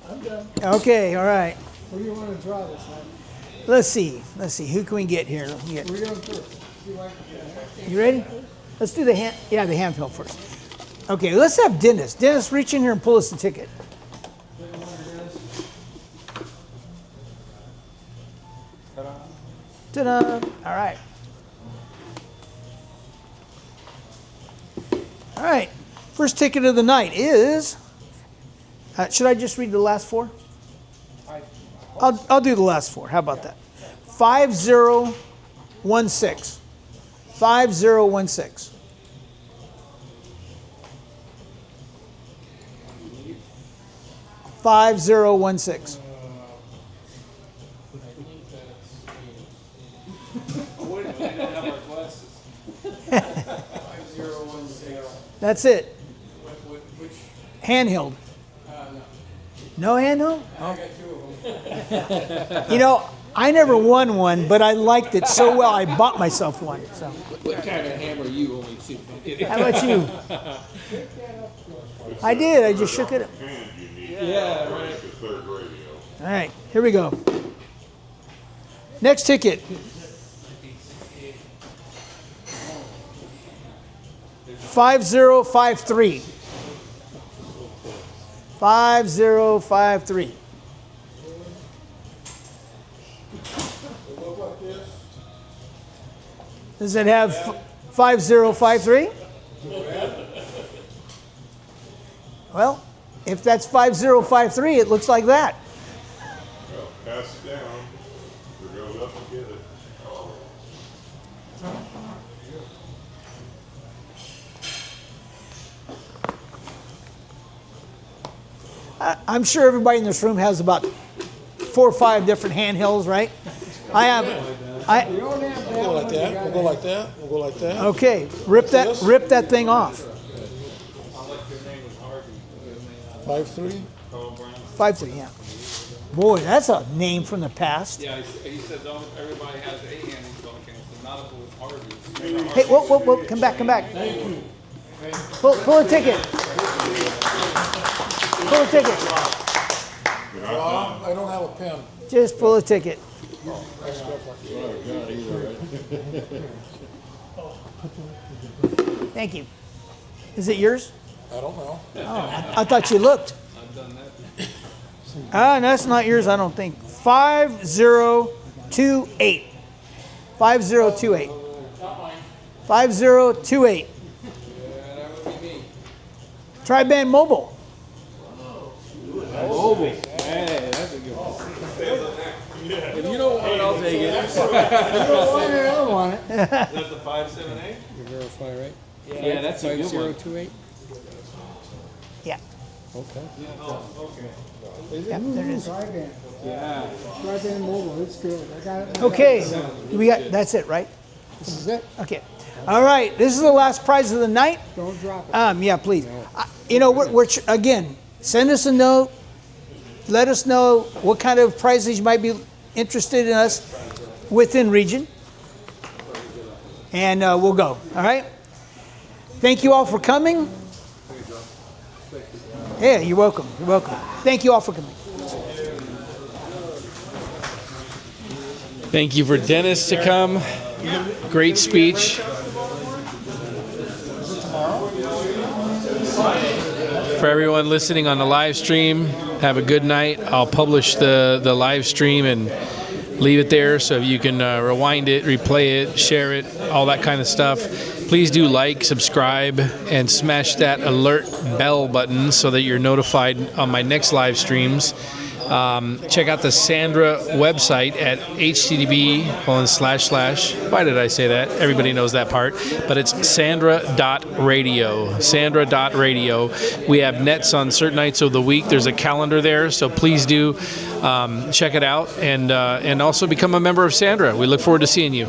I'm done. Okay, all right. Where do you want to draw this, man? Let's see. Who can we get here? We're going first. You ready? Let's do the handheld first. Okay, let's have Dennis. Dennis, reach in here and pull us the ticket. Ta-da! All right. All right. First ticket of the night is. Should I just read the last 4? I'll do the last 4. How about that? 5016. 5016. $5016. That's it. Handheld. No handheld? Oh. You know, I never won one, but I liked it so well I bought myself one. So. What kind of ham are you only two? How about you? I did. I just shook it up. Yeah, right. All right, here we go. Next ticket. 5053. 5053. Does it have 5053? Well, if that's 5053, it looks like that. Well, pass it down. Or go up and get it. I'm sure everybody in this room has about 4 or 5 different handhelds, right? I have. We'll go like that. We'll go like that. We'll go like that. Okay, rip that thing off. 5.3. 5.3, yeah. Boy, that's a name from the past. Yeah, he said everybody has a handheld camera, so not if it was Harvey's. Hey, whoa, come back. Thank you. Pull a ticket. Pull a ticket. I don't have a pen. Just pull a ticket. Thank you. Is it yours? I don't know. Oh, I thought you looked. I've done that. That's not yours, I don't think. 5028. 5028. 5028. Tri-band mobile. Mobile. Hey, that's a good one. If you don't want it, I'll take it. I don't want it. Is that the 578? You verify, right? Yeah, that's a good one. 5028? Yeah. Okay. Yeah, there it is. Yeah. Tri-band mobile, it's good. I got it. Okay, that's it, right? This is it. Okay. All right, this is the last prize of the night. Don't drop it. Yeah, please. We're again, send us a note. Let us know what kind of prizes you might be interested in us within region. And we'll go. All right? Thank you all for coming. Yeah, you're welcome. You're welcome. Thank you all for coming. Thank you for Dennis to come. Great speech. For everyone listening on the live stream, have a good night. I'll publish the live stream and leave it there so you can rewind it, replay it, share it, all that kind of stuff. Please do like, subscribe, and smash that alert bell button so that you're notified on my next live streams. Check out the Sandra website at http:// why did I say that? Everybody knows that part. But it's sandra.radio. Sandra.radio. We have nets on certain nights of the week. There's a calendar there, so please do check it out and also become a member of Sandra. We look forward to seeing you.